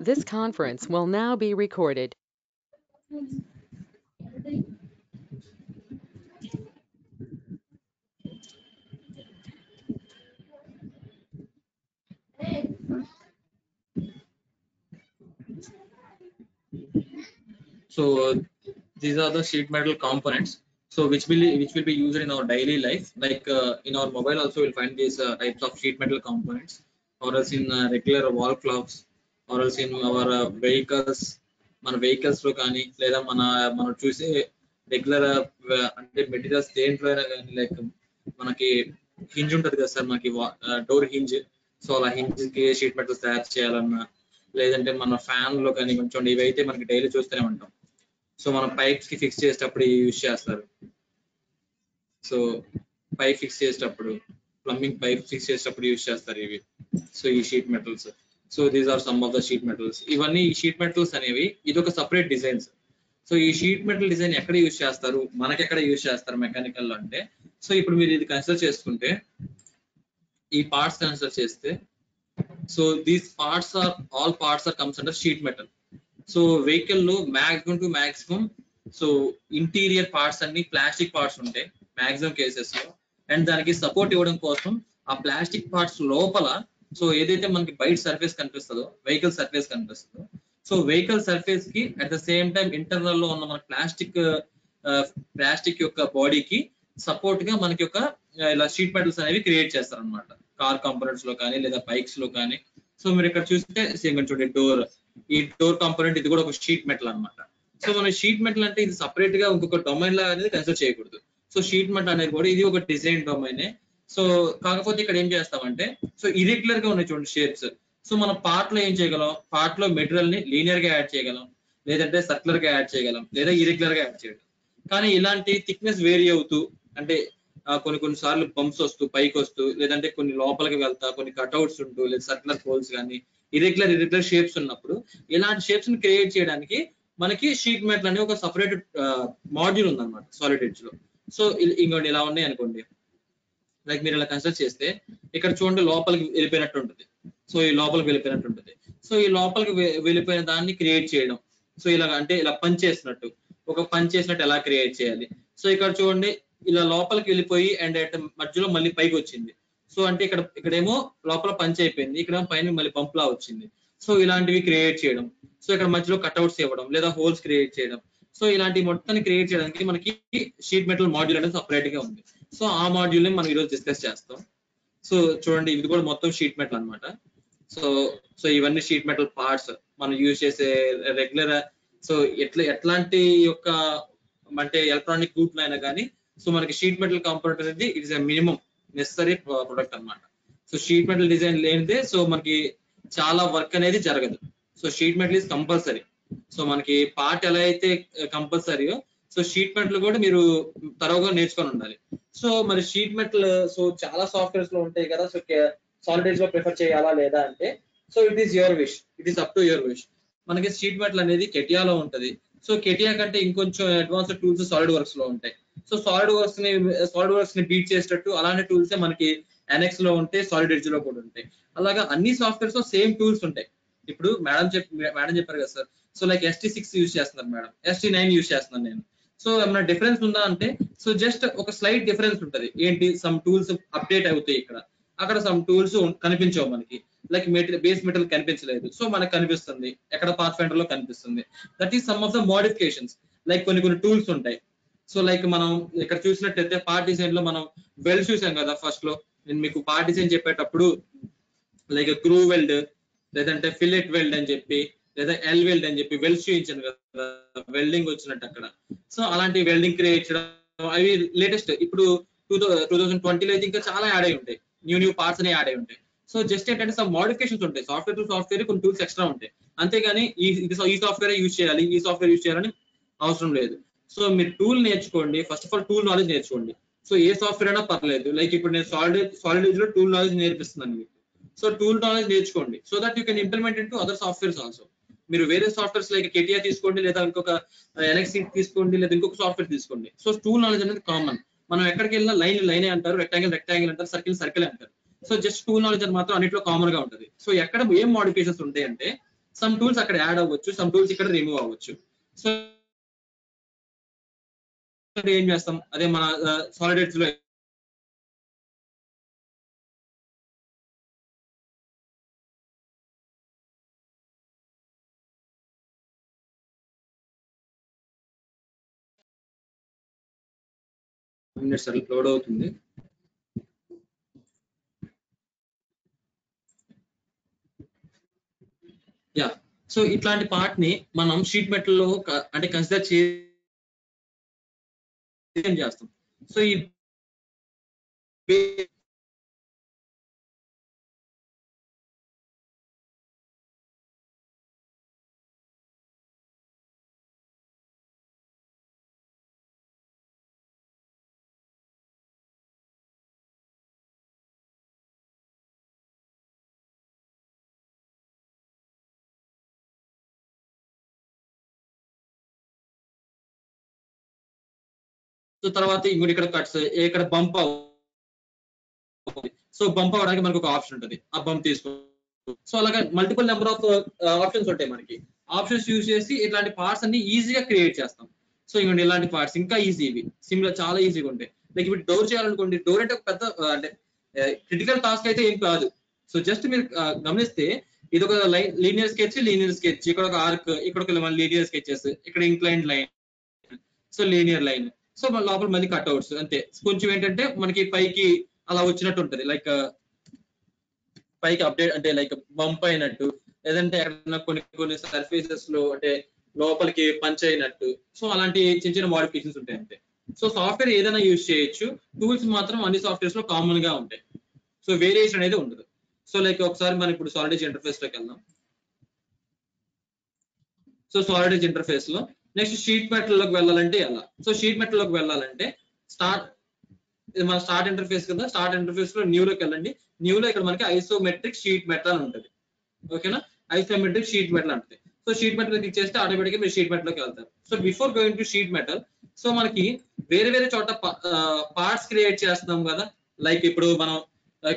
This conference will now be recorded. So these are the sheet metal components. So which will be used in our daily life. Like in our mobile also we'll find these types of sheet metal components, or else in regular wall clocks, or else in our vehicles. మన vehicles లో కానీ లేదా మనం చూసే regular అంటే materials దేంట్లో అయినా కానీ, లైక్ మనకి హింజ్ ఉంటది కదా సార్, మనకి డోర్ హింజ్. సో అలా హింజ్ కి షీట్ మెటల్స్ తయారు చేయాలన్నా, లేదంటే మన ఫ్యాన్ లో కానీ కొంచెం ఇవైతే మనకి డైలీ చూస్తూనే ఉంటాం. సో మనం పైప్స్ కి ఫిక్స్ చేసేటప్పుడు యూజ్ చేస్తారు. సో పైప్ ఫిక్స్ చేసేటప్పుడు, ప్లంబింగ్ పైప్ ఫిక్స్ చేసేటప్పుడు యూజ్ చేస్తారు ఇవి. సో ఈ sheet metals. So these are some of the sheet metals. ఇవన్నీ ఈ షీట్ మెటల్స్ అనేవి ఇది ఒక సపరేట్ డిజైన్స్. సో ఈ షీట్ మెటల్ డిజైన్ ఎక్కడ యూజ్ చేస్తారు, మనకెక్కడ యూజ్ చేస్తారు మెకానికల్ లో అంటే, సో ఇప్పుడు మీరు ఇది కన్సిడర్ చేసుకుంటే, ఈ పార్ట్స్ కన్సిడర్ చేస్తే, so these parts are all parts are comes under sheet metal. So vehicle లో maximum to maximum so interior parts అన్ని ప్లాస్టిక్ పార్ట్స్ ఉంటాయి మాక్సిమం కేసెస్ లో. అండ్ దానికి సపోర్ట్ ఇవ్వడం కోసం ఆ ప్లాస్టిక్ పార్ట్స్ లోపల, సో ఏదైతే మనకి బయట సర్ఫేస్ కనిపిస్తుందో, వెహికల్ సర్ఫేస్ కనిపిస్తుందో, సో వెహికల్ సర్ఫేస్ కి at the same time internal లో ఉన్న మన ప్లాస్టిక్ యొక్క బాడీకి సపోర్ట్ గా మనకి ఒక ఇలా షీట్ మెటల్స్ అనేవి క్రియేట్ చేస్తారు అనమాట. కార్ కాంపోనెంట్స్ లో కానీ లేదా బైక్స్ లో కానీ. సో మీరు ఇక్కడ చూస్తే సేమ్ చూడండి, డోర్, ఈ డోర్ కాంపోనెంట్ ఇది కూడా ఒక షీట్ మెటల్ అనమాట. సో మన షీట్ మెటల్ అంటే ఇది సపరేట్ గా ఇంకొక డొమైన్ లా అనేది కన్సిడర్ చేయకూడదు. సో షీట్ మెటల్ అనేది కూడా ఇది ఒక డిజైన్ డొమైన్. సో కాకపోతే ఇక్కడ ఏం చేస్తామంటే, సో ఇరెగ్యులర్ గా ఉన్నాయి చూడండి షేప్స్. సో మనం పార్ట్ లో ఏం చేయగలం, పార్ట్ లో మెటీరియల్ ని లీనియర్ గా యాడ్ చేయగలం, లేదంటే సర్క్యులర్ గా యాడ్ చేయగలం, లేదా ఇరెగ్యులర్ గా యాడ్ చేయగలం. కానీ ఇలాంటి థిక్నెస్ వేరీ అవుతూ, అంటే కొన్ని సార్లు బంప్స్ వస్తూ పైకి వస్తూ, లేదంటే కొన్ని లోపలికి వెళ్తా, కొన్ని కట్అవుట్స్ ఉంటూ, లేదా సర్క్యులర్ హోల్స్ కానీ ఇరెగ్యులర్ షేప్స్ ఉన్నప్పుడు, ఇలాంటి షేప్స్ ని క్రియేట్ చేయడానికి మనకి షీట్ మెటల్ అనే ఒక సపరేట్ మాడ్యూల్ ఉందన్నమాట సాలిడ్ ఎడ్జ్ లో. సో ఇంకోటి ఇలా ఉన్నాయి అనుకోండి, లైక్ మీరు ఇలా కన్సిడర్ చేస్తే ఇక్కడ చూడండి లోపలికి వెళ్ళిపోయినట్టు ఉంటుంది. సో ఈ లోపలికి వెళ్ళిపోయినట్టు ఉంటుంది. సో ఈ లోపలికి వెళ్ళిపోయిన దాన్ని క్రియేట్ చేయడం, సో ఇలా అంటే ఇలా పంచ్ చేసినట్టు, ఒక పంచ్ చేసినట్టు ఎలా క్రియేట్ చేయాలి. సో ఇక్కడ చూడండి ఇలా లోపలికి వెళ్ళిపోయి అండ్ మధ్యలో మళ్ళీ పైకి వచ్చింది. సో అంటే ఇక్కడేమో లోపల పంచ్ అయిపోయింది, ఇక్కడ పైన మళ్ళీ పంప్ లా వచ్చింది. సో ఇలాంటివి క్రియేట్ చేయడం, సో ఇక్కడ మధ్యలో కట్అవుట్స్ ఇవ్వడం, లేదా హోల్స్ క్రియేట్ చేయడం. సో ఇలాంటి మొత్తాన్ని క్రియేట్ చేయడానికి మనకి షీట్ మెటల్ మాడ్యూల్ అనేది సపరేట్ గా ఉంది. సో ఆ మాడ్యూల్ ని మనం ఈరోజు డిస్కస్ చేస్తాం. సో చూడండి ఇది కూడా మొత్తం షీట్ మెటల్ అనమాట. సో ఇవన్నీ షీట్ మెటల్ పార్ట్స్ మనం యూజ్ చేసే రెగ్యులర్. సో ఎట్లాంటి యొక్క అంటే ఎలక్ట్రానిక్ గూడ్స్ అయినా కానీ, సో మనకి షీట్ మెటల్ కాంపోనెంట్ అనేది it is a minimum necessary product అనమాట. సో షీట్ మెటల్ డిజైన్ లేనిదే సో మనకి చాలా వర్క్ అనేది జరగదు. So sheet metal is compulsory. So మనకి పార్ట్ ఎలా అయితే కంపల్సరీయో, సో షీట్ మెటల్ కూడా మీరు తరోగా నేర్చుకొని ఉండాలి. సో మరి షీట్ మెటల్ సో చాలా సాఫ్ట్వేర్స్ లో ఉంటాయి కదా, సో సాలిడ్ లో ప్రిఫర్ చేయాలా లేదా అంటే, so it is your wish, it is up to your wish. మనకి షీట్ మెటల్ అనేది కెటియాలో ఉంటది. సో కెటియా కంటే ఇంకొంచెం అడ్వాన్స్డ్ టూల్స్ సాలిడ్ వర్క్స్ లో ఉంటాయి. సో సాలిడ్ వర్క్స్ ని బీట్ చేసేటట్టు అలాంటి టూల్స్ మనకి ఎన్ఎక్స్ లో ఉంటాయి, సాలిడ్ ఎడ్జ్ లో కూడా ఉంటాయి. అలాగా అన్ని సాఫ్ట్వేర్స్ లో సేమ్ టూల్స్ ఉంటాయి. ఇప్పుడు మేడం చెప్పారు కదా sir, so like ST6 use చేస్తున్నారు మేడం, ST9 యూజ్ చేస్తున్నాను నేను. సో ఏమైనా డిఫరెన్స్ ఉందా అంటే, సో జస్ట్ ఒక స్లైట్ డిఫరెన్స్ ఉంటది. ఏంటి, సమ్ టూల్స్ అప్డేట్ అవుతాయి ఇక్కడ, అక్కడ సమ్ టూల్స్ కనిపించవు మనకి. లైక్ బేస్ మెటల్ కనిపించలేదు, సో మనకు కనిపిస్తుంది ఎక్కడ పాత్ ఫైండర్ లో కనిపిస్తుంది. That is some of the modifications. Like కొన్ని టూల్స్ ఉంటాయి. సో లైక్ మనం ఇక్కడ చూసినట్టయితే పార్ట్ డిజైన్ లో మనం వెల్డ్ చూసాం కదా. ఫస్ట్ లో నేను మీకు పార్ట్ డిజైన్ చెప్పేటప్పుడు లైక్ గ్రూ వెల్డ్, లేదంటే ఫిల్లెట్ వెల్డ్ అని చెప్పి, లేదా ఎల్ వెల్డ్ అని చెప్పి వెల్డ్ చూపించాను కదా, వెల్డింగ్ వచ్చినట్టు అక్కడ. సో అలాంటి వెల్డింగ్ క్రియేట్ చేయడం అవి లేటెస్ట్. ఇప్పుడు 2020లో అయితే ఇంకా చాలా యాడ్ అయి ఉంటాయి, న్యూ పార్ట్స్ అనే యాడ్ అయి ఉంటాయి. సో జస్ట్ ఏంటంటే సమ్ మోడిఫికేషన్స్ ఉంటాయి, సాఫ్ట్వేర్ టు సాఫ్ట్వేర్ కొన్ని టూల్స్ ఎక్స్ట్రా ఉంటాయి. అంతేగాని ఈ సాఫ్ట్వేర్ యూజ్ చేయాలి, ఈ సాఫ్ట్వేర్ యూజ్ చేయాలని అవసరం లేదు. సో మీరు టూల్ నేర్చుకోండి, first of all tool knowledge నేర్చుకోండి. సో ఏ సాఫ్ట్వేర్ అయినా పర్లేదు. లైక్ ఇప్పుడు నేను సాలిడ్ లో టూల్ నాలెడ్జ్ నేర్పిస్తున్నాను మీకు. సో టూల్ నాలెడ్జ్ నేర్చుకోండి, so that you can implement in to other softwares also. మీరు వేరే సాఫ్ట్వేర్స్ లైక్ కెటియా తీసుకోండి, లేదా ఇంకొక NX తీసుకోండి, లేదా ఇంకొక సాఫ్ట్వేర్ తీసుకోండి. సో టూల్ నాలెడ్జ్ అనేది కామన్. మనం ఎక్కడికి వెళ్ళినా లైన్ అంటారు, రెక్టాంగిల్ అంటారు, సర్కిల్ అంటారు. సో జస్ట్ టూల్ నాలెడ్జ్ అని మాత్రం అన్నిట్లో కామన్ గా ఉంటుంది. సో ఎక్కడ ఏం మోడిఫికేషన్స్ ఉంటాయి అంటే, సమ్ టూల్స్ అక్కడ యాడ్ అవ్వచ్చు, సమ్ టూల్స్ ఇక్కడ రిమూవ్ అవ్వచ్చు. సో ఏం చేస్తాం, అదే మన సాలిడ్ లో లోడ్ అవుతుంది. యా, సో ఇట్లాంటి పార్ట్ ని మనం షీట్ మెటల్ లో అంటే కన్సిడర్ చేస్తాం. సో ఈ సో తర్వాత ఇంకోటి ఇక్కడ కట్స్, ఇక్కడ బంప్ అవుతుంది. సో బంప్ అవడానికి మనకు ఒక ఆప్షన్ ఉంటుంది, ఆ బంప్ తీసుకో. సో అలాగే మల్టిపుల్ నెంబర్ ఆఫ్ ఆప్షన్స్ ఉంటాయి మనకి. ఆప్షన్స్ యూజ్ చేసి ఇట్లాంటి పార్ట్స్ అన్ని ఈజీగా క్రియేట్ చేస్తాం. సో ఇంకోటి ఇలాంటి పార్ట్స్ ఇంకా ఈజీ, ఇవి సిమిలర్ చాలా ఈజీగా ఉంటాయి. లైక్ ఇప్పుడు డోర్ చేయాలనుకోండి, డోర్ అంటే ఒక పెద్ద అంటే క్రిటికల్ టాస్క్ అయితే ఏం కాదు. సో జస్ట్ మీరు గమనిస్తే ఇది ఒక లీనియర్ స్కెచ్, ఇక్కడ ఒక ఆర్క్, ఇక్కడ ఒక లీనియర్ స్కెచెస్, ఇక్కడ incline line, so linear line, so లోపల మళ్ళీ కట్అవుట్స్ అంతే. కొంచెం ఏంటంటే మనకి పైకి అలా వచ్చినట్టు ఉంటది, లైక్ పైకి అప్డేట్ అంటే లైక్ బంప్ అయినట్టు, లేదంటే ఎక్కడైనా కొన్ని సర్ఫేసెస్ లో అంటే లోపలికి పంచ్ అయినట్టు. సో అలాంటి చిన్న చిన్న మోడిఫికేషన్స్ ఉంటాయి అంతే. సో సాఫ్ట్వేర్ ఏదైనా యూజ్ చేయొచ్చు, టూల్స్ మాత్రం అన్ని సాఫ్ట్వేర్స్ లో కామన్ గా ఉంటాయి. సో వేరియేషన్ అనేది ఉండదు. సో లైక్ ఒకసారి మనం ఇప్పుడు సాలిడ్ ఎడ్జ్ ఇంటర్ఫేస్ లోకి వెళ్దాం. సో సాలిడ్ ఎడ్జ్ ఇంటర్ఫేస్ లో నెక్స్ట్ షీట్ మెటల్ లోకి వెళ్ళాలంటే ఎలా? సో షీట్ మెటల్ లోకి వెళ్ళాలంటే ఇది మన స్టార్ట్ ఇంటర్ఫేస్ కదా, స్టార్ట్ ఇంటర్ఫేస్ లో న్యూ లోకి వెళ్ళండి. న్యూ లో ఇక్కడ మనకి ఐసోమెట్రిక్ షీట్ మెటల్ అని ఉంటుంది. ఓకేనా, ఐసోమెట్రిక్ షీట్ మెటల్ ఉంటుంది. సో షీట్ మెటల్ క్లిక్ చేస్తే ఆటోమేటిక్ గా మీరు షీట్ మెటల్ లోకి వెళ్తారు. So before going to sheet metal, so మనకి వేరే వేరే చోట పార్ట్స్ క్రియేట్ చేస్తున్నాం కదా. లైక్ ఇప్పుడు మనం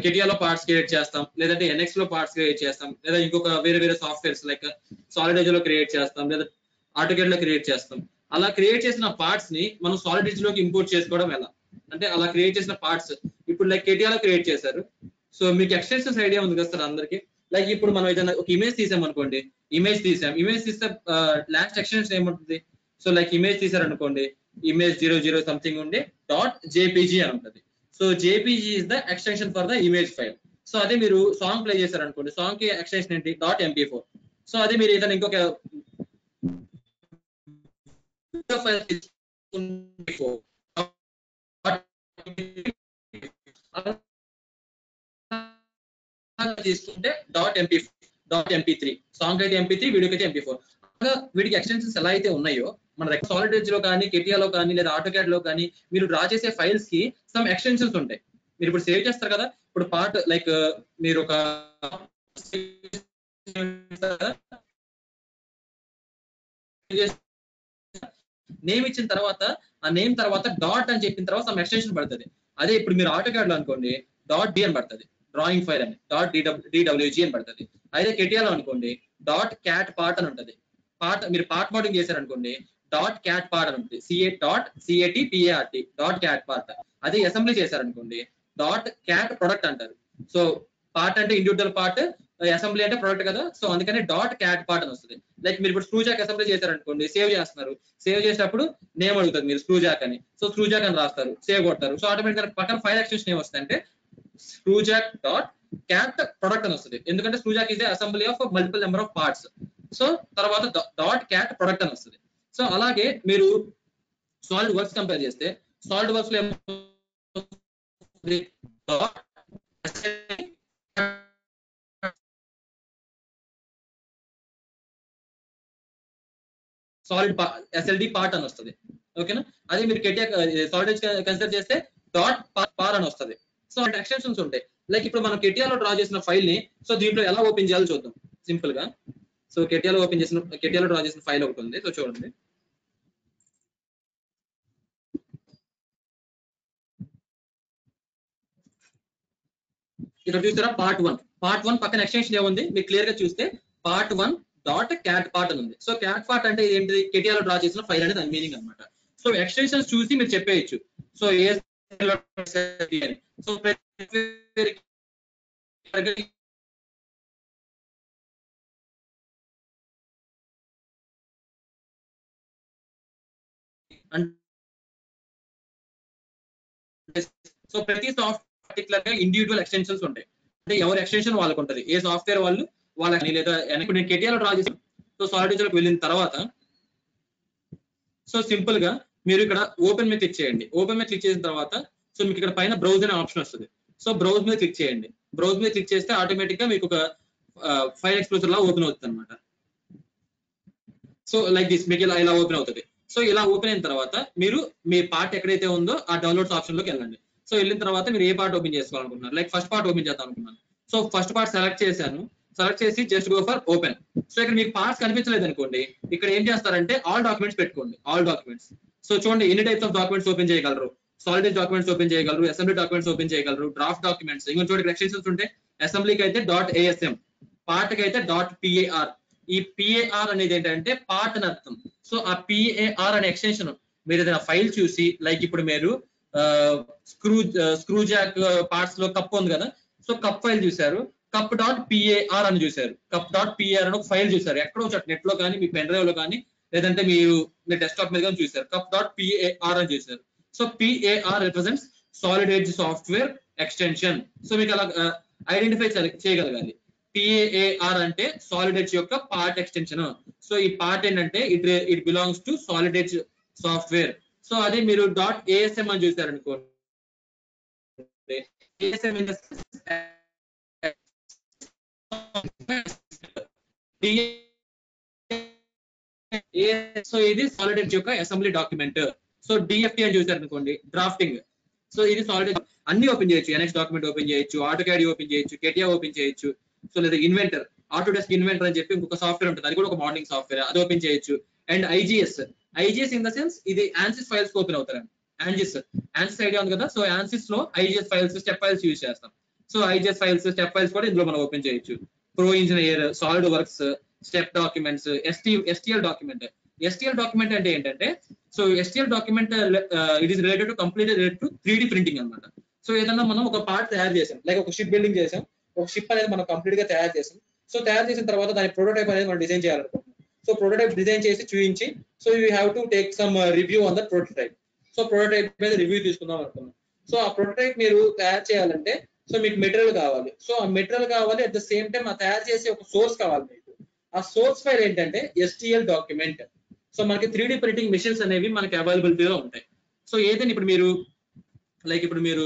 కెటియాలో పార్ట్స్ క్రియేట్ చేస్తాం, లేదంటే ఎన్ఎక్స్ లో పార్ట్స్ క్రియేట్ చేస్తాం, లేదా ఇంకొక వేరే వేరే సాఫ్ట్వేర్స్ లైక్ సాలిడ్ ఎడ్జ్ లో క్రియేట్ చేస్తాం, లేదా ఆటోకేడ్ లో క్రియేట్ చేస్తాం. అలా క్రియేట్ చేసిన పార్ట్స్ ని మనం సాలిడ్ ఎడ్జ్ లోకి ఇంపోర్ట్ చేసుకోవడం ఎలా అంటే, అలా క్రియేట్ చేసిన పార్ట్స్ ఇప్పుడు లైక్ కెటియాలో క్రియేట్ చేశారు. సో మీకు ఎక్స్టెన్షన్స్ ఐడియా ఉంది కదా సార్ అందరికి. లైక్ ఇప్పుడు మనం ఏదైనా ఒక ఇమేజ్ తీసాం అనుకోండి, ఇమేజ్ తీస్తే లాస్ట్ ఎక్స్టెన్షన్ ఏముంటుంది? సో లైక్ ఇమేజ్ తీసారనుకోండి, ఇమేజ్ 00 సంథింగ్ ఉండి .jpg అని ఉంటుంది. So jpg is the extension for the image file. So అదే మీరు సాంగ్ ప్లే చేశారనుకోండి, సాంగ్ కి ఎక్స్టెన్షన్ ఏంటి? .mp4. సో అదే మీరు ఏదైనా ఇంకొక ఫైల్ తీసుకుంటే .mp3, సాంగ్ అయితే mp3, వీడియోకి అయితే mp4. వీటికి ఎక్స్టెన్షన్స్ ఎలా అయితే ఉన్నాయో మన సాలిడ్ ఎడ్జ్ లో కానీ, కెటియాలో కానీ, లేదా ఆటోకాడ్ లో కానీ మీరు డ్రా చేసే ఫైల్స్ కి సమ్ ఎక్స్టెన్షన్స్ ఉంటాయి. మీరు ఇప్పుడు సేవ్ చేస్తారు కదా, ఇప్పుడు పార్ట్ లైక్ మీరు ఒక నేమ్ ఇచ్చిన తర్వాత, ఆ నేమ్ తర్వాత డాట్ అని చెప్పిన తర్వాత సమ్ ఎక్స్టెన్షన్ పడుతుంది. అదే ఇప్పుడు మీరు ఆటోకాడ్ లో అనుకోండి .d అని పడుతుంది, డ్రాయింగ్ ఫైల్ అని .dwg అని పడుతుంది. అదే కెటియాలో అనుకోండి .cat part అని ఉంటుంది. మీరు పార్ట్ మోడింగ్ చేశారనుకోండి .cat part అని ఉంటుంది, .cat part. అదే అసెంబ్లీ చేశారనుకోండి .cat product అంటారు. సో పార్ట్ అంటే ఇండివిజువల్ పార్ట్, అసెంబ్లీ అంటే ప్రొడక్ట్ కదా. సో అందుకని .cat part అని వస్తుంది. లైక్ మీరు ఇప్పుడు స్క్రూ జాక్ అసెంబ్లీ చేశారనుకోండి, సేవ్ చేస్తున్నారు, సేవ్ చేసినప్పుడు నేమ్ అడుగుతుంది, మీరు స్క్రూ జాక్ అని, సో స్క్రూ జాక్ అని రాస్తారు, సేవ్ కొడతారు. సో ఆటోమేటిక్ పక్కన ఫైల్ ఎక్స్టెన్షన్ ఏమొస్తుంది అంటే screwjack.cat product అని వస్తుంది. ఎందుకంటే screwjack is assembly of multiple number of parts. So తర్వాత .cat product అని వస్తుంది. సో అలాగే మీరు సాలిడ్ వర్క్స్ కంపేర్ చేస్తే, సాలిడ్ వర్క్స్ లో సాలిడ్ SLD పార్ట్ అని వస్తుంది. ఓకేనా, అదే మీరు కెటియా సాలిడ్ కన్సిడర్ చేస్తే .par అని వస్తుంది. సో అంటే ఎక్స్టెన్షన్స్ ఉంటాయి. లైక్ ఇప్పుడు మనం కెటియాలో డ్రా చేసిన ఫైల్ ని సో దీంట్లో ఎలా ఓపెన్ చేయాలో చూద్దాం సింపుల్ గా. సో కెటియాలో డ్రా చేసిన ఫైల్ ఒకటి ఉంది. సో చూడండి, ఇక్కడ చూస్తారా పార్ట్ 1 పక్కన ఎక్స్టెన్షన్ ఏముంది మీకు క్లియర్ గా చూస్తే part1 డాట్ క్యాట్ పార్ట్ అని ఉంది. సో క్యాట్ పార్ట్ అంటే ఏంటి, కెటియాలో డ్రా చేసిన ఫైల్ అనేది దాని మీనింగ్ అనమాట. సో ఎక్స్టెన్షన్స్ చూసి మీరు చెప్పేయచ్చు. సో ఏ సో సో ప్రతి సాఫ్ట్ పర్టికులర్ గా ఇండివిజువల్ ఎక్స్టెన్షన్స్ ఉంటాయి. అంటే ఎవరి ఎక్స్టెన్షన్ వాళ్ళకు ఉంటుంది. ఏ సాఫ్ట్వేర్ వాళ్ళు వాళ్ళకి, లేదా ఇప్పుడు నేను కెటియాలో డ్రా చేసాను. సో సాలిడ్ లోకి వెళ్ళిన తర్వాత సో సింపుల్ గా మీరు ఇక్కడ ఓపెన్ మీద క్లిక్ చేయండి. ఓపెన్ మీద క్లిక్ చేసిన తర్వాత సో మీకు ఇక్కడ పైన బ్రౌజ్ అనే ఆప్షన్ వస్తుంది. సో బ్రౌజ్ మీద క్లిక్ చేయండి. బ్రౌజ్ మీద క్లిక్ చేస్తే ఆటోమేటిక్ గా మీకు ఒక ఫైల్ ఎక్స్ప్లోరర్ లా ఓపెన్ అవుతుంది అనమాట. సో లైక్ దిస్ మీకు ఇలా ఓపెన్ అవుతుంది. సో ఇలా ఓపెన్ అయిన తర్వాత మీరు మీ పార్ట్ ఎక్కడైతే ఉందో ఆ డౌన్లోడ్స్ ఆప్షన్ లోకి వెళ్ళండి. సో వెళ్ళిన తర్వాత మీరు ఏ పార్ట్ ఓపెన్ చేసుకోవాలనుకుంటున్నారు. లైక్ ఫస్ట్ పార్ట్ ఓపెన్ చేద్దాం అనుకున్నాను. సో ఫస్ట్ పార్ట్ సెలెక్ట్ చేశాను. సెలెక్ట్ చేసి just go for open. So ఇక్కడ మీకు పార్ట్స్ కనిపించలేదు అనుకోండి, ఇక్కడ ఏం చేస్తారంటే ఆల్ డాక్యుమెంట్స్ పెట్టుకోండి. All documents. సో చూడండి ఎన్ని టైప్స్ ఆఫ్ డాక్యుమెంట్స్ ఓపెన్ చేయగలరు. సాలిడ్ డాక్యుమెంట్స్ ఓపెన్ చేయగలరు, అసెంబ్లీ డాక్యుమెంట్స్ ఓపెన్ చేయగలరు, డ్రాఫ్ట్ డాక్యుమెంట్స్. ఇంకొక చోట ఎక్స్టెన్షన్స్ ఉంటే అసెంబ్లీకి అయితే .asm, పార్ట్ కి అయితే .par. ఈ PAR అనేది ఏంటంటే పార్ట్ అని అర్థం. సో ఆ PAR అనే ఎక్స్టెన్షన్ మీరు ఏదైనా ఫైల్ చూసి, లైక్ ఇప్పుడు మీరు స్క్రూ జాక్ పార్ట్స్ లో కప్ ఉంది కదా, సో కప్ ఫైల్ చూసారు, cup.par అని చూసారు. cup.par అని ఒక ఫైల్ చూసారు ఎక్కడో చోట నెట్ లో కానీ, మీ పెన్ డ్రైవ్ లో కానీ, లేదంటే మీరు మీ డెస్క్టాప్ మీద కానీ చూసారు. cup.par అని చూసారు. So PAR represents solid edge software extension. So మీకు అలా ఐడెంటిఫై చేయగలగాలి. PAR అంటే సాలిడ్ ఎడ్జ్ యొక్క పార్ట్ ఎక్స్టెన్షన్. సో ఈ పార్ట్ ఏంటంటే it belongs to solid edge software. So అదే మీరు .asm అని చూసారు అనుకోండి, సో ఇది సాలిడ్ ఎడ్జ్ యొక్క అసెంబ్లీ డాక్యుమెంట్. సో DFT అని చూసారు అనుకోండి, డ్రాఫ్టింగ్. సో ఇది సాలిడ్ అన్ని ఓపెన్ చేయొచ్చు. NX డాక్యుమెంట్ ఓపెన్ చేయొచ్చు, ఆటోకాడ్ ఓపెన్ చేయొచ్చు, కెటియా ఓపెన్ చేయొచ్చు. సో లేదా ఇన్వెంటర్, ఆటోడెస్క్ ఇన్వెంటర్ అని చెప్పి ఇంకొక సాఫ్ట్వేర్ ఉంటుంది, అది కూడా ఒక మోడలింగ్ సాఫ్ట్వేర్, అది ఓపెన్ చేయొచ్చు. And IGS in the sense ఇది ANSYS ఫైల్స్ ఓపెన్ అవుతారు. ANSYS ఐడియా ఉంది కదా. సో ANSYS లో IGS files, step files use చేస్తాం. So IGS files, step files కూడా ఇందులో మనం ఓపెన్ చేయొచ్చు. Pro Engineer, SolidWorks, step documents, STL document. STL document అంటే ఏంటంటే, so STL document it is related to completely related to 3D printing అనమాట. So ఏదన్నా మనం ఒక పార్ట్ తయారు చేసాం, లైక్ ఒక షిప్ బిల్డింగ్ చేసాం, ఒక షిప్ అనేది మనం కంప్లీట్ గా తయారు చేసాం. సో తయారు చేసిన తర్వాత దాని ప్రోటోటైప్ అనేది మనం డిజైన్ చేయాలనుకుంటున్నాం. సో ప్రోటోటైప్ డిజైన్ చేసి చూపించి, so you have to take some review on that prototype. So prototype మీద రివ్యూ తీసుకుందాం అనుకున్నాం. సో ఆ ప్రోటోటైప్ మీరు తయారు చేయాలంటే సో మీకు మెటీరియల్ కావాలి. సో ఆ మెటీరియల్ కావాలి, అట్ ద సేమ్ టైం ఆ తయారు చేసే ఒక సోర్స్ కావాలి మీకు. ఆ సోర్స్ ఫైల్ ఏంటంటే STL డాక్యుమెంట్. సో మనకి 3D ప్రింటింగ్ మిషన్స్ అనేవి మనకి అవైలబిలిటీలో ఉంటాయి. సో ఏదైనా ఇప్పుడు మీరు లైక్ ఇప్పుడు మీరు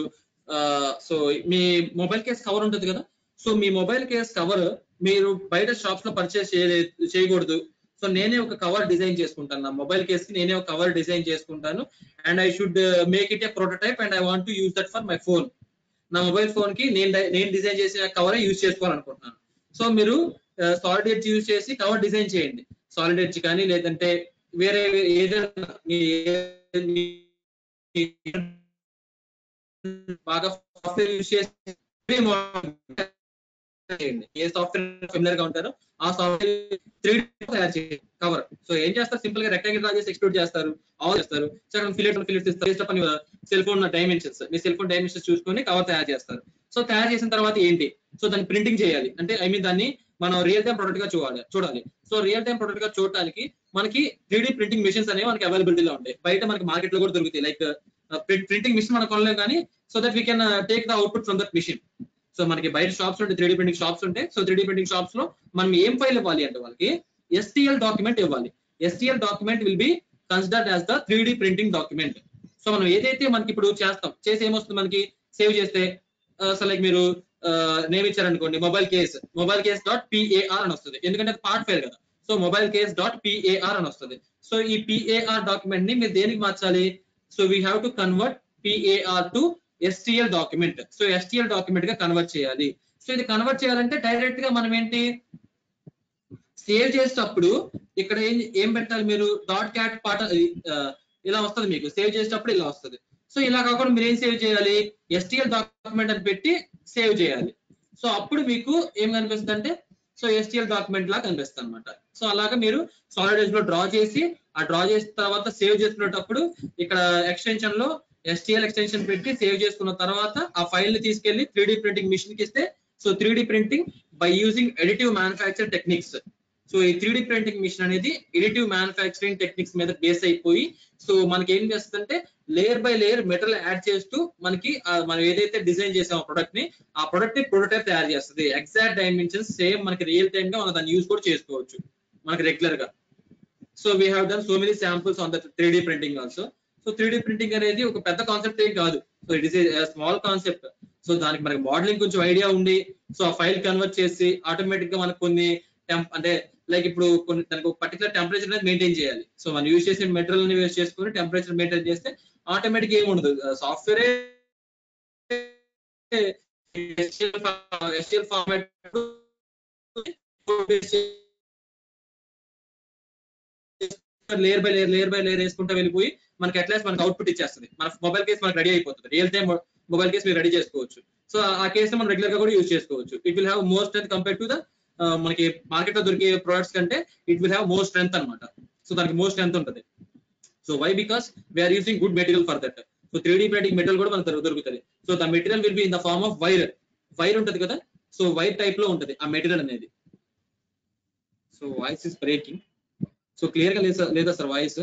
సో మీ మొబైల్ కేస్ కవర్ ఉంటుంది కదా. సో మీ మొబైల్ కేస్ కవర్ మీరు బయట షాప్స్ లో పర్చేస్ చేయకూడదు. సో నేనే ఒక కవర్ డిజైన్ చేసుకుంటాను, నా మొబైల్ కేస్ కి నేనే ఒక కవర్ డిజైన్ చేసుకుంటాను. And I should make it A prototype and I want to use that for my phone. నా మొబైల్ ఫోన్ కి నేను డిజైన్ చేసిన కవర్ యూజ్ చేసుకోవాలనుకుంటున్నాను. సో మీరు సాలిడ్ ఎడ్జ్ యూజ్ చేసి కవర్ డిజైన్ చేయండి. సాలిడ్ ఎడ్జ్ కానీ లేదంటే వేరే ఏదైనా బాగా సాఫ్ట్వేర్ యూజ్ చేసి ఏ సాఫ్ట్వేర్ ఫెమిలియర్ గా ఉంటారో ఆ సాఫ్ట్వేర్ 3D తయారు చేయండి కవర్. సో ఏం చేస్తారు, సింపుల్ గా రెక్టాంగిల్ డ్రా చేసి ఎక్స్ట్రూడ్ చేస్తారు, ఆల్ చేస్తారు. సో ఫిలిప్స్ ఇస్తారు, సెల్ ఫోన్ డైమెన్షన్స్, మీ సెల్ ఫోన్ డైమెన్షన్స్ చూసుకొని కవర్ తయారు చేస్తారు. సో తయారు చేసిన తర్వాత ఏంటి, సో దాన్ని ప్రింటింగ్ చేయాలి. అంటే ఐ మీన్ దాన్ని మనం రియల్ టైం ప్రొడక్ట్ గా చూడాలి. సో రియల్ టైం ప్రొడక్ట్ గా చూడడానికి మనకి 3D ప్రింటింగ్ మిషన్స్ అనేవి మనకి అవైలబిలిటీలో ఉంటాయి. బయట మనకి మార్కెట్ లో కూడా దొరుకుతాయి. లైక్ ప్రింటింగ్ మిషన్ మనం కొనలేం కానీ, so that we can take the output from that mission. So మనకి బయట షాప్స్ ఉంటాయి, 3D ప్రింటింగ్ షాప్స్ ఉంటాయి. సో 3D ప్రింటింగ్ షాప్స్ లో మనం ఏం ఫైల్ ఇవ్వాలి అంటే వాళ్ళకి STL డాక్యుమెంట్ ఇవ్వాలి. STL document will be considered as the 3D printing document. So మనం ఏదైతే మనకి ఇప్పుడు చేసి ఏమొస్తుంది మనకి సేవ్ చేస్తే, సో లైక్ మీరు నేమ్ ఇచ్చారనుకోండి మొబైల్ కేస్ .par అని వస్తుంది, ఎందుకంటే అది పార్ట్ ఫైల్ కదా. సో మొబైల్ కేస్ .par అని వస్తుంది. సో ఈ PAR డాక్యుమెంట్ ని మీరు దేనికి మార్చాలి, so we have to convert PAR to STL document. So STL document గా కన్వర్ట్ చేయాలి. సో ఇది కన్వర్ట్ చేయాలంటే డైరెక్ట్ గా మనం ఏంటి సేవ్ చేసేటప్పుడు ఇక్కడ ఏం పెట్టాలి, మీరు .cat పార్ట్ ఇలా వస్తుంది మీకు సేవ్ చేసేటప్పుడు ఇలా వస్తుంది. సో ఇలా కాకుండా మీరు ఏం సేవ్ చేయాలి, STL డాక్యుమెంట్ అని పెట్టి సేవ్ చేయాలి. సో అప్పుడు మీకు ఏం కనిపిస్తుంది అంటే సో STL డాక్యుమెంట్ లాగా కనిపిస్తుంది అనమాట. సో అలాగా మీరు SolidWorks లో డ్రా చేసి ఆ డ్రా చేసిన తర్వాత సేవ్ చేసుకునేటప్పుడు ఇక్కడ ఎక్స్టెన్షన్ లో STL ఎక్స్టెన్షన్ పెట్టి సేవ్ చేసుకున్న తర్వాత ఆ ఫైల్ ని తీసుకెళ్లి 3D ప్రింటింగ్ మిషన్ కి ఇస్తే so 3D printing by using additive manufacture techniques. So ఈ 3D ప్రింటింగ్ మిషన్ అనేది ఎడిటివ్ మ్యానుఫ్యాక్చరింగ్ టెక్నిక్స్ మీద బేస్ అయిపోయి సో మనకి ఏం చేస్తుందంటే layer by layer material add చేస్తూ మనకి మనం ఏదైతే డిజైన్ చేసామో ప్రొడక్ట్ ని ఆ ప్రొడక్ట్ ని ప్రొటోటైప్ తయారు చేస్తుంది. ఎగ్జాక్ట్ డైమెన్షన్స్ సేమ్ మనకి రియల్ టైమ్ గా మనం దాన్ని యూజ్ కూడా చేసుకోవచ్చు మనకి రెగ్యులర్ గా. So we have done so many samples on the 3D printing also. So 3D printing అనేది ఒక పెద్ద కాన్సెప్ట్ ఏం కాదు. So it is a small concept. So దానికి మనకి మోడలింగ్ కొంచెం ఐడియా ఉండి సో ఆ ఫైల్ కన్వర్ట్ చేసి ఆటోమేటిక్ గా మనకు కొన్ని అంటే లైక్ ఇప్పుడు కొన్ని దానికి ఒక పర్టికులర్ టెంపరేచర్ అనేది మెయింటైన్ చేయాలి. సో మనం యూజ్ చేసిన మెటీరియల్ ని యూజ్ చేసుకుని టెంపరేచర్ మెయింటైన్ చేస్తే ఆటోమేటిక్ ఏమి ఉండదు, software STL format layer by layer వేసుకుంటూ వెళ్ళిపోయి మనకి అట్లీస్ట్ మనకి అవుట్పుట్ ఇచ్చేస్తుంది. మన మొబైల్ కేసు మనకి రెడీ అయిపోతుంది. రియల్ టైమ్ మొబైల్ కేసు మీరు రెడీ చేసుకోవచ్చు. సో ఆ కేసు మనం రెగ్యులర్ గా కూడా యూజ్ చేసుకోవచ్చు. It will have more strength compare to the మనకి మార్కెట్ లో దొరికే ప్రొడక్ట్స్ కంటే it will have more strength అనమాట. సో దానికి మోర్ స్ట్రెంత్ ఉంటుంది. So why because we're using good material for that. So 3D printing material కూడా మనకు దొరుకుతుంది. So the material will be in the form of wire ఉంటుంది కదా. So wire type లో ఉంటుంది ఆ మెటీరియల్ అనేది. So voice is breaking. So clear గా లేదా సార్ వాయిస్?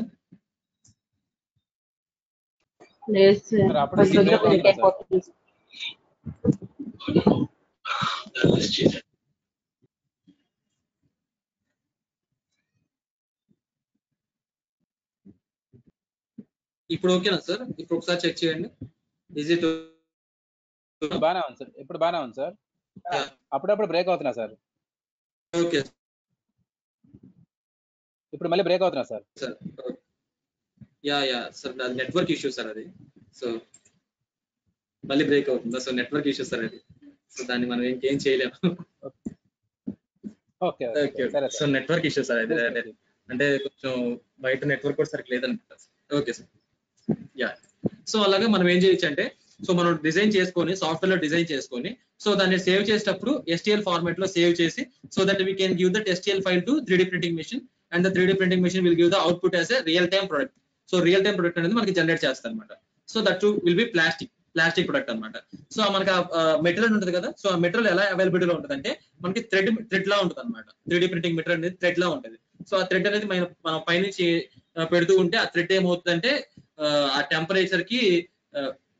ఇప్పుడు ఓకేనా సార్? ఇప్పుడు ఒకసారి చెక్ చేయండి. ఇజ్ ఇట్ బానే ఉంది సార్? ఇప్పుడు బానే ఉంది సార్. అప్పుడప్పుడు బ్రేక్ అవుతున్నా సార్. ఓకే ఇప్పుడు మళ్ళీ బ్రేక్ అవుతున్నా sir. Sir yeah sir network issue sir అది. సో మళ్ళీ బ్రేక్ అవుతుందా? సో నెట్వర్క్ ఇష్యూ సార్ అది. సో దాన్ని మనం ఇంకేం చేయలేము. Okay so network issue sir అది. అంటే కొంచెం బయట నెట్వర్క్ కూడా సరిగ్గా లేదనుకుంటా. Okay sir. యా సో అలాగే మనం ఏం చేయొచ్చు అంటే సో మనం డిజైన్ చేసుకొని సాఫ్ట్వేర్ లో డిజైన్ చేసుకొని సో దాన్ని సేవ్ చేసేటప్పుడు STL ఫార్మాట్ లో సేవ్ చేసి so that we can give that STL file to 3D printing machine and the 3D printing machine will give the output as a real time product. So real time product అనేది మనకి generate చేస్తుంది అనమాట. So that too will be plastic product అనమాట. So మనకి material ఉంటుంది కదా. So ఆ material ఎలా అవైలబిలిటీ లో ఉంటుంది అంటే మనకి థ్రెడ్ లా ఉంటుంది అనమాట. 3D ప్రింటింగ్ మెటీరియల్ అనేది థ్రెడ్ లా ఉంటుంది. సో ఆ థ్రెడ్ అనేది మనం పైనుంచి పెడుతూ ఉంటే ఆ థ్రెడ్ ఏమవుతుందంటే ఆ టెంపరేచర్ కి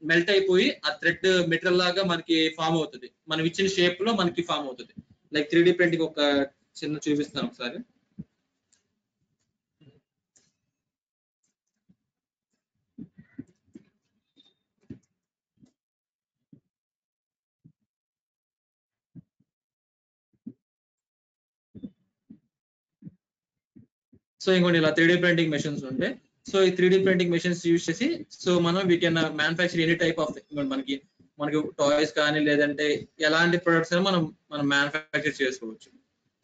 మెల్ట్ అయిపోయి ఆ థ్రెడ్ మెటీరియల్ లాగా మనకి ఫామ్ అవుతుంది. మనం ఇచ్చిన షేప్ లో మనకి ఫామ్ అవుతుంది. లైక్ 3D ప్రింటింగ్ ఒక చిన్న చూపిస్తాను ఒకసారి. సో ఇంకోటి ఇలా 3D ప్రింటింగ్ మెషిన్స్ ఉంటాయి. సో ఈ 3D ప్రింటింగ్ మెషిన్స్ యూజ్ చేసి సో మనం we can manufacture any type of మనకి టాయ్స్ కానీ లేదంటే ఎలాంటి ప్రొడక్ట్స్ అయినా మనం మ్యానుఫ్యాక్చర్ చేసుకోవచ్చు.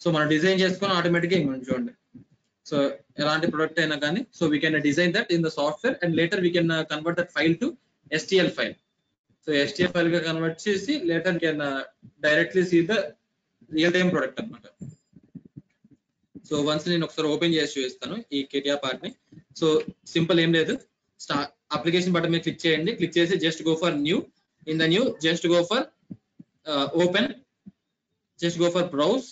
సో మనం డిజైన్ చేసుకొని ఆటోమేటిక్గా ఇంకొంచెం చూడండి. సో ఎలాంటి ప్రొడక్ట్ అయినా కానీ so we can design that in the software and later we can convert that file to STL file. So STL file గా కన్వర్ట్ చేసి later can directly see the real time product అనమాట. So once నేను ఒకసారి open చేసి చూపిస్తాను ఈ CATIA part ని. So simple ఏం లేదు, అప్లికేషన్ బటన్ మీద క్లిక్ చేయండి. క్లిక్ చేసి just go for new. In the new just go for open, just go for browse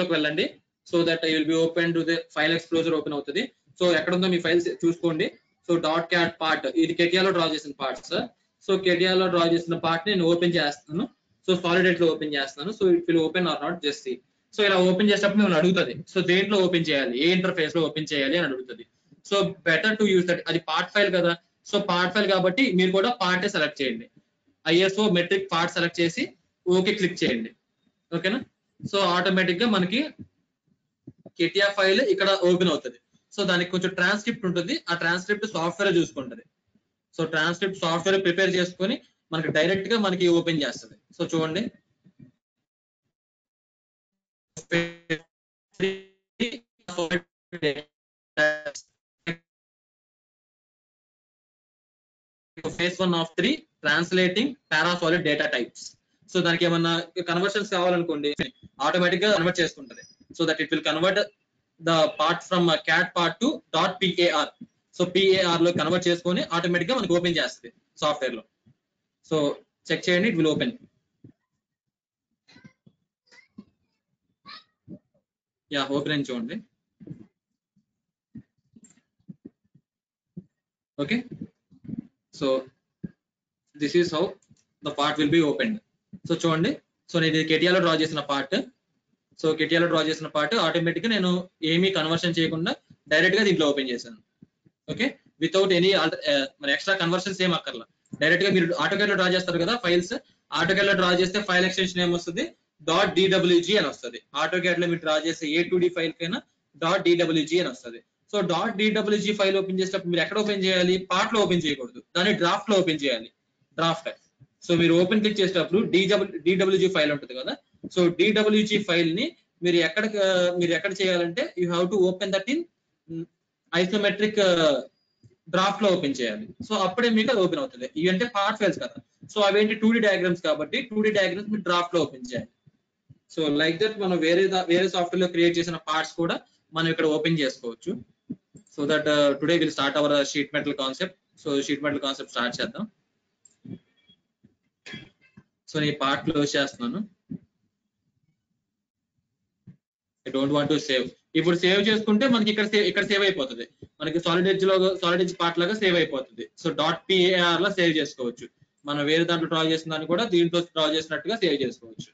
లోకి వెళ్ళండి. So that I will be open to the file explorer open అవుతుంది. So ఎక్కడ ఉందో మీ files చూసుకోండి. సో డాట్ క్యాట్ పార్ట్ ఇది కెటియాలో draw చేసిన పార్ట్ సార్. సో కెటియాలో డ్రా చేసిన పార్ట్ నేను ఓపెన్ చేస్తాను. సో సాలిడ్ లో ఓపెన్ చేస్తాను. So it will open or not just see. So ఇలా ఓపెన్ చేసేటప్పుడు మిమ్మల్ని అడుగుతుంది సో దేంట్లో ఓపెన్ చేయాలి, ఏ ఇంటర్ఫేస్ లో ఓపెన్ చేయాలి అని అడుగుతుంది. So better to use that. అది పార్ట్ ఫైల్ కదా. సో పార్ట్ ఫైల్ కాబట్టి మీరు కూడా పార్ట్ సెలెక్ట్ చేయండి. ISO మెట్రిక్ పార్ట్ సెలెక్ట్ చేసి ఓకే క్లిక్ చేయండి. ఓకేనా. సో ఆటోమేటిక్ గా మనకి కెటియా ఫైల్ ఇక్కడ ఓపెన్ అవుతుంది. సో దానికి కొంచెం ట్రాన్స్క్రిప్ట్ ఉంటుంది. ఆ ట్రాన్స్క్రిప్ట్ సాఫ్ట్వేర్ చూసుకుంటది. సో ట్రాన్స్క్రిప్ట్ సాఫ్ట్వేర్ ప్రిపేర్ చేసుకొని మనకి డైరెక్ట్ గా మనకి ఓపెన్ చేస్తుంది. సో చూడండి phase 1 of 3 translating parasolid data types. So దానికి ఏమన్నా కన్వర్షన్స్ కావాలనుకోండి ఆటోమేటిక్ గా కన్వర్ట్ చేసుకుంటది. So that it will convert the part from cat part to .par. So PAR లో కన్వర్ట్ చేసుకొని ఆటోమేటిక్ గా మనకి ఓపెన్ చేస్తుంది సాఫ్ట్వేర్ లో. సో చెక్ చేయండి, it will open. Yeah open అని చూడండి. Okay, so this is how the part will be opened. So చూడండి, సో నేను కెటియాలో డ్రా చేసిన పార్ట్. సో కెటియాలో డ్రా చేసిన పార్ట్ ఆటోమేటిక్ గా నేను ఏమీ కన్వర్షన్ చేయకుండా డైరెక్ట్ గా దీంట్లో ఓపెన్ చేశాను. ఓకే, వితౌట్ ఎనీ మరి ఎక్స్ట్రా కన్వర్షన్స్ ఏం అక్కర్లా. డైరెక్ట్ గా మీరు ఆటోకేడ్ లో డ్రా చేస్తారు కదా ఫైల్స్, ఆటోకేడ్ లో డ్రా చేస్తే ఫైల్ ఎక్స్టెన్షన్ ఏమొస్తుంది, .dwg అని వస్తుంది. ఆటోకేడ్ లో మీరు డ్రా చేసే A2D ఫైల్ కైనా .dwg అని వస్తుంది. సో .dwg ఫైల్ ఓపెన్ చేసేటప్పుడు మీరు ఎక్కడ ఓపెన్ చేయాలి, పార్ట్ లో ఓపెన్ చేయకూడదు, దాన్ని డ్రాఫ్ట్ లో ఓపెన్ చేయాలి. డ్రాఫ్ట్. సో మీరు ఓపెన్ క్లిక్ చేసేటప్పుడు DWG ఫైల్ ఉంటుంది కదా, సో DWG ఫైల్ ని మీరు ఎక్కడ చేయాలంటే you have to open that in isometric draft లో ఓపెన్ చేయాలి. సో అప్పుడే మీకు అది ఓపెన్ అవుతుంది. ఇవి అంటే పార్ట్ ఫైల్స్ కదా, సో అవేంటి 2D డయాగ్రామ్స్ కాబట్టి 2D డయాగ్రామ్స్ మీరు డ్రాఫ్ట్ లో ఓపెన్ చేయాలి. సో లైక్ దట్ మనం వేరే సాఫ్ట్వేర్ లో క్రియేట్ చేసిన పార్ట్స్ కూడా మనం ఇక్కడ ఓపెన్ చేసుకోవచ్చు. So that today will start our sheet metal concept. So sheet metal concept start చేద్దాం. సో నేను పార్ట్ క్లోజ్ చేస్తున్నాను. I don't want to save. ఇప్పుడు సేవ్ చేసుకుంటే మనకి ఇక్కడ సేవ్ అయిపోతుంది. మనకి సాలిడ్ ఎడ్జ్ పార్ట్ లాగా సేవ్ అయిపోతుంది. సో .par లో సేవ్ చేసుకోవచ్చు. మనం వేరే దాంట్లో డ్రా చేసిన దాన్ని కూడా దీంట్లో డ్రా చేసినట్టుగా సేవ్ చేసుకోవచ్చు.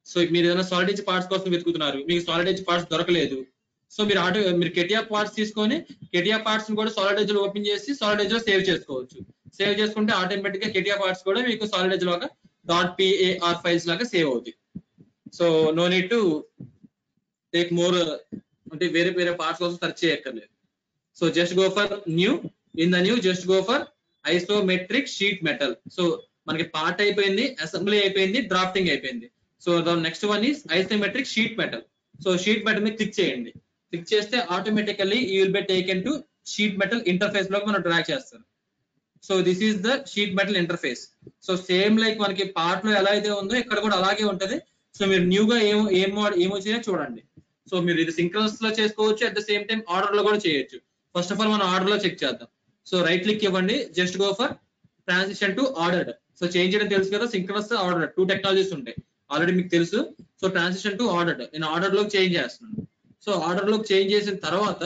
సో మీరు ఏదైనా సాలిడ్ ఎడ్జ్ పార్ట్స్ కోసం వెతుకుతున్నారు, మీకు సాలిడ్ ఎడ్జ్ పార్ట్స్ దొరకలేదు, సో మీరు కెటియా పార్ట్స్ తీసుకొని కెటియా పార్ట్స్ కూడా సాలిడ్ ఎడ్జ్ లో ఓపెన్ చేసి సాలిడ్ ఎడ్జ్ లో సేవ్ చేసుకోవచ్చు. సేవ్ చేసుకుంటే ఆటోమేటిక్ గా కెటియా పార్ట్స్ కూడా మీకు సాలిడ్ ఎడ్జ్ లాగా .par ఫైల్స్ లాగా సేవ్ అవుతాయి. So no need to take more, అంటే వేరే పార్ట్స్ కోసం సెర్చ్ చేయక్కర్లేదు. So just go for new. In the new just go for isometric sheet metal. So మనకి పార్ట్ అయిపోయింది, అసెంబ్లీ అయిపోయింది, డ్రాఫ్టింగ్ అయిపోయింది. So the next one is isometric sheet metal. So sheet metal మీద click చేయండి. Click చేస్తే automatically you will be taken to sheet metal interface లోకి మనం drag చేస్తారు. So this is the sheet metal interface. So same like మనకి part లో ఎలా అయితే ఉందో ఇక్కడ కూడా అలాగే ఉంటది. సో మీరు న్యూగా ఏమొచ్చినా చూడండి. సో మీరు ఇది సింక్రనస్ లో చేసుకోవచ్చు, at the same time order లో కూడా చేయొచ్చు. ఫస్ట్ ఆఫ్ ఆల్ మనం ఆర్డర్ లో చెక్ చేద్దాం. సో రైట్ క్లిక్ ఇవ్వండి, just go for transition to ordered. So change చేయడం తెలుసు కదా, సింక్రనస్ ఆర్డర్ 2 టెక్నాలజీస్ ఉంటాయి, ఆల్రెడీ మీకు తెలుసు. సో ట్రాన్సిషన్ టు ఆర్డర్డ్, నేను ఆర్డర్ లోకి చేంజ్ చేస్తున్నాను. సో ఆర్డర్ లోకి చేంజ్ చేసిన తర్వాత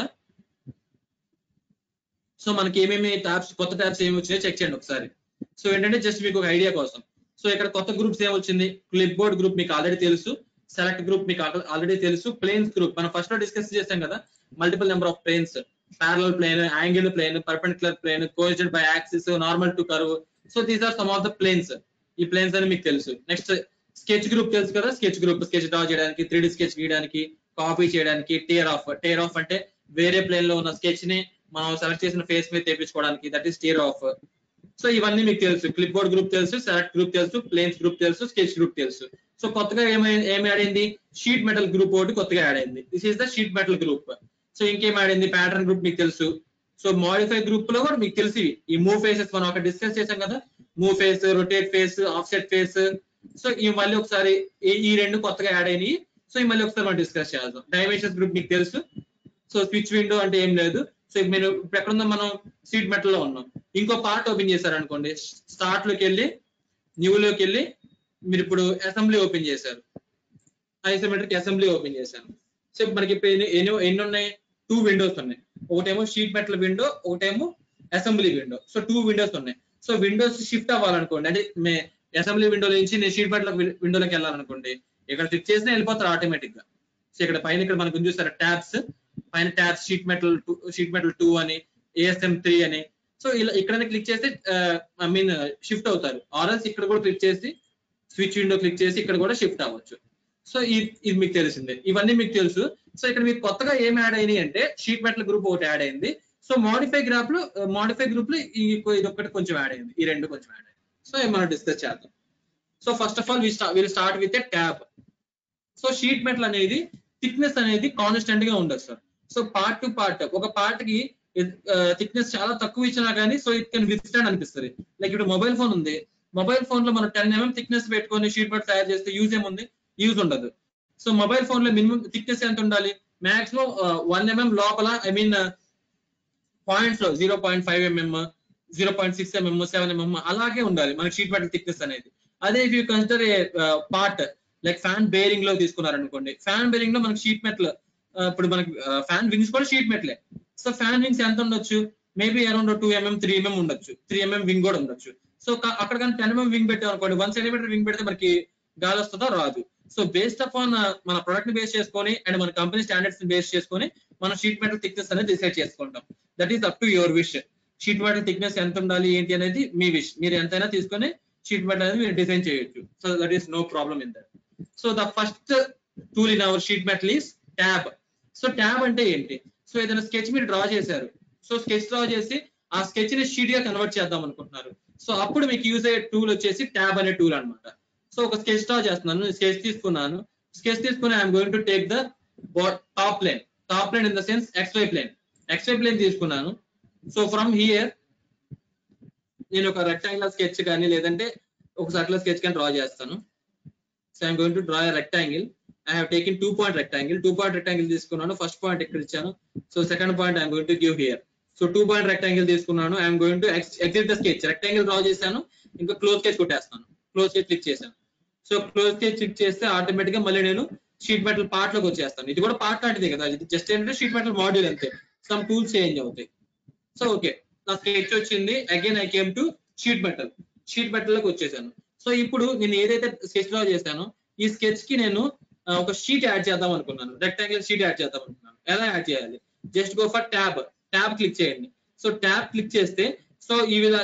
సో మనకి ఏమేమి ట్యాబ్స్, కొత్త ట్యాబ్స్ ఏమి వచ్చినాయో చెక్ చేయండి ఒకసారి. సో ఏంటంటే జస్ట్ మీకు ఒక ఐడియా కోసం. సో ఇక్కడ కొత్త గ్రూప్స్ ఏమొచ్చింది, క్లిప్ బోర్డ్ గ్రూప్ మీకు ఆల్రెడీ తెలుసు, సెలెక్ట్ గ్రూప్ మీకు ఆల్రెడీ తెలుసు, ప్లేన్స్ గ్రూప్ మనం ఫస్ట్ లో డిస్కస్ చేసాం కదా, multiple number of planes, parallel plane, angle plane, perpendicular plane, coincident by axis, normal to curve. So these are some of the planes. ఈ planes అని మీకు తెలుసు. నెక్స్ట్ స్కెచ్ గ్రూప్ తెలుసు కదా, స్కెచ్ గ్రూప్ స్కెచ్ డ్రా చేయడానికి, 3D sketch గీయడానికి, copy చేయడానికి. Tear of అంటే వేరే ప్లేన్ లో ఉన్న స్కెచ్ ని మనం సెలెక్ట్ చేసిన ఫేస్ మీద తెప్పించుకోవడానికి, that is tear off. So ఇవన్నీ మీకు తెలుసు. క్లిప్ బోర్డ్ గ్రూప్ తెలుసు, సెలెక్ట్ గ్రూప్ తెలుసు, ప్లేన్స్ గ్రూప్ తెలుసు, స్కెచ్ గ్రూప్ తెలుసు. సో కొత్తగా ఏమి యాడ్ అయింది, షీట్ మెటల్ గ్రూప్ ఒకటి కొత్తగా యాడ్ అయింది. This is the sheet metal group. So ఇంకేం యాడ్ అయింది, ప్యాటర్న్ గ్రూప్ మీకు తెలుసు. సో మోడిఫై గ్రూప్ లో కూడా మీకు తెలిసి ఈ మూవ్ ఫేసెస్ మనం అక్కడ డిస్కస్ చేసాం కదా, move face, rotate face, offset face. So ఇవి మళ్ళీ ఒకసారి ఈ 2 కొత్తగా యాడ్ అయినాయి. సో ఇవి మళ్ళీ ఒకసారి మనం డిస్కస్ చేద్దాం. డైమెన్షన్స్ గ్రూప్ మీకు తెలుసు. సో స్విచ్ విండో అంటే ఏం లేదు. సో మీరు ఇప్పుడు ఎక్కడుందో మనం షీట్ మెటల్ లో ఉన్నాం. ఇంకో పార్ట్ ఓపెన్ చేశారనుకోండి, స్టార్ట్ లోకి వెళ్ళి న్యూ లోకి వెళ్ళి మీరు ఇప్పుడు అసెంబ్లీ ఓపెన్ చేశారు, ఐసోమెట్రిక్ అసెంబ్లీ ఓపెన్ చేశాను. సో మనకి ఇప్పుడు ఎన్ని ఉన్నాయి, 2 విండోస్ ఉన్నాయి. ఒకటేమో షీట్ మెటల్ విండో, ఒకటేమో అసెంబ్లీ విండో. సో 2 విండోస్ ఉన్నాయి. సో విండోస్ షిఫ్ట్ అవ్వాలనుకోండి, అంటే అసెంబ్లీ విండో నుంచి నేను షీట్ మెటల్ విండోలోకి వెళ్ళాలనుకోండి, ఇక్కడ క్లిక్ చేసినా వెళ్ళిపోతారు ఆటోమేటిక్ గా. సో ఇక్కడ పైన ఇక్కడ మనకు చూసారు ట్యాబ్స్, పైన ట్యాబ్స్ షీట్ మెటల్ 2 అని, ASM 3 అని. సో ఇలా ఇక్కడ క్లిక్ చేస్తే షిఫ్ట్ అవుతారు. ఆర్ఎల్స్ ఇక్కడ కూడా క్లిక్ చేసి స్విచ్ విండో క్లిక్ చేసి ఇక్కడ కూడా షిఫ్ట్ అవ్వచ్చు. సో ఇది మీకు తెలిసిందే, ఇవన్నీ మీకు తెలుసు. సో ఇక్కడ మీకు కొత్తగా ఏం యాడ్ అయినాయి అంటే షీట్ మెటల్ గ్రూప్ ఒకటి యాడ్ అయింది. సో మోడిఫై గ్రూప్ లో ఇది ఒకటి కొంచెం యాడ్ అయింది, ఈ 2 కొంచెం యాడ్ అయింది. సో మనం డిస్కస్ చేద్దాం. So first of all will start with A tab. So sheet metal అనేది థిక్నెస్ అనేది కాన్స్టెంట్ గా ఉండదు sir. So part to part, ఒక పార్ట్ కి థిక్నెస్ చాలా తక్కువ ఇచ్చినా కానీ సో ఇట్ కెన్ విత్స్టాండ్ అనిపిస్తుంది. లైక్ ఇప్పుడు మొబైల్ ఫోన్ ఉంది, మొబైల్ ఫోన్ లో మనం 10 mm థిక్నెస్ పెట్టుకొని షీట్ మెటల్ తయారు చేస్తే యూజ్ ఏముంది? యూజ్ ఉండదు. సో మొబైల్ ఫోన్ లో మినిమం థిక్నెస్ ఎంత ఉండాలి? మాక్సిమం 1 mm లోపల, ఐ మీన్ పాయింట్స్ లో 0.5 mm, 0.6 mm, 7 mm అలాగే ఉండాలి మన షీట్ మెటల్ థిక్నెస్ అనేది. అదే if you consider A part like fan bearing లో తీసుకున్నారనుకోండి, ఫ్యాన్ బేరింగ్ లో మనకి షీట్ మెటల్, ఇప్పుడు మనకి ఫ్యాన్ వింగ్స్ కూడా షీట్ మెటలే. సో ఫ్యాన్ వింగ్స్ ఎంత ఉండొచ్చు? మేబీ అరౌండ్ 2 mm 3 mm ఉండొచ్చు, 3 mm వింగ్ కూడా ఉండొచ్చు. సో అక్కడ కానీ 10 mm వింగ్ పెట్టాం అనుకోండి, 1 cm వింగ్ పెడితే మనకి గాలి వస్తుందా? రాదు. సో బేస్డ్ అపాన్ మన ప్రొడక్ట్ ని బేస్ చేసుకొని అండ్ మన కంపెనీ స్టాండర్డ్స్ ని బేస్ చేసుకొని మనం షీట్ మెటల్ థిక్నెస్ అనేది డిసైడ్ చేసుకుంటాం. That is up to your wish. Sheet metal thickness ఎంత ఉండాలి ఏంటి అనేది మీ విష్. మీరు ఎంతైనా తీసుకొని షీట్ మెటల్ అనేది మీరు డిజైన్ చేయొచ్చు. So that is no problem in that. So the first tool in our sheet metal is tab. So tab అంటే ఏంటి? సో ఏదైనా స్కెచ్ మీరు డ్రా చేశారు, సో స్కెచ్ డ్రా చేసి ఆ స్కెచ్ ని షీట్ గా కన్వర్ట్ చేద్దాం అనుకుంటున్నారు. సో అప్పుడు మీకు యూజ్ అయ్యే టూల్ వచ్చేసి ట్యాబ్ అనే టూల్ అనమాట. సో ఒక స్కెచ్ డ్రా చేస్తున్నాను, స్కెచ్ తీసుకున్నాను, స్కెచ్ తీసుకుని I'm going to take the top plane. Top plane in the sense XY plane. XY plane తీసుకున్నాను. సో ఫ్రమ్ హియర్ నేను ఒక రెక్టాంగులర్ స్కెచ్ కానీ లేదంటే ఒక సర్కులర్ స్కెచ్ కానీ డ్రా చేస్తాను. So I'm going to draw a rectangle. I have taken 2 point rectangle. 2 point rectangle తీసుకున్నాను. First point ఇక్కడ ఇచ్చాను. So second point I'm going to give here. So 2 point rectangle తీసుకున్నాను. I'm going to exit the sketch. Rectangle draw చేశాను, ఇంకా close sketch కొట్టేస్తాను. Close sketch click చేశాను. So close sketch click చేస్తే automatic గా మళ్ళీ నేను షీట్ మెటల్ పార్ట్ లోకి వచ్చేస్తాను. ఇది కూడా పార్ట్ లాంటిదే కదా, ఇది జస్ట్ ఏంటంటే షీట్ మెటల్ మాడ్యూల్ అంతే. సమ్ టూల్స్ చేంజ్ అవుతాయి. సో ఓకే, నా స్కెచ్ వచ్చింది. Again I came to sheet metal. Sheet metal లోకి వచ్చేసాను. సో ఇప్పుడు నేను ఏదైతే స్కెచ్ డ్రా చేశానో ఈ స్కెచ్ కి నేను ఒక షీట్ యాడ్ చేద్దాం అనుకున్నాను. రెక్టాంగిల్ షీట్ యాడ్ చేద్దాం అనుకున్నాను. ఎలా యాడ్ చేయాలి? Just go for tab. Tab click చేయండి. సో ట్యాబ్ క్లిక్ చేస్తే సో ఈ విధంగా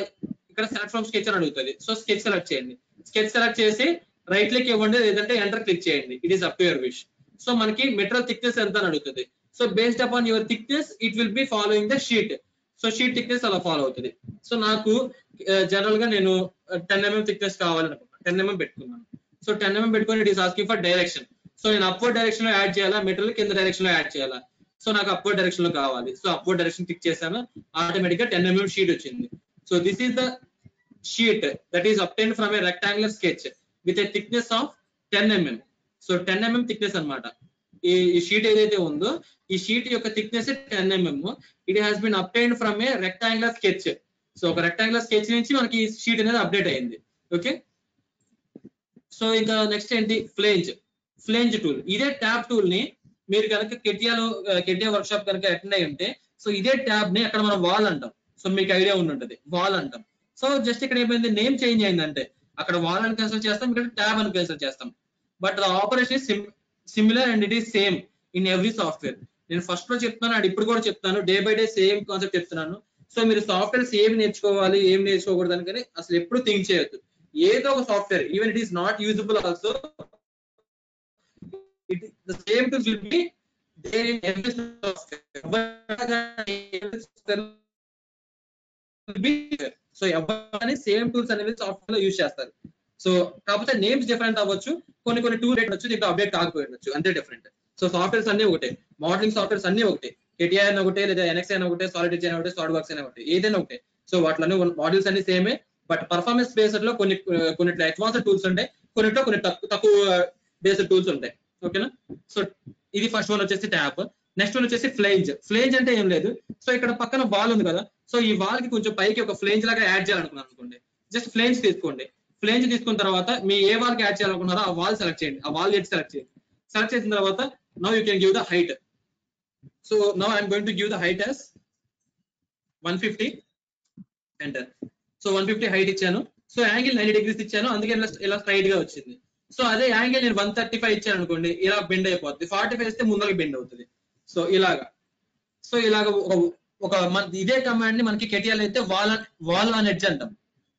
ఇక్కడ సెలెక్ట్ ఫ్రమ్ స్కెచ్ అని అడుగుతుంది. సో స్కెచ్ సెలెక్ట్ చేయండి. స్కెచ్ సెలెక్ట్ చేసి రైట్ క్లిక్ ఇవ్వండి, లేదంటే ఎంటర్ క్లిక్ చేయండి. It is up to your wish. So మనకి మెటీరియల్ థిక్నెస్ ఎంత అని అడుగుతుంది. So based upon your thickness it will be following the sheet. So sheet thickness అలా ఫాలో అవుతుంది. సో నాకు జనరల్ గా నేను 10 mm థిక్నెస్ కావాలనుకుంటున్నాను. 10 mm పెట్టుకున్నాను. సో 10 mm పెట్టుకొని it is asking for direction. So నేను అప్వర్డ్ డైరెక్షన్ లో యాడ్ చేయాలా, మెటీరియల్ కింద డైరెక్షన్ లో యాడ్ చేయాలా? సో నాకు అప్వర్డ్ డైరెక్షన్ లో కావాలి. సో అప్వర్డ్ డైరెక్షన్ క్లిక్ చేశాను. ఆటోమేటిక్ గా 10 mm షీట్ వచ్చింది. So this is the sheet that is obtained from a rectangular sketch with a thickness of 10 mm. So 10 mm thickness అనమాట. ఈ sheet ఏదైతే ఉందో ఈ షీట్ యొక్క thickness 10 mm. It has been obtained from a rectangular sketch. So ఒక rectangular sketch నుంచి మనకి ఈ షీట్ అనేది అప్డేట్ అయింది. ఓకే, సో ఇంకా నెక్స్ట్ ఏంటి? ఫ్లేంజ్. Flange tool. ఇదే ట్యాబ్ టూల్ ని మీరు కనుక కెటియా వర్క్ షాప్ కనుక అటెండ్ అయి ఉంటే, సో ఇదే ట్యాబ్ ని అక్కడ మనం వాల్ అంటాం. సో మీకు ఐడియా ఉండుంటది, వాల్ అంటాం. సో జస్ట్ ఇక్కడ ఏమైంది, నేమ్ చేంజ్ అయిందంటే అక్కడ వాల్ అని కన్సిడర్ చేస్తాం, ఇక్కడ ట్యాబ్ అని కన్సిడర్ చేస్తాం. But the operation is similar and it is same in every software. నేను ఫస్ట్ లో చెప్తాను అండ్ ఇప్పుడు కూడా చెప్తాను, day by day same concept చెప్తున్నాను. సో మీరు సాఫ్ట్వేర్స్ ఏమి నేర్చుకోవాలి ఏమి నేర్చుకోకూడదు అని కానీ అసలు ఎప్పుడు థింక్ చేయొద్దు. ఏదో ఒక software, even it is not usable also, the same tools will be there in every software. So ఎవరైనా సేమ్ టూల్స్ అనేవి సాఫ్ట్వేర్ లో యూజ్ చేస్తారు. సో కాకపోతే నేమ్స్ డిఫరెంట్ అవ్వచ్చు, కొన్ని టూల్ వచ్చు, దీంట్లో అప్డేట్ కాకపోవచ్చు, అంతే డిఫరెంట్. సో సాఫ్ట్వేర్స్ అన్ని ఒకటే, మోడలింగ్ సాఫ్ట్వేర్స్ అన్ని ఒకటే, కేటీఐ అని ఒకటే, లేదా ఎన్ఎక్స్ అని ఒకటే, సాలిడ్ అని ఒకటే, సాలిడ్ వర్క్స్ అని ఒకటే, ఏదైనా ఒకటే. సో వాటిలో మోడల్స్ అన్ని సేమే, బట్ పర్ఫార్మెన్స్ బేస్డ్ లో కొన్నిట్లో అడ్వాన్స్డ్ టూల్స్ ఉంటాయి, కొన్నిట్లో కొన్ని తక్కువ బేస్డ్ టూల్స్ ఉంటాయి. ఓకేనా? సో ఇది ఫస్ట్ వన్ వచ్చేసి ట్యాప్. నెక్స్ట్ వన్ వచ్చేసి ఫ్లేంజ్. ఫ్లేంజ్ అంటే ఏం లేదు, సో ఇక్కడ పక్కన వాల్ ఉంది కదా, సో ఈ వాల్ కి కొంచెం పైకి ఒక ఫ్లేంజ్ లాగా యాడ్ చేయాలనుకున్నాను అనుకోండి, జస్ట్ ఫ్లేంజ్ తీసుకోండి. ఫ్లేంజ్ తీసుకున్న తర్వాత మీ ఏ వాల్ కి యాడ్ చేయాలనుకున్నారో ఆ వాల్ సెలెక్ట్ చేయండి, ఆ వాల్ ఎడ్జ్ సెలెక్ట్ చేయండి. సెలెక్ట్ చేసిన తర్వాత now you can give the height. So now I'm going to give the height as 150, enter. So 150 height ఇచ్చాను. సో యాంగిల్ 90 degrees ఇచ్చాను, అందుకే ఇలా స్ట్రైట్ గా వచ్చింది. సో అదే యాంగిల్ నేను 135 ఇచ్చాను అనుకోండి, ఇలా బెండ్ అయిపోద్ది. 45 ఇస్తే ముందరకు బెండ్ అవుతుంది. సో ఇలాగా ఇదే కమాండ్ ని మనకి కెటిఎల్ అయితే వాల్ ఆన్ ఎడ్జ్ అంటాం,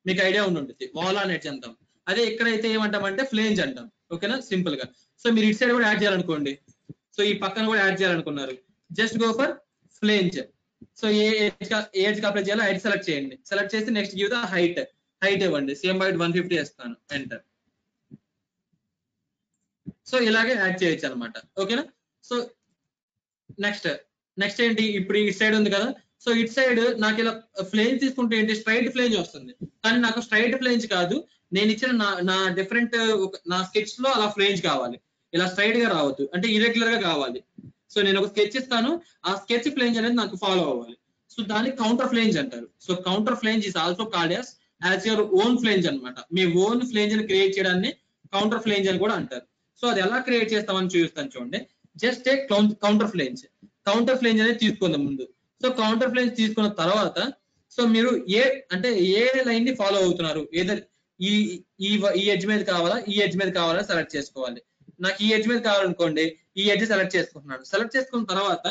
మీకు ఐడియా ఉంటుంది, వాల్ ఆన్ ఎడ్జ్ అంటాం. అదే ఇక్కడైతే ఏమంటామంటే ఫ్లేంజ్ అంటాం. ఓకేనా? సింపుల్ గా. సో మీరు ఇటు సైడ్ కూడా యాడ్ చేయాలనుకోండి, సో ఈ పక్కన కూడా యాడ్ చేయాలనుకున్నారు, just go for flange. So ఏ ఏజ్ కి అప్లై చేయాలో హైట్ సెలెక్ట్ చేయండి. సెలెక్ట్ చేసి నెక్స్ట్ గివ్ ద హైట్ ఇవ్వండి. సేమ్ హైట్ 150 వేస్తాను, ఎంటర్. సో ఇలాగే యాడ్ చేయొచ్చు అనమాట. ఓకేనా? సో నెక్స్ట్ ఏంటి, ఇప్పుడు ఈ సైడ్ ఉంది కదా, సో ఇట్ సైడ్ నాకు ఇలా ఫ్లేంజ్ తీసుకుంటే ఏంటి స్ట్రైట్ ఫ్లేంజ్ వస్తుంది, కానీ నాకు స్ట్రైట్ ఫ్లేంజ్ కాదు, నేను ఇచ్చిన నా డిఫరెంట్ నా స్కెచ్ లో అలా ఫ్లేంజ్ కావాలి, ఇలా స్ట్రైట్ గా రావద్దు, అంటే ఇరెగ్యులర్ గా కావాలి. సో నేను ఒక స్కెచ్ ఇస్తాను, ఆ స్కెచ్ ఫ్లేంజ్ అనేది నాకు ఫాలో అవ్వాలి. సో దాన్ని కౌంటర్ ఫ్లేంజ్ అంటారు. So counter flange is also called as your own flange అనమాట. మీ ఓన్ ఫ్లేంజ్ ని క్రియేట్ చేయడాన్ని కౌంటర్ ఫ్లేంజ్ అని కూడా అంటారు. సో అది ఎలా క్రియేట్ చేస్తామని చూపిస్తాను చూడండి. Just take counter flange. Counter flange అనేది తీసుకుందాం ముందు. సో కౌంటర్ ఫ్లేంజ్ తీసుకున్న తర్వాత సో మీరు ఏ లైన్ ని ఫాలో అవుతున్నారు, ఏదర్ ఈ ఎడ్జ్ మీద కావాలా, ఈ ఎడ్జ్ మీద కావాలా సెలెక్ట్ చేసుకోవాలి. నాకు ఈ ఎడ్జ్ మీద కావాలనుకోండి, ఈ ఎడ్జ్ సెలెక్ట్ చేసుకుంటున్నాను. సెలెక్ట్ చేసుకున్న తర్వాత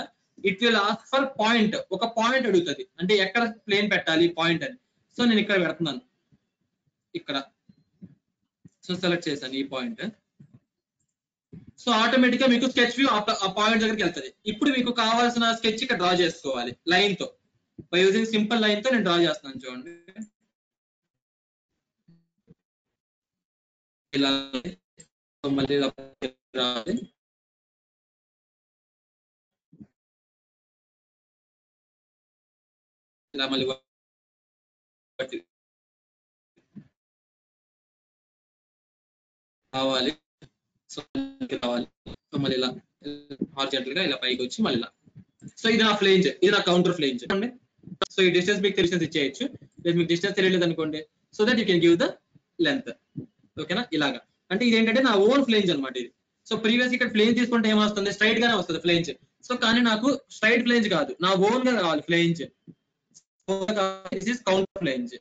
it will ask for point, ఒక పాయింట్ అడుగుతుంది, అంటే ఎక్కడ ప్లేన్ పెట్టాలి పాయింట్ అని. సో నేను ఇక్కడ పెడుతున్నాను, ఇక్కడ. సో సెలెక్ట్ చేశాను ఈ పాయింట్. సో ఆటోమేటిక్ గా మీకు స్కెచ్ వ్యూ ఆ పాయింట్ దగ్గరికి వెళ్తుంది. ఇప్పుడు మీకు కావాల్సిన స్కెచ్ ఇక్కడ డ్రా చేసుకోవాలి లైన్ తో. బై యూజింగ్ సింపుల్ లైన్ తో నేను డ్రా చేస్తున్నాను చూడండి. ఇలా మళ్ళీ ఇలా మళ్ళీ కావాలి. సో కావాలి, సో మళ్ళీ ఇలా హారిజాంటల్ గా ఇలా పైకి వచ్చి మళ్ళీ ఇలా. సో ఇది నా ఫ్లేంజ్, ఇది నా కౌంటర్ ఫ్లేంజ్. సో ఈ డిస్టెన్స్ మీకు డిస్టెన్స్ ఇచ్చేయచ్చు, లేదు మీకు డిస్టెన్స్ తెలియలేదు అనుకోండి, so that you can give the length. ఓకేనా, ఇలాగా. అంటే ఇది ఏంటంటే నా ఓన్ ఫ్లేంజ్ అనమాట ఇది. సో ప్రీవియస్ ఇక్కడ ఫ్లేంజ్ తీసుకుంటే ఏమొస్తుంది, స్ట్రైట్ గానే వస్తుంది ఫ్లేంజ్. సో కానీ నాకు స్ట్రైట్ ఫ్లేంజ్ కాదు, నా ఓన్ గా కావాలి ఫ్లేంజ్. Counter flange.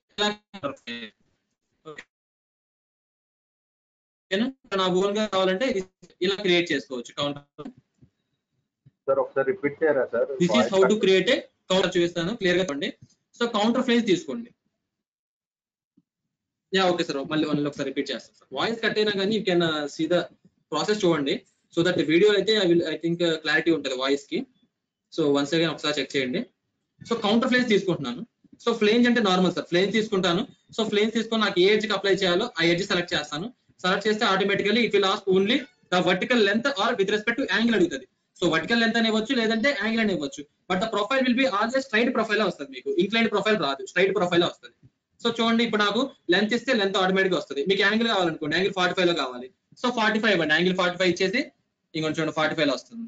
నా ఓన్ గా కావాలంటే ఇలా క్రియేట్ చేసుకోవచ్చు కౌంటర్. సార్ ఒకసారి రిపీట్ చేయరా sir? This is how to create a counter. చూపిస్తాను క్లియర్ గా చూడండి. సో కౌంటర్ ఫ్లేంజ్ తీసుకోండి. యా ఓకే సార్, మళ్ళీ ఒకసారి రిపీట్ చేస్తాను సార్. వాయిస్ కట్ అయినా కానీ you can see the process చూడండి. సో దట్ వీడియో అయితే ఐ థింక్ క్లారిటీ ఉంటుంది వాయిస్ కి. సో వన్స్ అగైన్ ఒకసారి చెక్ చేయండి. సో కౌంటర్ ఫ్లేంజ్ తీసుకుంటున్నాను. సో ఫ్లేంజ్ అంటే నార్మల్ సార్, ఫ్లేంజ్ తీసుకుంటాను. సో ఫ్లేంజ్ తీసుకొని నాకు ఏ ఎడ్జ్ కి అప్లై చేయాలో ఆ ఎడ్జ్ సెలెక్ట్ చేస్తాను. సెలెక్ట్ చేస్తే automatically it will ask only the vertical length or with respect to angle అడుగుతుంది. సో వర్టికల్ లెంత్ అని ఇవ్వచ్చు, లేదంటే యాంగిల్ అని ఇవ్వచ్చు. But the profile will be always straight profile వస్తుంది, మీకు ఇంక్లైన్డ్ ప్రొఫైల్ రాదు, స్ట్రైట్ ప్రొఫైల్ వస్తుంది. సో చూడండి, ఇప్పుడు నాకు లెంత్ ఇస్తే లెంత్ ఆటోమేటిక్ వస్తుంది. మీకు యాంగిల్ కావాలనుకోండి, యాంగిల్ 45 లో కావాలి. సో 45 ఇవ్వండి, యాంగిల్ 45 ఇచ్చేసి ఇంకొంచెం చూడండి 45 లో వస్తుంది.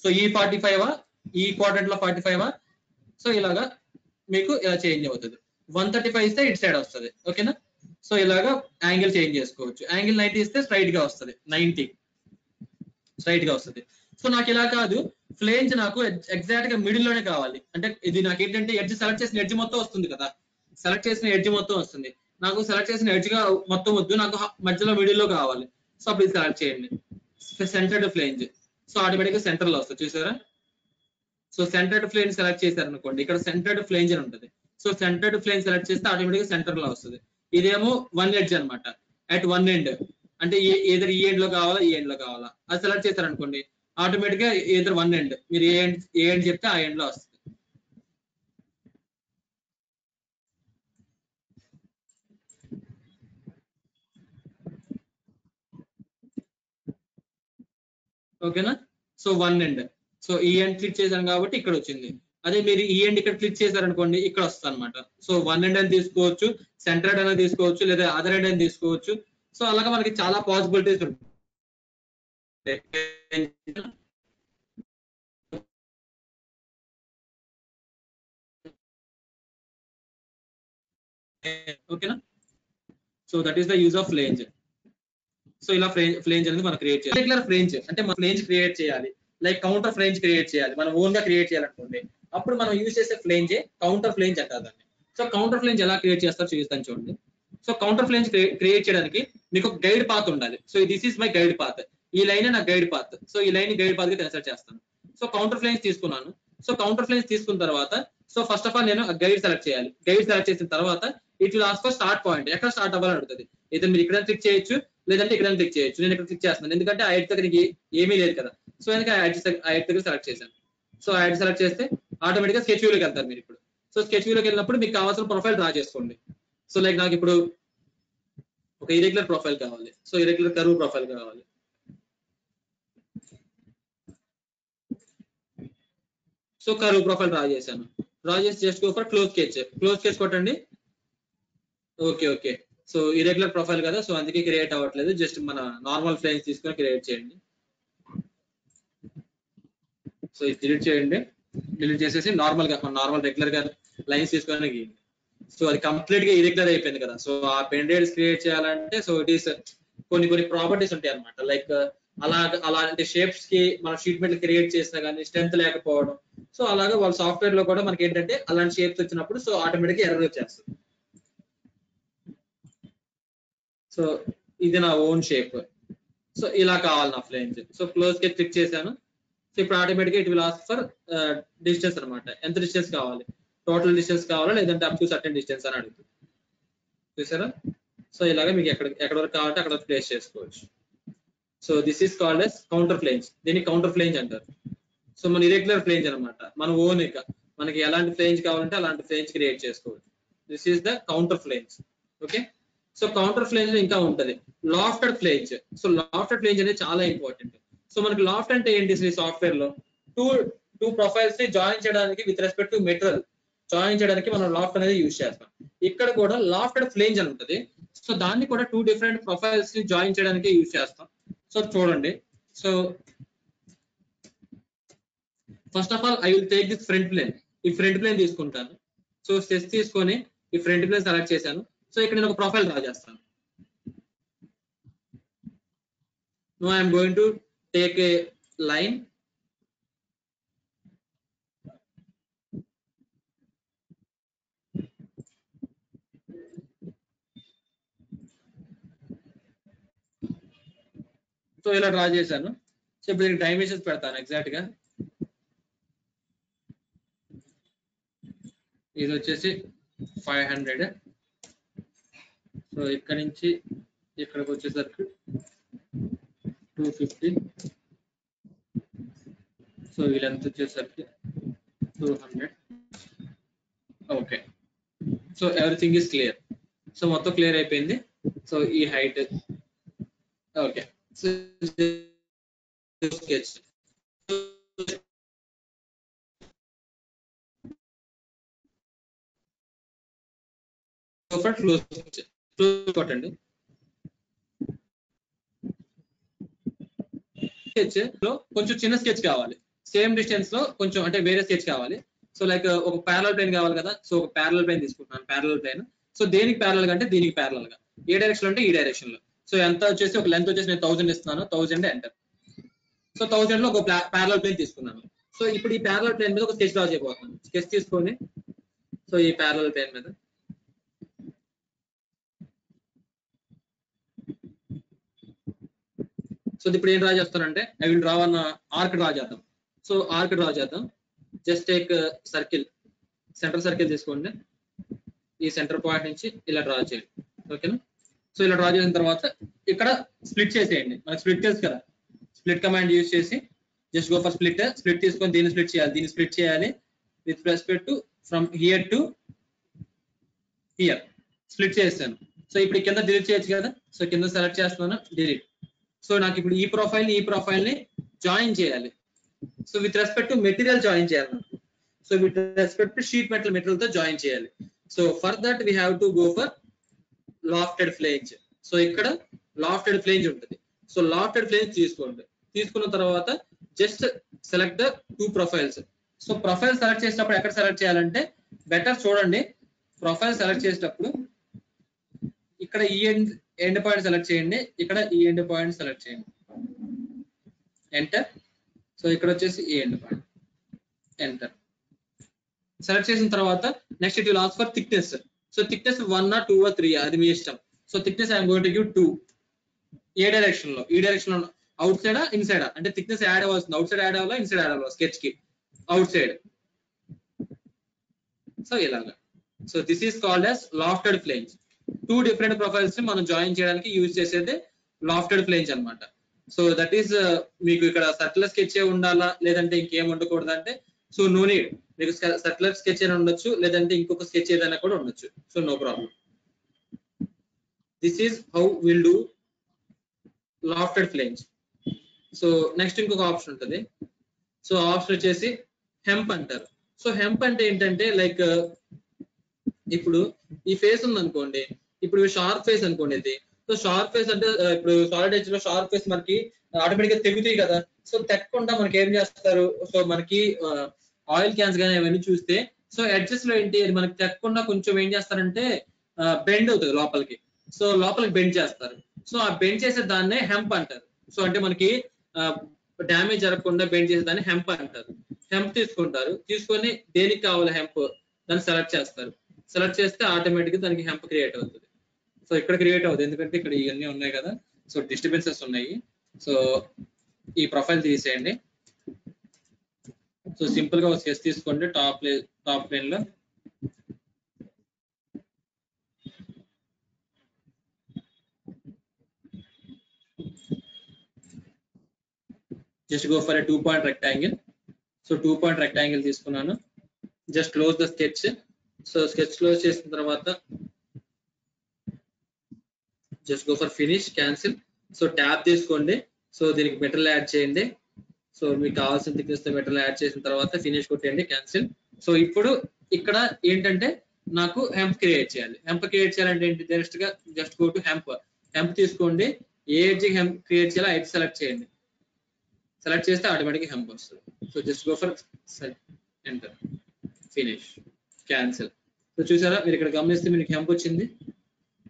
సో ఈ 45 ఈ క్వాడ్రంట్ లో 45. సో ఇలాగా మీకు ఇలా చేంజ్ అవుతుంది. 135 ఇస్తే ఇటు సైడ్ వస్తుంది. ఓకేనా, సో ఇలాగా యాంగిల్ చేంజ్ చేసుకోవచ్చు. యాంగిల్ 90 ఇస్తే స్ట్రైట్ గా వస్తుంది, 90 స్ట్రైట్ గా వస్తుంది. సో నాకు ఇలా కాదు, ఫ్లేంజ్ నాకు ఎగ్జాక్ట్ గా మిడిల్ లోనే కావాలి. అంటే ఇది నాకు ఏంటంటే ఎడ్జ్ సెలెక్ట్ చేసిన ఎడ్జ్ మొత్తం వస్తుంది కదా, సెలెక్ట్ చేసిన ఎడ్జ్ మొత్తం వస్తుంది. నాకు సెలెక్ట్ చేసిన ఎడ్జ్ గా మొత్తం వద్దు, నాకు మధ్యలో మిడిల్ లో కావాలి. సో అప్పుడు ఇది సెలెక్ట్ చేయండి, సెంటర్డ్ ఫ్లేంజ్. సో ఆటోమేటిక్ గా సెంటర్ లో వస్తుంది, చూసారా. సో సెంటర్డ్ ఫ్లేంజ్ సెలెక్ట్ చేశారు అనుకోండి, ఇక్కడ సెంటర్డ్ ఫ్లేంజ్ అని ఉంటుంది. సో సెంటర్డ్ ఫ్లేంజ్ సెలెక్ట్ చేస్తే ఆటోమేటిక్ గా సెంటర్ లో వస్తుంది. ఇదేమో వన్ ఎడ్జ్ అనమాట, అట్ వన్ ఎండ్. అంటే ఏదర్ ఈ ఎండ్ లో కావాలా, ఈ ఎండ్ లో కావాలా, అది సెలెక్ట్ చేశారు అనుకోండి, ఆటోమేటిక్ గా ఏదర్ వన్ ఎండ్, మీరు ఏ ఎండ్ చెప్తే ఆ ఎండ్ లో వస్తుంది. ఓకేనా, సో వన్ ఎండ్. సో ఈ ఎండ్ క్లిక్ చేశాను కాబట్టి ఇక్కడ వచ్చింది. అదే మీరు ఈ ఎండ్ ఇక్కడ క్లిక్ చేశారనుకోండి, ఇక్కడ వస్తుంది అనమాట. సో వన్ ఎండ్ అని తీసుకోవచ్చు, సెంటర్డ్ అని తీసుకోవచ్చు, లేదా అదర్ ఎండ్ అని తీసుకోవచ్చు. సో అలాగా మనకి చాలా పాసిబిలిటీస్ ఉంటాయి. ఓకేనా, so that is the use of flange. So ఇలా ఫ్లేంజ్ అనేది మనం క్రియేట్ చేయాలి. రెగ్యులర్ ఫ్లేంజ్ అంటే మనం ఫ్లేంజ్ క్రియేట్ చేయాలి, లైక్ కౌంటర్ ఫ్లేంజ్ క్రియేట్ చేయాలి, మనం ఓన్ గా క్రియేట్ చేయాలనుకోండి, అప్పుడు మనం యూజ్ చేసే ఫ్లేంజ్ కౌంటర్ ఫ్లేంజ్ అంటారు దాన్ని. సో కౌంటర్ ఫ్లేంజ్ ఎలా క్రియేట్ చేస్తారో చూపిస్తాను చూడండి. సో కౌంటర్ ఫ్లేంజ్ క్రియేట్ చేయడానికి మీకు ఒక గైడ్ పాత్ ఉండాలి. So this is my guide path, ఈ లైన్ నా గైడ్ పాత్. సో ఈ లైన్ గైడ్ పాత్ గా కన్సిడర్ చేస్తాను. సో కౌంటర్ ఫ్లేంజ్ తీసుకున్నాను. సో కౌంటర్ ఫ్లేంజ్ తీసుకున్న తర్వాత సో ఫస్ట్ ఆఫ్ ఆల్ నేను గైడ్ సెలెక్ట్ చేయాలి. గైడ్ సెలెక్ట్ చేసిన తర్వాత it will ask for start point, ఎక్కడ స్టార్ట్ అవ్వాలని అడుగుతుంది. అయితే మీరు ఇక్కడ క్లిక్ చేయొచ్చు, లేదంటే ఇక్కడ క్లిక్ చేయొచ్చు. నేను ఇక్కడ క్లిక్ చేస్తున్నాను, ఎందుకంటే ఆ ఎడ్జ్ దగ్గరికి ఏమీ లేదు కదా. సో ఎందుకంటే ఆ ఎడ్జ్ దగ్గర సెలెక్ట్ చేశాను. సో ఆ ఎడ్జ్ సెలెక్ట్ చేస్తే ఆటోమేటిక్ గా స్కెచ్ వ్యూలోకి వెళ్తారు మీరు ఇప్పుడు. సో స్కెచ్ వ్యూలోకి వెళ్ళినప్పుడు మీకు కావాల్సిన ప్రొఫైల్ డ్రా చేసుకోండి. సో లైక్ నాకు ఇప్పుడు ఒక ఇరెగ్యులర్ ప్రొఫైల్ కావాలి. సో ఇరెగ్యులర్ కర్వ్ ప్రొఫైల్ కావాలి. సో కర్వ్ ప్రొఫైల్ డ్రా చేశాను. డ్రా చేసి just go for close sketch కొట్టండి. ఓకే సో ఇరెగ్యులర్ ప్రొఫైల్ కదా, సో అందుకే క్రియేట్ అవ్వట్లేదు. జస్ట్ మన నార్మల్ ఫ్లేన్స్ తీసుకొని క్రియేట్ చేయండి. సో ఇది డిలీట్ చేయండి. డిలీట్ చేసేసి నార్మల్ రెగ్యులర్ గా లైన్స్ తీసుకొని గీయండి. సో అది కంప్లీట్ గా ఇరెగ్యులర్ అయిపోయింది కదా. సో ఆ పెండెంట్స్ క్రియేట్ చేయాలంటే సో ఇట్ ఈస్ కొన్ని ప్రాపర్టీస్ ఉంటాయి అనమాట. లైక్ అలాంటి షేప్స్ కి మన షీట్ మెటల్ క్రియేట్ చేసినా కానీ స్ట్రెంత్ లేకపోవడం, సో అలాగే వాళ్ళ సాఫ్ట్వేర్ లో కూడా మనకి ఏంటంటే అలాంటి షేప్స్ వచ్చినప్పుడు సో ఆటోమేటిక్ గా ఎర్రర్ వచ్చేస్తుంది. సో ఇది నా ఓన్ షేప్. సో ఇలా కావాలి నా ఫ్లేన్స్. సో క్లోజ్ కి క్లిక్ చేశాను. సో ఇప్పుడు ఆటోమేటిక్ గా it will ask for distance అనమాట. ఎంత డిస్టెన్స్ కావాలి, టోటల్ డిస్టెన్స్ కావాలా లేదంటే అప్ టు సర్టెన్ డిస్టెన్స్ అని అడుగుతుంది. చూసారా? సో ఇలాగే మీకు ఎక్కడ వరకు కావాలంటే అక్కడ వరకు ప్లేస్ చేసుకోవచ్చు. So this is called as counter flange. దీన్ని కౌంటర్ ఫ్లేన్స్ అంటారు. సో మన ఇరెగ్యులర్ ఫ్లేన్స్ అనమాట. మన ఓన్ ఇక మనకి ఎలాంటి ఫ్లేన్స్ కావాలంటే అలాంటి ఫ్లేన్స్ క్రియేట్ చేసుకోవచ్చు. This is the counter flange. Okay. So counter flange ఇంకా ఉంటది లాఫ్టెడ్ ఫ్లేన్స్. సో లాఫ్టెడ్ ఫ్లేన్స్ అనేది చాలా ఇంపార్టెంట్. సో మనకి లాఫ్ట్ అంటే ఏంటి సాఫ్ట్వేర్ లో టూ ప్రొఫైల్స్ ని జాయిన్ చేయడానికి with respect to material join చేయడానికి మనం లాఫ్ట్ అనేది యూజ్ చేస్తాం. ఇక్కడ కూడా లాఫ్టెడ్ ఫ్లేన్స్ అని ఉంటుంది. సో దాన్ని కూడా 2 డిఫరెంట్ ప్రొఫైల్స్ ని జాయిన్ చేయడానికి యూజ్ చేస్తాం. సో చూడండి. So first of all I will take this front plane. ఈ ఫ్రంట్ ప్లేన్ తీసుకుంటాను. సో స్కెచ్ తీసుకొని ఈ ఫ్రంట్ ప్లేన్ సెలెక్ట్ చేశాను. సో ఇక్కడ నేను ఒక ప్రొఫైల్ డ్రా చేస్తాను. Now I'm going to take a line. So ఇలా డ్రా చేశాను. సో ఇప్పుడు దీనికి డైమెన్షన్స్ పెడతాను ఎగ్జాక్ట్ గా. ఇది వచ్చేసి 500. సో ఇక్కడ నుంచి ఇక్కడికి వచ్చేసరికి 250. సో ఈ లెంత్ వచ్చేసరికి 200. Okay. So everything is clear. So మొత్తం క్లియర్ అయిపోయింది. సో ఈ height okay. So sketch close కొట్టండి. స్కెచ్ లో కొంచెం చిన్న స్కెచ్ కావాలి, సేమ్ డిస్టెన్స్ లో కొంచెం అంటే వేరే స్కెచ్ కావాలి. సో లైక్ ఒక ప్యారలల్ ప్లేన్ కావాలి కదా. సో ఒక ప్యారలల్ ప్లేన్ తీసుకుంటున్నాను. Parallel plane. సో దేనికి ప్యారలల్ గా అంటే దీనికి ప్యారలల్ గా, ఏ డైరెక్షన్ అంటే ఈ డైరెక్షన్ లో. సో ఎంత వచ్చేసి ఒక లెంత్ వచ్చేసి నేను 1000 ఇస్తున్నాను. 1000 ఎంటర్. సో 1000 లో ఒక ప్యారలల్ ప్లేన్ తీసుకున్నాను. సో ఇప్పుడు ఈ ప్యారలల్ ప్లేన్ మీద ఒక స్కెచ్ డ్రా చేయబోతున్నాను. స్కెచ్ తీసుకొని సో ఈ ప్యారలల్ ప్లేన్ మీద సో ఇప్పుడు ఏం డ్రా చేస్తానంటే I will draw one arc draw చేద్దాం. సో ఆర్క్ డ్రా చేద్దాం. Just take circle, centre circle తీసుకోండి. ఈ సెంటర్ పాయింట్ నుంచి ఇలా డ్రా చేయండి. ఓకేనా? సో ఇలా డ్రా చేసిన తర్వాత ఇక్కడ స్ప్లిట్ చేసేయండి. మనకి స్ప్లిట్ తెలుసు కదా. స్ప్లిట్ కమాండ్ యూజ్ చేసి just go for split. Split తీసుకొని దీన్ని స్ప్లిట్ చేయాలి with respect to from here to here. Split చేస్తాను. సో ఇప్పుడు కింద డిలీట్ చేయొచ్చు కదా. సో కింద సెలెక్ట్ చేస్తున్నాను, డిలీట్. సో నాకు ఇప్పుడు ఈ ప్రొఫైల్ ని జాయిన్ చేయాలి. So with respect to material join చేయాలి నాకు. So with respect to sheet metal తో జాయిన్ చేయాలి. So for that we have to go for లాఫ్టెడ్ flange. So ఇక్కడ లాఫ్టెడ్ ఫ్లేంజ్ ఉంటుంది. సో లాఫ్టెడ్ ఫ్లేంజ్ తీసుకోండి. తీసుకున్న తర్వాత just select the 2 profiles. So profile select చేసేటప్పుడు ఎక్కడ సెలెక్ట్ చేయాలంటే బెటర్ చూడండి. ప్రొఫైల్ సెలెక్ట్ చేసేటప్పుడు ఇక్కడ ఈ ఎండ్ పాయింట్ సెలెక్ట్ చేయండి. ఇక్కడ ఈ ఎండ్ పాయింట్ సెలెక్ట్ చేయండి. ఎంటర్. సో ఇక్కడ వచ్చేసి ఈ ఎండ్ పాయింట్ ఎంటర్. సెలెక్ట్ చేసిన తర్వాత next it will ask for thickness. So thickness 1 or 2 or 3 అది మీ ఇష్టం. సో thickness I'm going to give 2. ఏ డైరెక్షన్ లో, ఈ డైరెక్షన్ లో అవుట్ సైడా ఇన్సైడా అంటే థిక్నెస్ యాడ్ అవ్వాల్సింది అవుట్ సైడ్ యాడ్ అవ్వాలా ఇన్సైడ్ యాడ్ అవ్వాలా స్కెచ్ కి అవుట్ సైడ్. సో ఇలాగా. So this is called as lofted flange. 2 different profiles ని మనం జాయిన్ చేయడానికి యూజ్ చేసేది లాఫ్టెడ్ ఫ్లేన్స్ అన్నమాట. సో దట్ ఈస్ మీకు ఇక్కడ సర్క్యులర్ స్కెచ్ ఉండాలా లేదంటే ఇంకేం ఉండకూడదు అంటే సో నో నీడ్. మీకు సర్క్యులర్ స్కెచ్ అయినా ఉండొచ్చు లేదంటే ఇంకొక స్కెచ్ ఏదైనా కూడా ఉండొచ్చు. So no problem. This is how will do lofted flange. So next ఇంకొక ఆప్షన్ ఉంటుంది. సో ఆప్షన్ వచ్చేసి హెంప్ అంటారు. సో హెంప్ అంటే ఏంటంటే లైక్ ఇప్పుడు ఈ ఫేస్ ఉంది అనుకోండి, ఇప్పుడు షార్ప్ ఫేస్ అనుకోండి ఇది. సో షార్ప్ ఫేస్ అంటే ఇప్పుడు సాలిడ్ ఎడ్జ్ లో షార్ప్ ఫేస్ మనకి ఆటోమేటిక్ గా తెగుతాయి కదా. సో తెక్కకుండా మనకి ఏం చేస్తారు, సో మనకి ఆయిల్ క్యాన్స్ కానీ అవన్నీ చూస్తే సో ఎడ్జెస్ లో ఏంటి అది మనకి తెక్కకుండా కొంచెం ఏం చేస్తారంటే బెండ్ అవుతుంది లోపలికి. సో లోపలికి బెండ్ చేస్తారు. సో ఆ బెండ్ చేసే దాన్నే హెంప్ అంటారు. సో అంటే మనకి డ్యామేజ్ జరగకుండా బెండ్ చేసే దాన్ని హెంప్ అంటారు. హెంప్ తీసుకుంటారు, తీసుకొని దేనికి కావాలి హెంప్ దాన్ని సెలెక్ట్ చేస్తారు. సెలెక్ట్ చేస్తే ఆటోమేటిక్ గా దానికి హెంప్ క్రియేట్ అవుతుంది. సో ఇక్కడ క్రియేట్ అవుతుంది ఎందుకంటే ఇక్కడ ఇవన్నీ ఉన్నాయి కదా, సో డిస్టర్బెన్సెస్ ఉన్నాయి. సో ఈ ప్రొఫైల్ తీసేయండి. సో సింపుల్ గా ఒక స్కెచ్ తీసుకోండి టాప్ ప్లేన్ లో. Just go for a 2-point rectangle. So 2-point rectangle తీసుకున్నాను. Just close the sketch. So sketch close చేసిన తర్వాత just go for finish, cancel. So tab తీసుకోండి. సో దీనికి మెటీరియల్ యాడ్ చేయండి. సో మీకు కావాల్సిన థిక్నెస్ తో మెటీరియల్ యాడ్ చేసిన తర్వాత ఫినిష్ కొట్టండి, క్యాన్సిల్. సో ఇప్పుడు ఇక్కడ ఏంటంటే నాకు హెంప్ క్రియేట్ చేయాలి. హెంప్ క్రియేట్ చేయాలంటే ఏంటి, డైరెక్ట్ గా just go to hem. Hem తీసుకోండి, ఏ ఎడ్జ్ హెంప్ క్రియేట్ చేయాలో ఎడ్జ్ సెలెక్ట్ చేయండి. సెలెక్ట్ చేస్తే ఆటోమేటిక్ హెంప్ వస్తుంది. So just go for enter, finish, cancel. So చూసారా మీరు ఇక్కడ గమనిస్తే మీకు హెంప్ వచ్చింది.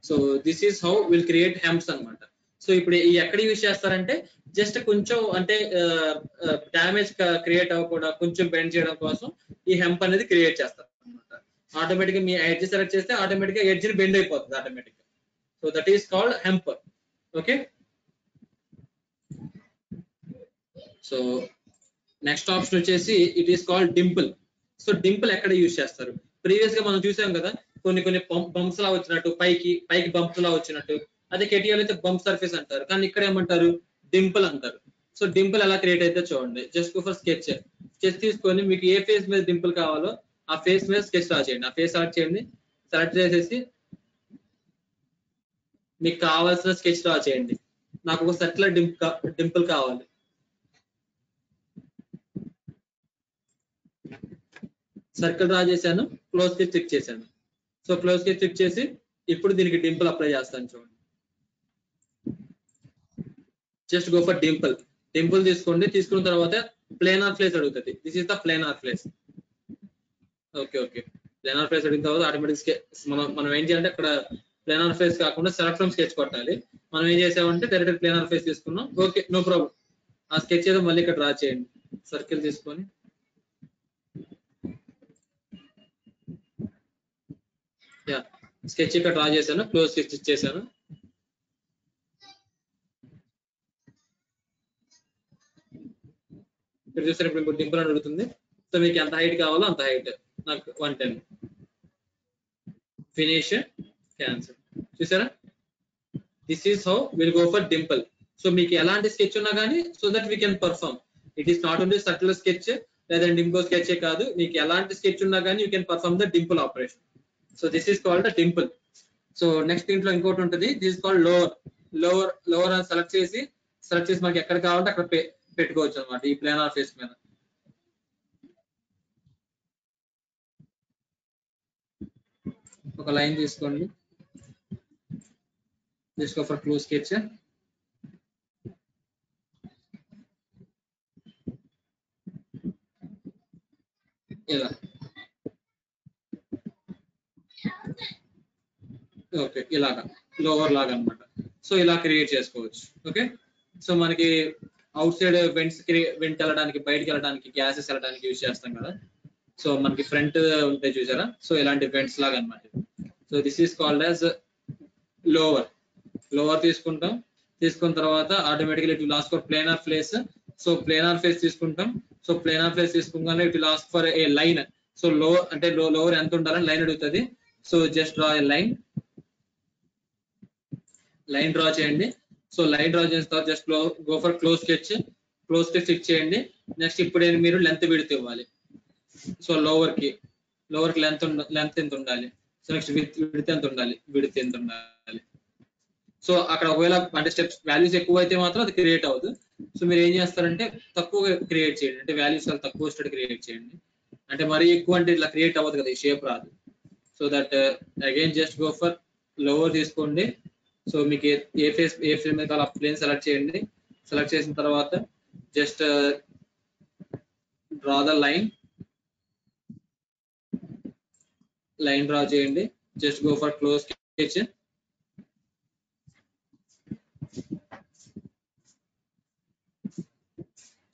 So this is how will create hems అన్నమాట. సో ఇప్పుడు ఈ ఎక్కడ యూజ్ చేస్తారంటే జస్ట్ కొంచెం అంటే డ్యామేజ్ క్రియేట్ అవ్వకుండా కొంచెం బెండ్ చేయడం కోసం ఈ హెంప్ అనేది క్రియేట్ చేస్తారు అనమాట. ఆటోమేటిక్ గా మీ ఎడ్జ్ సెలెక్ట్ చేస్తే ఆటోమేటిక్ గా ఎడ్జ్ బెండ్ అయిపోతుంది ఆటోమేటిక్ గా. So that is called hem. Okay. So next option వచ్చేసి it is called dimple. So dimple ఎక్కడ యూజ్ చేస్తారు, ప్రీవియస్ గా మనం చూసాం కదా కొన్ని బంప్స్ లా వచ్చినట్టు, పైకి బంప్స్ లా వచ్చినట్టు. అదే కెటిఎల్ అయితే బంప్ సర్ఫేస్ అంటారు, కానీ ఇక్కడ ఏమంటారు డింపుల్ అంటారు. సో డింపుల్ ఎలా క్రియేట్ అయితే చూడండి. Just go for sketch. Sketch తీసుకొని మీకు ఏ ఫేస్ మీద డింపుల్ కావాలో ఆ ఫేస్ మీద స్కెచ్ డ్రా చేయండి. ఆ ఫేస్ సెలెక్ట్ చేయండి. సెలెక్ట్ చేసేసి మీకు కావాల్సిన స్కెచ్ డ్రా చేయండి. నాకు ఒక సర్కిల్ డింపుల్ కావాలి. సర్కిల్ డ్రా చేశాను, క్లోజ్ కి క్లిక్ చేశాను. సో క్లోజ్ కి క్లిక్ చేసి ఇప్పుడు దీనికి డింపుల్ అప్లై చేస్తాను చూడండి. Just go for dimple. Dimple తీసుకోండి. తీసుకున్న తర్వాత ప్లేనార్ ప్లేస్ అడుగుతుంది. This is the planar place. Okay. Planar place అడిగిన తర్వాత ఆటోమేటిక్ మనం ఏం చేయాలంటే అక్కడ ప్లేనార్ ఫేస్ కాకుండా సెలెక్ట్ ఫ్రమ్ స్కెచ్ కొట్టాలి. మనం ఏం చేసామంటే డైరెక్ట్ ప్లేనార్ ఫేస్ తీసుకున్నాం. Okay, no problem. ఆ స్కెచ్ ఏదో మళ్ళీ ఇక్కడ డ్రా చేయండి. సర్కిల్ తీసుకొని స్కెచ్ ఇక్కడ డ్రా చేశాను, క్లోజ్ స్కెచ్ ఇచ్చేసాను. ఇక్కడ చూసారు ఇప్పుడు డింపుల్ అని అడుగుతుంది. సో మీకు ఎంత హైట్ కావాలో అంత హైట్, నాకు 110. Finish, cancel. చూసారా, this is how will go for dimple. So మీకు ఎలాంటి స్కెచ్ ఉన్నా కానీ so that we can perform. It is not only circular sketch లేదంటే ఇంకో స్కెచ్ కాదు, మీకు ఎలాంటి స్కెచ్ ఉన్నా కానీ you can perform the dimple operation. So this is called the dimple. So next దీంట్లో ఇంకోటి ఉంటుంది, దిస్ ఇస్ కాల్డ్ లోవర్ అని సెలెక్ట్ చేసి మనకి ఎక్కడ కావాలంటే అక్కడ పెట్టుకోవచ్చు అనమాట ఈ ప్లేనార్ ఫేస్ మీద. ఒక లైన్ తీసుకోండి. Just go for close sketch. ఇలా ఓకే, ఇలాగా లోవర్ లాగా అనమాట. సో ఇలా క్రియేట్ చేసుకోవచ్చు. ఓకే. సో మనకి అవుట్ సైడ్ వెంట్ వెళ్ళడానికి, బయటకి వెళ్ళడానికి, గ్యాసెస్ వెళ్ళడానికి యూజ్ చేస్తాం కదా. సో మనకి ఫ్రంట్ ఉంటాయి చూసారా, సో ఇలాంటి వెంట్స్ లాగా అనమాట. So this is called as louver తీసుకుంటాం. తీసుకున్న తర్వాత ఆటోమేటిక్గా it will ask for planar face. So planar face తీసుకుంటాం. సో ప్లేనార్ ఫేస్ తీసుకుంటానే it will ask for a line. So louver ఎంత ఉండాలని లైన్ అడుగుతుంది. So just draw a line draw చేయండి. సో లైన్ డ్రా చేసిన తర్వాత just go for close sketch click చేయండి. Next ఇప్పుడు మీరు లెంత్ విడ్త్ ఇవ్వాలి. సో లోవర్ కి లెంత్ ఎంత ఉండాలి. సో నెక్స్ట్ విడ్త్ ఎంత ఉండాలి. సో అక్కడ ఒకవేళ అంటే స్టెప్స్ వాల్యూస్ ఎక్కువ అయితే మాత్రం అది క్రియేట్ అవ్వదు. సో మీరు ఏం చేస్తారంటే తక్కువ క్రియేట్ చేయండి, అంటే వాల్యూస్ తక్కువ స్టెప్ క్రియేట్ చేయండి. అంటే మరీ ఎక్కువ అంటే ఇట్లా క్రియేట్ అవ్వదు కదా, ఈ షేప్ రాదు. So that again just go for lower తీసుకోండి. సో మీకు ఏ ఫేస్ మీద కావాలి ప్లేన్ సెలెక్ట్ చేయండి. సెలెక్ట్ చేసిన తర్వాత just draw the line draw చేయండి. Just go for close sketch.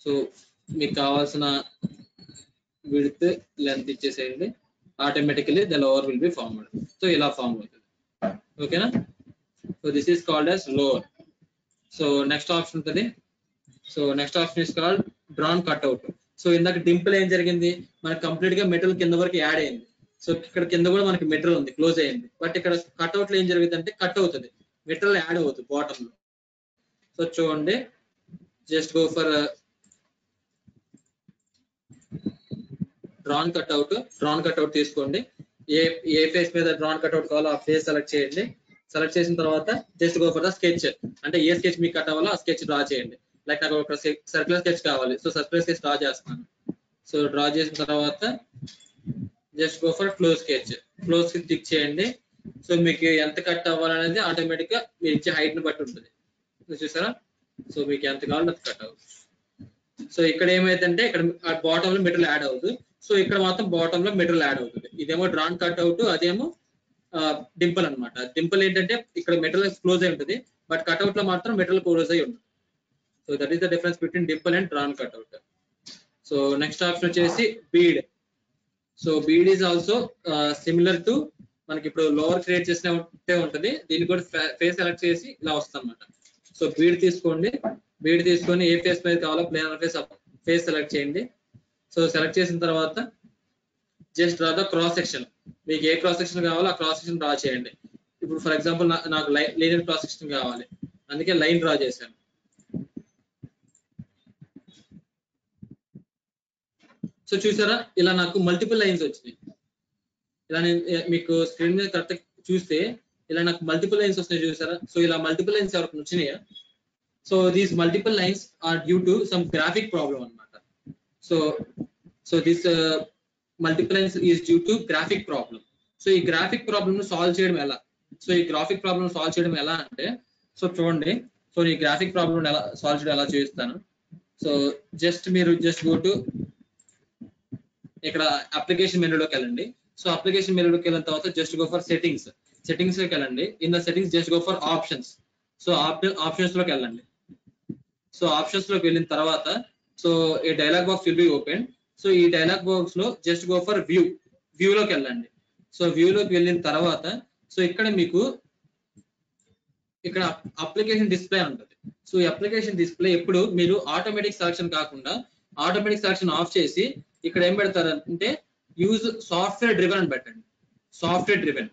So మీకు కావాల్సిన విడ్త్ లెంత్ ఇచ్చేసేయండి. Automatically the louver will be formed. So ఇలా ఫార్మ్ అవుతుంది. ఓకేనా? So this is called as louver. So next option ఉంటుంది. So next option is called drawn cutout. So ఇందాక dimple ఏం జరిగింది, మనకి కంప్లీట్ గా మెటల్ కింద వరకు యాడ్ అయింది. సో ఇక్కడ కింద కూడా మనకి మెటల్ ఉంది, క్లోజ్ అయింది. బట్ ఇక్కడ కట్అవుట్ లో ఏం జరుగుతుంది అంటే కట్ అవుతుంది, మెటల్ యాడ్ అవుతుంది బాటమ్ లో. సో చూడండి, just go for drawn cutout తీసుకోండి. ఏ ఫేస్ మీద డ్రాన్ కట్అవుట్ కావాలో ఆ ఫేస్ సెలెక్ట్ చేయండి. సెలెక్ట్ చేసిన తర్వాత just go for the sketch. అంటే ఏ స్కెచ్ మీకు కట్ అవ్వాలో ఆ స్కెచ్ డ్రా చేయండి. లైక్ నాకు ఒక సర్క్యులర్ స్కెచ్ కావాలి, సో సర్క్యులర్ స్కెచ్ డ్రా చేస్తున్నాను. సో డ్రా చేసిన తర్వాత just go for close sketch click చేయండి. సో మీకు ఎంత కట్ అవ్వాలనేది ఆటోమేటిక్ గా మీరు ఇచ్చే హైట్ ని బట్టి ఉంటుంది. చూసారా? సో మీకు ఎంత కావాలో అంత కట్ అవ్వచ్చు. సో ఇక్కడ ఏమైందంటే ఇక్కడ బాటమ్ లో మెటీరియల్ యాడ్ అవుతుంది. సో ఇక్కడ మాత్రం బాటమ్ లో మెటీరియల్ యాడ్ అవుతుంది. ఇదేమో డ్రాన్ కట్ అవుట్, అదేమో డింపుల్ అన్నమాట. డింపుల్ ఏంటంటే ఇక్కడ మెటీరియల్ క్లోజ్ అయి ఉంటుంది, బట్ కట్అవుట్ లో మాత్రం మెటీరియల్ క్లోజ్ అయి ఉంటుంది. So that is the difference between dimple and drawn cutout. So next option వచ్చేసి bead. So bead is also similar to మనకి ఇప్పుడు లోవర్ క్రియేట్ చేసినట్టే ఉంటుంది. దీన్ని కూడా ఫేస్ సెలెక్ట్ చేసి ఇలా వస్తుంది అనమాట. సో బీడ్ తీసుకోండి. బీడ్ తీసుకొని ఏ ఫేస్ మీద కావాలో ప్లేనర్ ఫేస్ సెలెక్ట్ చేయండి. సో సెలెక్ట్ చేసిన తర్వాత just draw the cross section. మీకు ఏ క్రాస్ సెక్షన్ కావాలో ఆ క్రాస్ సెక్షన్ డ్రా చేయండి. ఇప్పుడు ఫర్ ఎగ్జాంపుల్ నాకు లీనియర్ క్రాస్ సెక్షన్ కావాలి, అందుకే లైన్ డ్రా చేశాను. సో చూసారా, ఇలా నాకు మల్టిపుల్ లైన్స్ వచ్చినాయి. ఇలా నేను మీకు స్క్రీన్ మీద కరెక్ట్ చూస్తే ఇలా నాకు మల్టిపుల్ లైన్స్ వస్తున్నాయి, చూసారా? సో ఇలా మల్టిపుల్ లైన్స్ ఎవరికి వచ్చినాయా? So these multiple lines are due to some graphic problem అన్నమాట. So this multiple lines is due to graphic problem. So ఈ గ్రాఫిక్ ప్రాబ్లమ్ ను సాల్వ్ చేయడం ఎలా? సో ఈ గ్రాఫిక్ ప్రాబ్లమ్ సాల్వ్ చేయడం ఎలా అంటే, సో చూడండి, సో ఈ గ్రాఫిక్ ప్రాబ్లమ్ ఎలా సాల్వ్ చేయడం ఎలా చూపిస్తాను. సో మీరు గో టు ఇక్కడ అప్లికేషన్ మెనూలోకి వెళ్ళండి. సో అప్లికేషన్ మెనూలోకి వెళ్ళిన తర్వాత జస్ట్ గో ఫర్ సెట్టింగ్స్ లోకి వెళ్ళండి. In the settings just go for options. So options లోకి వెళ్ళండి. సో ఆప్షన్స్ లోకి వెళ్ళిన తర్వాత సో ఈ dialogue box will be open. So ఈ డైలాగ్ బాక్స్ లో జస్ట్ గో ఫర్ వ్యూ లోకి వెళ్ళండి. సో వ్యూ లోకి వెళ్ళిన తర్వాత సో ఇక్కడ మీకు ఇక్కడ అప్లికేషన్ డిస్ప్లే ఉంటుంది. సో ఈ అప్లికేషన్ డిస్ప్లే ఎప్పుడు మీరు ఆటోమేటిక్ సెలక్షన్ కాకుండా ఆటోమేటిక్ సెలక్షన్ ఆఫ్ చేసి ఇక్కడ ఏం పెడతారంటే యూజ్ సాఫ్ట్వేర్ డ్రివెన్ అని పెట్టండి. Software driven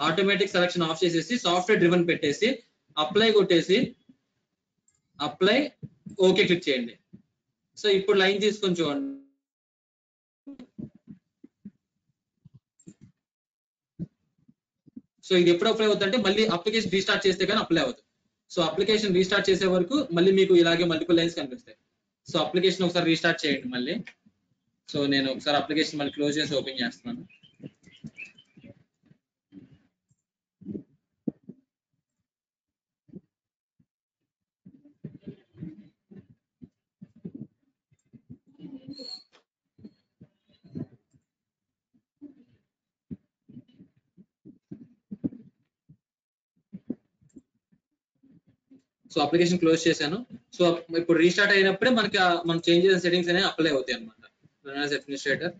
automatic selection of చేసేసి సాఫ్ట్వేర్ డ్రివెన్ పెట్టేసి అప్లై కొట్టేసి అప్లై ఓకే క్లిక్ చేయండి. సో ఇప్పుడు లైన్ తీసుకొని చూడండి. సో ఇది ఎప్పుడు అప్లై అవుతుందంటే మళ్ళీ అప్లికేషన్ రీస్టార్ట్ చేస్తే కానీ అప్లై అవుతుంది. సో అప్లికేషన్ రీస్టార్ట్ చేసే వరకు మళ్ళీ మీకు ఇలాగే మల్టిపుల్ లైన్స్ కనిపిస్తాయి. సో అప్లికేషన్ ఒకసారి రీస్టార్ట్ చేయండి మళ్ళీ. సో నేను ఒకసారి అప్లికేషన్ మళ్ళీ క్లోజ్ చేసి ఓపెన్ చేస్తున్నాను. సో అప్లికేషన్ క్లోజ్ చేశాను. సో ఇప్పుడు రీస్టార్ట్ అయినప్పుడే మనకి మనం చేంజ్ చేసిన సెట్టింగ్స్ అనేవి అప్లై అవుతాయి అనమాట. Run as administrator.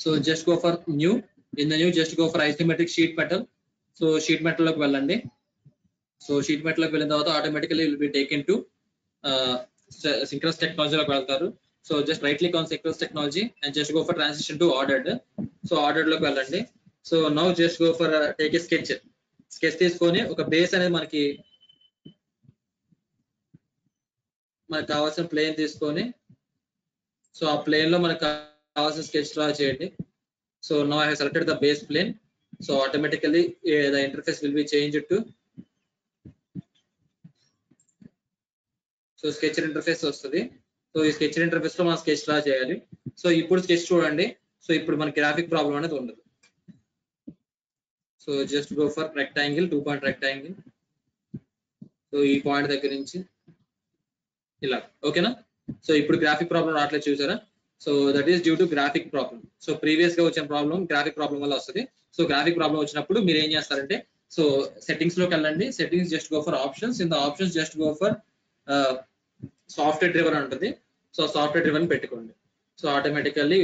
So just go for new. In the new just go for isometric sheet metal. So sheet metal లోకి వెళ్ళండి. సో షీట్ మెటల్ లోకి వెళ్ళిన తర్వాత automatically will be taken to synchronous టెక్నాలజీలోకి వెళ్తారు. So just right click on synchronous technology and just go for transition to ordered. So ordered లోకి వెళ్ళండి. So now just go for take a sketch తీసుకొని ఒక base అనేది మనకి కావాల్సిన plane తీసుకొని so ఆ ప్లేన్ లో మనకు కావాల్సిన స్కెచ్ డ్రా చేయండి. So now I have selected the base plane. So automatically the interface will be changed to so sketch interface వస్తుంది. సో ఈ స్కెచ్ ఇంటర్ఫేస్ లో మనం స్కెచ్ డ్రా చేయాలి. సో ఇప్పుడు స్కెచ్ చూడండి. సో ఇప్పుడు మనకి గ్రాఫిక్ ప్రాబ్లం అనేది ఉండదు. So just go for rectangle, 2 point rectangle. So ఈ పాయింట్ దగ్గర నుంచి ఇలా ఓకేనా. సో ఇప్పుడు గ్రాఫిక్ ప్రాబ్లం రావట్లేదు చూసారా. So that is due to graphic problem. So previous గా వచ్చిన ప్రాబ్లం గ్రాఫిక్ ప్రాబ్లం వల్ల వస్తుంది. సో గ్రాఫిక్ ప్రాబ్లం వచ్చినప్పుడు మీరు ఏం చేస్తారంటే సో సెట్టింగ్స్ లోకి వెళ్ళండి. Settings just go for options. In the options just go for software driven ఉంటుంది. సో సాఫ్ట్వేర్ డ్రివెన్ పెట్టుకోండి. So automatically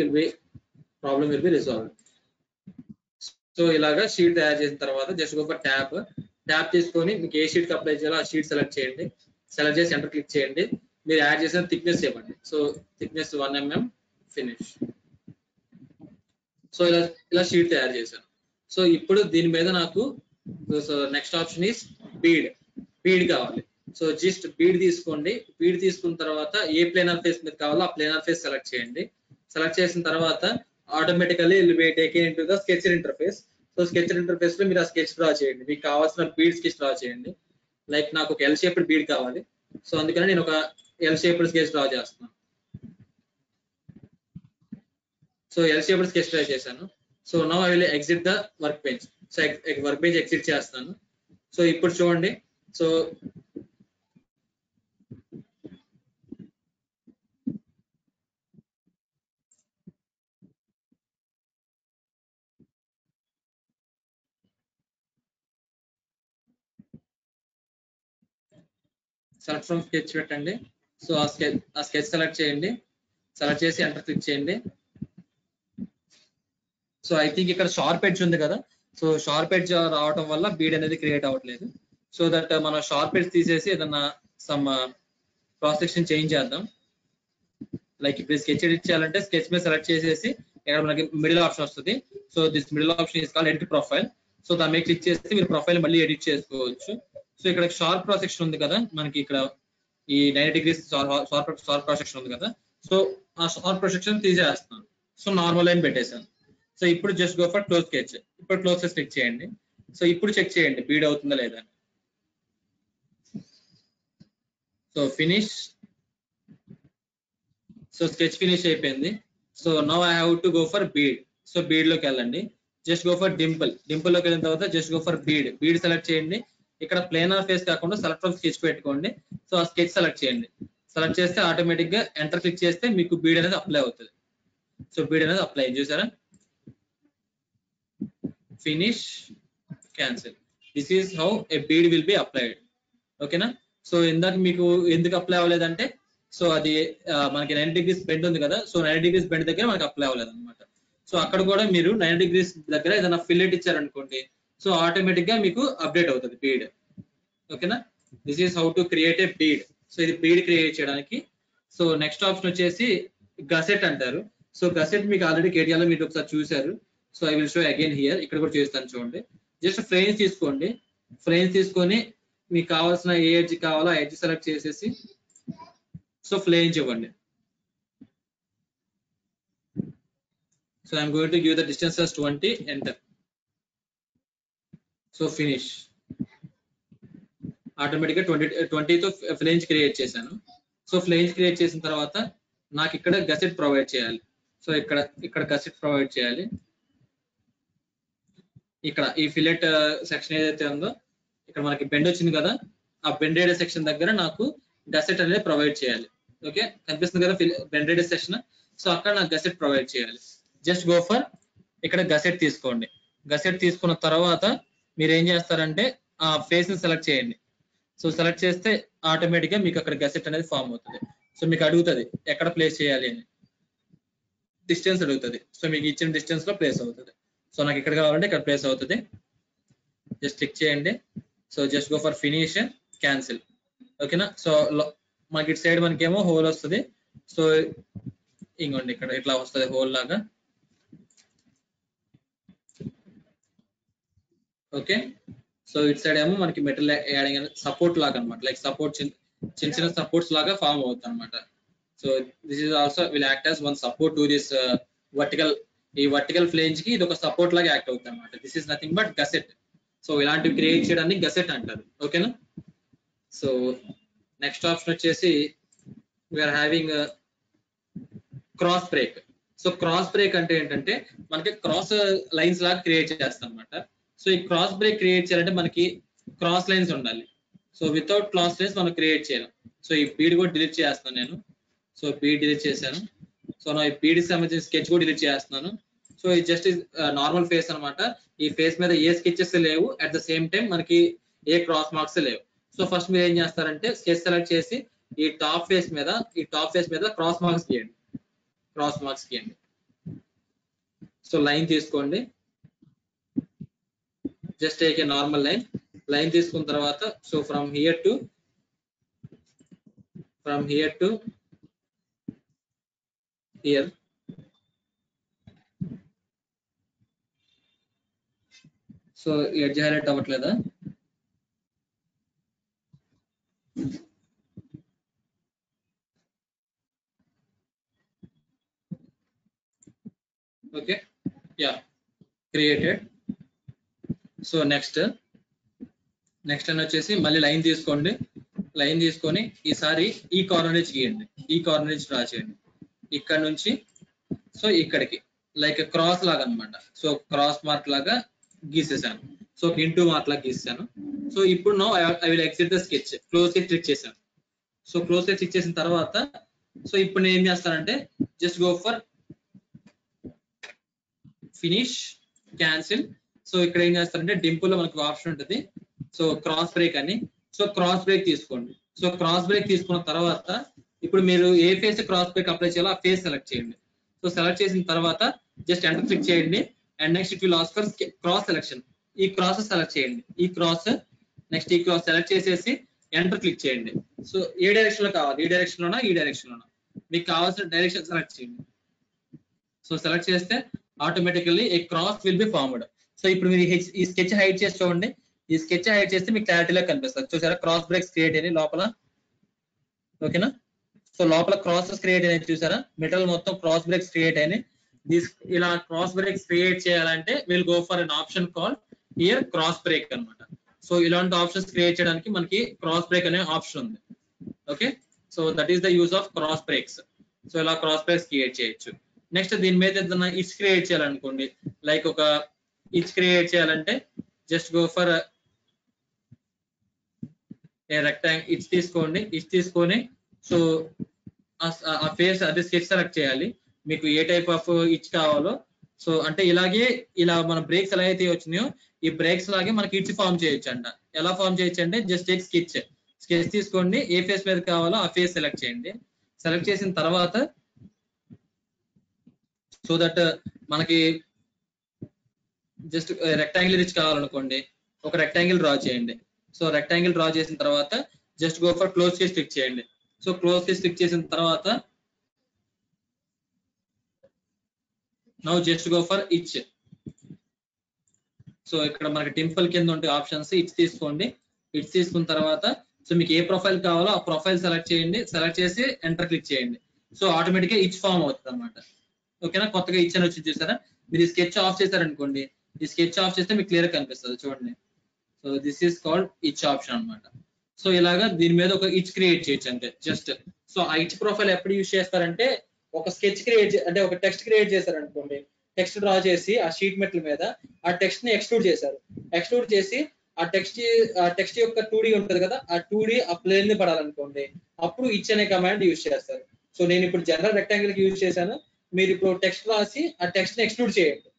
problem will be resolve. So ఇలాగా షీట్ తయారు చేసిన తర్వాత జస్ట్ గో ఫర్ ట్యాప్ తీసుకొని మీకు ఏ షీట్ కి అప్లై చేయాలో ఆ షీట్ సెలెక్ట్ చేయండి. సెలెక్ట్ చేసి ఎంటర్ క్లిక్ చేయండి. మీరు యాడ్ చేసిన థిక్నెస్ ఇవ్వండి. So thickness 1 mm finish. So ఇలా షీట్ తయారు చేశాను. సో ఇప్పుడు దీని మీద నాకు so next option is bead కావాలి. సో జస్ట్ బీడ్ తీసుకోండి. బీడ్ తీసుకున్న తర్వాత ఏ ప్లేనర్ ఫేస్ మీద కావాలో ఆ ప్లేనర్ ఫేస్ సెలెక్ట్ చేయండి. సెలెక్ట్ చేసిన తర్వాత automatically will be taken into the sketch interface. So sketch interface లో మీరు ఆ స్కెచ్ డ్రా చేయండి. మీకు కావాల్సిన బీడ్ స్కెచ్ డ్రా చేయండి. లైక్ నాకు ఒక ఎల్ షేప్డ్ బీడ్ కావాలి. సో అందుకని నేను ఒక ఎల్ షేప్డ్ స్కెచ్ డ్రా చేస్తున్నాను. So L shaped sketch draw చేశాను. So now I will exit the workbench. So workbench exit చేస్తాను. సో ఇప్పుడు చూడండి. సో సెలెక్ట్ ఫ్రమ్ స్కెచ్ పెట్టండి. సో ఆ స్కెచ్ సెలెక్ట్ చేయండి. సెలెక్ట్ చేసి ఎంటర్ క్లిక్ చేయండి. సో ఐ థింక్ ఇక్కడ షార్ప్ ఎడ్జ్ ఉంది కదా. సో షార్ప్ ఎడ్జ్ రావడం వల్ల బీడ్ అనేది క్రియేట్ అవ్వట్లేదు. సో దట్ మనం షార్ప్ ఎడ్జ్ తీసేసి ఏదన్నా సమ్ క్రాస్ సెక్షన్ చేంజ్ చేద్దాం. లైక్ ఇప్పుడు స్కెచ్ ఎడిట్ చేయాలంటే స్కెచ్ మీద సెలెక్ట్ చేసేసి ఇక్కడ మనకి మిడిల్ ఆప్షన్ వస్తుంది. So this middle option is called edit profile. So దాని మీద క్లిక్ చేస్తే మీరు ప్రొఫైల్ మళ్ళీ ఎడిట్ చేసుకోవచ్చు. సో ఇక్కడ షార్ప్ క్రాస్ సెక్షన్ ఉంది కదా మనకి ఇక్కడ ఈ 90 degrees షార్ప్ క్రాస్ సెక్షన్ ఉంది కదా. సో ఆ షార్ప్ క్రాస్ సెక్షన్ తీసేస్తున్నాను. సో నార్మల్ లైన్ పెట్టేశాను. సో ఇప్పుడు just go for close sketch. ఇప్పుడు క్లోజ్ స్కెచ్ క్లిక్ చేయండి. సో ఇప్పుడు చెక్ చేయండి బీడ్ అవుతుందా లేదా. So finish. So sketch finish అయిపోయింది. So now I have to go for bead. So bead లోకి వెళ్ళండి. జస్ట్ గో ఫర్ డింపుల్ లోకి వెళ్ళిన తర్వాత just go for bead select చేయండి. ఇక్కడ ప్లేనర్ ఫేస్ కాకుండా సెలెక్ట్ ఫ్రమ్ స్కెచ్ పెట్టుకోండి. సో ఆ స్కెచ్ సెలెక్ట్ చేయండి. సెలెక్ట్ చేస్తే ఆటోమేటిక్ గా ఎంటర్ క్లిక్ చేస్తే మీకు బీడ్ అనేది అప్లై అవుతుంది. సో బీడ్ అనేది అప్లై చూసారా. Finish, cancel. This is how A bead will be applied. ఓకేనా. సో ఇందాక మీకు ఎందుకు అప్లై అవ్వలేదంటే సో అది మనకి 90 degrees బెండ్ ఉంది కదా. సో 90 degrees బెండ్ దగ్గర మనకి అప్లై అవ్వలేదు అనమాట. సో అక్కడ కూడా మీరు 90 degrees దగ్గర ఏదైనా ఫిల్లెట్ ఇచ్చారనుకోండి. సో ఆటోమేటిక్ గా మీకు అప్డేట్ అవుతుంది బీడ్. ఓకేనా. This is how to create A bead. So ఇది బీడ్ క్రియేట్ చేయడానికి. సో నెక్స్ట్ ఆప్షన్ వచ్చేసి గసెట్ అంటారు. సో గసెట్ మీకు ఆల్రెడీ కేటీఆర్ లో మీరు ఒకసారి చూసారు. So I will show again here. ఇక్కడ కూడా చేస్తాను చూడండి. జస్ట్ ఫ్రేమ్స్ తీసుకోండి. ఫ్రేమ్స్ తీసుకొని మీకు కావాల్సిన ఏ ఎడ్జ్ కావాలో ఆ ఎడ్జ్ సెలెక్ట్ చేసేసి సో ఫ్లేన్స్ ఇవ్వండి. So I'm going to give the distance as 20, enter. So finish. Automatic గా 20తో ఫ్లేన్స్ క్రియేట్ చేశాను. సో ఫ్లేన్స్ క్రియేట్ చేసిన తర్వాత నాకు ఇక్కడ గసెట్ ప్రొవైడ్ చేయాలి. సో ఇక్కడ గసెట్ ప్రొవైడ్ చేయాలి. ఇక్కడ ఈ ఫిలెట్ సెక్షన్ ఏదైతే ఉందో ఇక్కడ మనకి బెండ్ వచ్చింది కదా. ఆ బెండెడ్ సెక్షన్ దగ్గర నాకు గసెట్ అనేది ప్రొవైడ్ చేయాలి. ఓకే కనిపిస్తుంది కదా బెండెడ్ సెక్షన్. సో అక్కడ నాకు గసెట్ ప్రొవైడ్ చేయాలి. జస్ట్ గో ఫర్ ఇక్కడ గసెట్ తీసుకోండి. గసెట్ తీసుకున్న తర్వాత మీరు ఏం చేస్తారంటే ఆ ఫేస్ ని సెలెక్ట్ చేయండి. సో సెలెక్ట్ చేస్తే ఆటోమేటిక్ గా మీకు అక్కడ గసెట్ అనేది ఫామ్ అవుతుంది. సో మీకు అడుగుతుంది ఎక్కడ ప్లేస్ చేయాలి అని. డిస్టెన్స్ అడుగుతుంది. సో మీకు ఇచ్చిన డిస్టెన్స్ లో ప్లేస్ అవుతుంది. సో నాకు ఇక్కడ కావాలంటే ఇక్కడ ప్లేస్ అవుతుంది. జస్ట్ క్లిక్ చేయండి. So just go for finish, cancel. ఓకేనా. సో మనకి ఇటు సైడ్ మనకేమో హోల్ వస్తుంది. సో ఇంకోండి ఇక్కడ ఇట్లా వస్తుంది హోల్ లాగా. ఓకే, సో ఇటు సైడ్ ఏమో మనకి మెటల్ యాడింగ్ సపోర్ట్ లాగా అనమాట, లైక్ సపోర్ట్ చిన్న చిన్న సపోర్ట్స్ లాగా ఫామ్ అవుతుంది అనమాట. So this is also will act as one support to this vertical. ఈ వర్టికల్ ఫ్లేంజ్ కి ఇది ఒక సపోర్ట్ లాగా యాక్ట్ అవుతుంది అనమాట. This is nothing but gusset. So ఇలాంటివి క్రియేట్ చేయడానికి గసెట్ అంటారు. ఓకేనా. సో నెక్స్ట్ ఆప్షన్ వచ్చేసి we're having cross break. So cross break అంటే ఏంటంటే మనకి క్రాస్ లైన్స్ లాగా క్రియేట్ చేస్తాం అనమాట. సో ఈ క్రాస్ బ్రేక్ క్రియేట్ చేయాలంటే మనకి క్రాస్ లైన్స్ ఉండాలి. సో వితౌట్ క్రాస్ లైన్స్ మనం క్రియేట్ చేయలేం. సో ఈ బీడ్ కూడా డిలీట్ చేస్తున్నాను నేను. సో బీడ్ డిలీట్ చేశాను. సో నా ఈ బీడ్ సంబంధించిన స్కెచ్ కూడా డిలీట్ చేస్తున్నాను. సో ఇది జస్ట్ నార్మల్ ఫేస్ అనమాట. ఈ ఫేస్ మీద ఏ స్కెచెస్ లేవు, అట్ ద సేమ్ టైం మనకి ఏ క్రాస్ మార్క్స్ లేవు. సో ఫస్ట్ మీరు ఏం చేస్తారంటే స్కెచ్ సెలెక్ట్ చేసి ఈ టాప్ ఫేస్ మీద క్రాస్ మార్క్స్ గీయండి. సో లైన్ తీసుకోండి, just take a normal line తీసుకున్న తర్వాత so from here to here. So edge highlight అవ్వట్లేదా? Okay, yeah created. So next అని వచ్చేసి మళ్ళీ లైన్ తీసుకొని ఈసారి ఈ కార్నర్ నుంచి గీయండి, ఈ కార్నర్ నుంచి డ్రా చేయండి. ఇక్కడ నుంచి సో ఇక్కడికి లైక్ క్రాస్ లాగా అనమాట. సో క్రాస్ మార్క్ లాగా గీసేసాను. సో ఇంటూ మార్క్ లాగా గీసాను. సో ఇప్పుడు now I will exit the sketch. Close కి క్లిక్ చేశాను. సో క్లోజ్ కి క్లిక్ చేసిన తర్వాత సో ఇప్పుడు నేను ఏం చేస్తానంటే just go for finish, cancel. So ఇక్కడ ఏం చేస్తారంటే డింపుల్ లో మనకు ఆప్షన్ ఉంటుంది, సో క్రాస్ బ్రేక్ అని. సో క్రాస్ బ్రేక్ తీసుకోండి. సో క్రాస్ బ్రేక్ తీసుకున్న తర్వాత ఇప్పుడు మీరు ఏ ఫేస్ క్రాస్ బ్రేక్ అప్లై చేయాలో ఆ ఫేస్ సెలెక్ట్ చేయండి. సో సెలెక్ట్ చేసిన తర్వాత జస్ట్ ఎంటర్ క్లిక్ చేయండి. And next it will ask for cross selection. ఈ క్రాస్ సెలెక్ట్ చేయండి. ఈ క్రాస్ సెలెక్ట్ చేసేసి ఎంటర్ క్లిక్ చేయండి. సో ఏ డైరెక్షన్ లో కావాలి, ఈ డైరెక్షన్ లోనా ఈ డైరెక్షన్ లోనా, మీకు కావాల్సిన డైరెక్షన్ సెలెక్ట్ చేయండి. సో సెలెక్ట్ చేస్తే automatically A cross will be formed. So ఇప్పుడు మీరు ఈ స్కెచ్ హైడ్ చేసి చూడండి. ఈ స్కెచ్ హైడ్ చేస్తే మీకు క్లారిటీలో కనిపిస్తుంది. చూసారా క్రాస్ బ్రేక్స్ క్రియేట్ అయినాయి లోపల. ఓకేనా. సో లోపల క్రాసెస్ క్రియేట్ అయినాయి చూసారా, మెటల్ మొత్తం క్రాస్ బ్రేక్స్ క్రియేట్ అయినాయి. ఇలా క్రాస్ బ్రేక్స్ క్రియేట్ చేయాలంటే will go for an option call here cross break అనమాట. సో ఇలాంటి ఆప్షన్స్ క్రియేట్ చేయడానికి మనకి క్రాస్ బ్రేక్ అనే ఆప్షన్ ఉంది. Okay, so that is the use of cross breaks. So ఇలా క్రాస్ బ్రేక్స్ క్రియేట్ చేయొచ్చు. Next దీని మీద ఏదైనా ఇచ్ క్రియేట్ చేయాలనుకోండి, లైక్ ఒక ఇచ్ క్రియేట్ చేయాలంటే just go for a rectangle. ఇచ్ తీసుకొని సో ఆ ఫేస్ అదే స్కెచ్ సెలెక్ట్ చేయాలి. మీకు ఏ టైప్ ఆఫ్ ఇచ్ కావాలో. సో అంటే ఇలా మన బ్రేక్స్ ఎలా అయితే వచ్చినాయో ఈ బ్రేక్స్ లాగే మనకి ఇచ్ ఫామ్ చేయొచ్చు అంట. ఎలా ఫామ్ చేయొచ్చు అంటే జస్ట్ టేక్ స్కెచ్ తీసుకోండి, ఏ ఫేస్ మీద కావాలో ఆ ఫేస్ సెలెక్ట్ చేయండి. సెలెక్ట్ చేసిన తర్వాత సో దట్ మనకి జస్ట్ రెక్టాంగిల్ ఇచ్ కావాలనుకోండి, ఒక రెక్టాంగిల్ డ్రా చేయండి. సో రెక్టాంగిల్ డ్రా చేసిన తర్వాత just go for close case click చేయండి. సో క్లోజ్ కేస్ క్లిక్ చేసిన తర్వాత now just go for each. So ఇక్కడ మనకి టింపుల్ కింద ఉంటే ఆప్షన్స్ ఇచ్ తీసుకోండి. ఇచ్ తీసుకున్న తర్వాత సో మీకు ఏ ప్రొఫైల్ కావాలో ఆ ప్రొఫైల్ సెలెక్ట్ చేయండి. సెలెక్ట్ చేసి ఎంటర్ క్లిక్ చేయండి. సో ఆటోమేటిక్ గా ఇచ్ ఫామ్ అవుతుంది అనమాట. ఓకేనా. కొత్తగా ఇచ్ అని వచ్చి చూసారా. మీరు స్కెచ్ ఆఫ్ చేశారనుకోండి, ఈ స్కెచ్ ఆఫ్ చేస్తే మీకు క్లియర్ కనిపిస్తుంది చూడండి. సో దిస్ ఈస్ కాల్డ్ ఇచ్ ఆప్షన్ అనమాట. సో ఇలాగా దీని మీద ఒక ఇచ్ క్రియేట్ చేయొచ్చు అంటే జస్ట్. సో ఆ ఇచ్ ప్రొఫైల్ ఎప్పుడు యూజ్ చేస్తారంటే ఒక స్కెచ్ క్రియేట్ అంటే ఒక టెక్స్ట్ క్రియేట్ చేశారనుకోండి, టెక్స్ట్ డ్రా చేసి ఆ షీట్ మెటల్ మీద ఆ టెక్స్ట్ ని ఎక్స్ట్రూడ్ చేశారు. ఎక్స్ట్రూడ్ చేసి ఆ టెక్స్ట్ యొక్క 2D ఉంటది కదా, ఆ 2D ఆ ప్లేన్ ని పడాలనుకోండి, అప్పుడు ఇచ్ అనే కమాండ్ యూజ్ చేస్తారు. సో నేను ఇప్పుడు జనరల్ రెక్టాంగిల్ కి యూజ్ చేశాను. మీరు ఇప్పుడు టెక్స్ట్ రాసి ఆ టెక్స్ట్ ని ఎక్స్ట్రూడ్ చేయండి.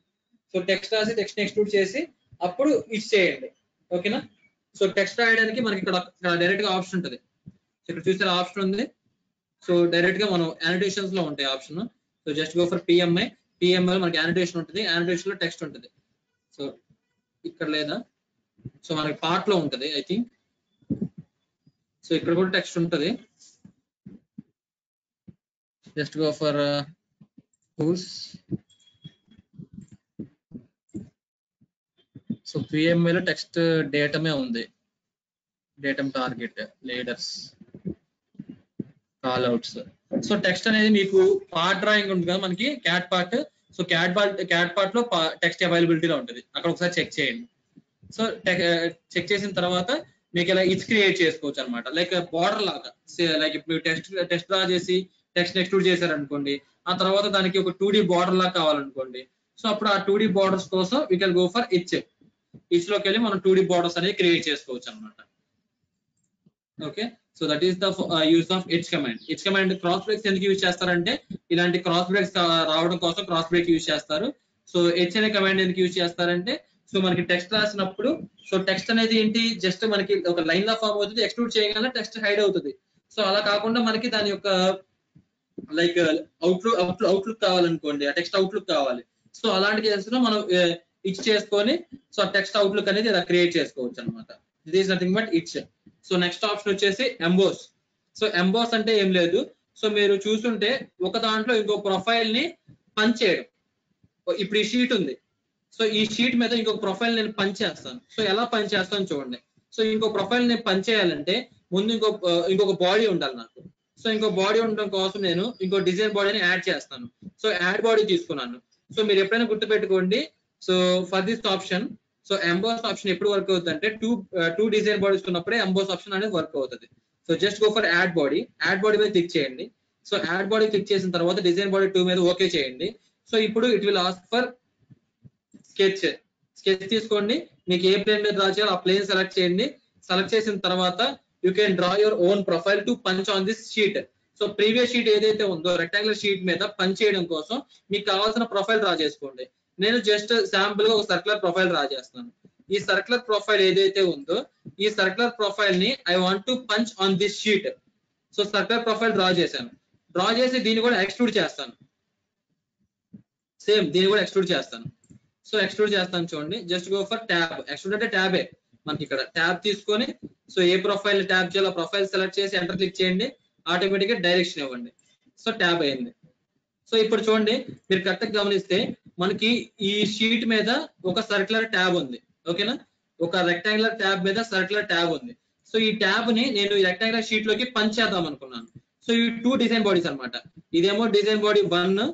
సో టెక్స్ట్ రాసి టెక్స్ట్ ని ఎక్స్ట్రూడ్ చేసి అప్పుడు ఇచ్ చేయండి. ఓకేనా. సో టెక్స్ట్ రాయడానికి మనకి ఇక్కడ డైరెక్ట్ గా ఆప్షన్ ఉంటుంది. ఇక్కడ చూసారా ఆప్షన్ ఉంది. సో డైరెక్ట్ గా మనం యానిటేషన్స్ లో ఉంటాయి option. So just go for PMI మనకి యానిటేషన్ ఉంటుంది. యానిటేషన్ లో టెక్స్ట్ ఉంటుంది. సో ఇక్కడ లేదా, సో మనకి పార్ట్ లో ఉంటుంది ఐ థింక్. సో ఇక్కడ కూడా టెక్స్ట్ ఉంటుంది. Just go for tools. So PMA లో టెక్స్ట్ డేటమే ఉంది, datum target, leaders, call outs. So text అనేది మీకు పార్ట్ డ్రాయింగ్ ఉంటుంది కదా మనకి cat part. So cat part లో టెక్స్ట్ అవైలబిలిటీలో ఉంటుంది, అక్కడ ఒకసారి చెక్ చేయండి. సో చెక్ చేసిన తర్వాత మీకు ఇలా ఇచ్ క్రియేట్ చేసుకోవచ్చు అనమాట, లైక్ బార్డర్ లాగా. లైక్ ఇప్పుడు టెక్స్ట్ డ్రా చేసి టెక్స్ట్ ఎక్స్ట్రూడ్ చేశారనుకోండి, ఆ తర్వాత దానికి ఒక 2D బార్డర్ లాగా కావాలనుకోండి. సో అప్పుడు ఆ 2D బార్డర్స్ కోసం we can go for each. ఇచ్ లోకి వెళ్ళి మనం 2D బార్డర్స్ అనేది క్రియేట్ చేసుకోవచ్చు అనమాట. Okay, so that is the use of ఇచ్ కమాండ్. ఇచ్ కమాండ్ క్రాస్ బ్రేక్స్ ఎందుకు యూజ్ చేస్తారంటే ఇలాంటి క్రాస్ బ్రేక్స్ రావడం కోసం క్రాస్ బ్రేక్ యూజ్ చేస్తారు. సో హెచ్ అనే కమాండ్ ఎందుకు యూజ్ చేస్తారంటే, సో మనకి టెక్స్ట్ రాసినప్పుడు, సో టెక్స్ట్ అనేది ఏంటి, జస్ట్ మనకి ఒక లైన్ లా ఫామ్ అవుతుంది, ఎక్స్ట్రూడ్ చేయగానే టెక్స్ట్ హైడ్ అవుతుంది. సో అలా కాకుండా మనకి దాని యొక్క లైక్ అవుట్లుక్ కావాలనుకోండి, ఆ టెక్స్ట్ అవుట్లుక్ కావాలి. సో అలాంటి కేసెస్ లో మనం ఇచ్ చేసుకొని సో ఆ టెక్స్ట్ అవుట్లుక్ అనేది ఇలా క్రియేట్ చేసుకోవచ్చు అనమాట. దిస్ ఈస్ నథింగ్ బట్ ఇచ్. సో నెక్స్ట్ ఆప్షన్ వచ్చేసి ఎంబోస్. సో ఎంబోస్ అంటే ఏం లేదు, సో మీరు చూస్తుంటే ఒక దాంట్లో ఇంకో ప్రొఫైల్ ని పంచ్ చేయడం. ఇప్పుడు ఈ షీట్ ఉంది, సో ఈ షీట్ మీద ఇంకొక ప్రొఫైల్ నేను పంచ్ చేస్తాను. సో ఎలా పంచ్ చేస్తాను చూడండి. సో ఇంకో ప్రొఫైల్ నేను పంచ్ చేయాలంటే ముందు ఇంకొక బాడీ ఉండాలి నాకు. సో ఇంకో బాడీ ఉండడం కోసం నేను ఇంకో డిజైన్ బాడీని యాడ్ చేస్తాను. సో యాడ్ బాడీ తీసుకున్నాను. సో మీరు ఎప్పుడైనా గుర్తుపెట్టుకోండి, so for this option, so emboss option ఎప్పుడు వర్క్ అవుతుంది అంటే టూ డిజైన్ బాడీస్ ఉన్నప్పుడే ఎంబోస్ ఆప్షన్ అనేది వర్క్ అవుతుంది. So just go for add body. Add body మీద క్లిక్ చేయండి. సో యాడ్ బాడీ క్లిక్ చేసిన తర్వాత డిజైన్ బాడీ 2 మీద ఓకే చేయండి. సో ఇప్పుడు it will ask for sketch తీసుకోండి. మీకు ఏ ప్లేన్ మీద డ్రా చేయాలో ఆ ప్లేన్ సెలెక్ట్ చేయండి. సెలెక్ట్ చేసిన తర్వాత you can draw your own profile to punch on this sheet. So previous sheet ఏదైతే ఉందో రెక్టాంగులర్ షీట్ మీద పంచ్ చేయడం కోసం మీకు కావాల్సిన ప్రొఫైల్ డ్రా చేసుకోండి. నేను జస్ట్ శాంపుల్ గా ఒక సర్క్యులర్ ప్రొఫైల్ డ్రా చేస్తున్నాను. ఈ సర్క్యులర్ ప్రొఫైల్ ఏదైతే ఉందో ఈ సర్క్యులర్ ప్రొఫైల్ ని I want to punch on this sheet. So circular profile draw చేశాను. డ్రా చేసి దీన్ని కూడా ఎక్స్ట్రూడ్ చేస్తాను. సేమ్ దీన్ని కూడా ఎక్స్ట్రూడ్ చేస్తాను. సో ఎక్స్ట్రూడ్ చేస్తాను చూడండి. Just go for tab. Extrude అంటే ట్యాబే మనకి ఇక్కడ. ట్యాబ్ తీసుకొని సో ఏ ప్రొఫైల్ ట్యాబ్ చేయాలో ప్రొఫైల్ సెలెక్ట్ చేసి ఎంటర్ క్లిక్ చేయండి. ఆటోమేటిక్ గా డైరెక్షన్ ఇవ్వండి. సో ట్యాబ్ అయింది. సో ఇప్పుడు చూడండి, మీరు కరెక్ట్ గా గమనిస్తే మనకి ఈ షీట్ మీద ఒక సర్క్యులర్ ట్యాబ్ ఉంది. ఓకేనా, ఒక రెక్టాంగులర్ ట్యాబ్ మీద సర్క్యులర్ ట్యాబ్ ఉంది. సో ఈ ట్యాబ్ ని నేను ఈ రెక్టాంగులర్ షీట్ లోకి పంచ్ చేద్దాం అనుకున్నాను. సో ఈ 2 డిజైన్ బాడీస్ అనమాట. ఇదేమో డిజైన్ బాడీ 1,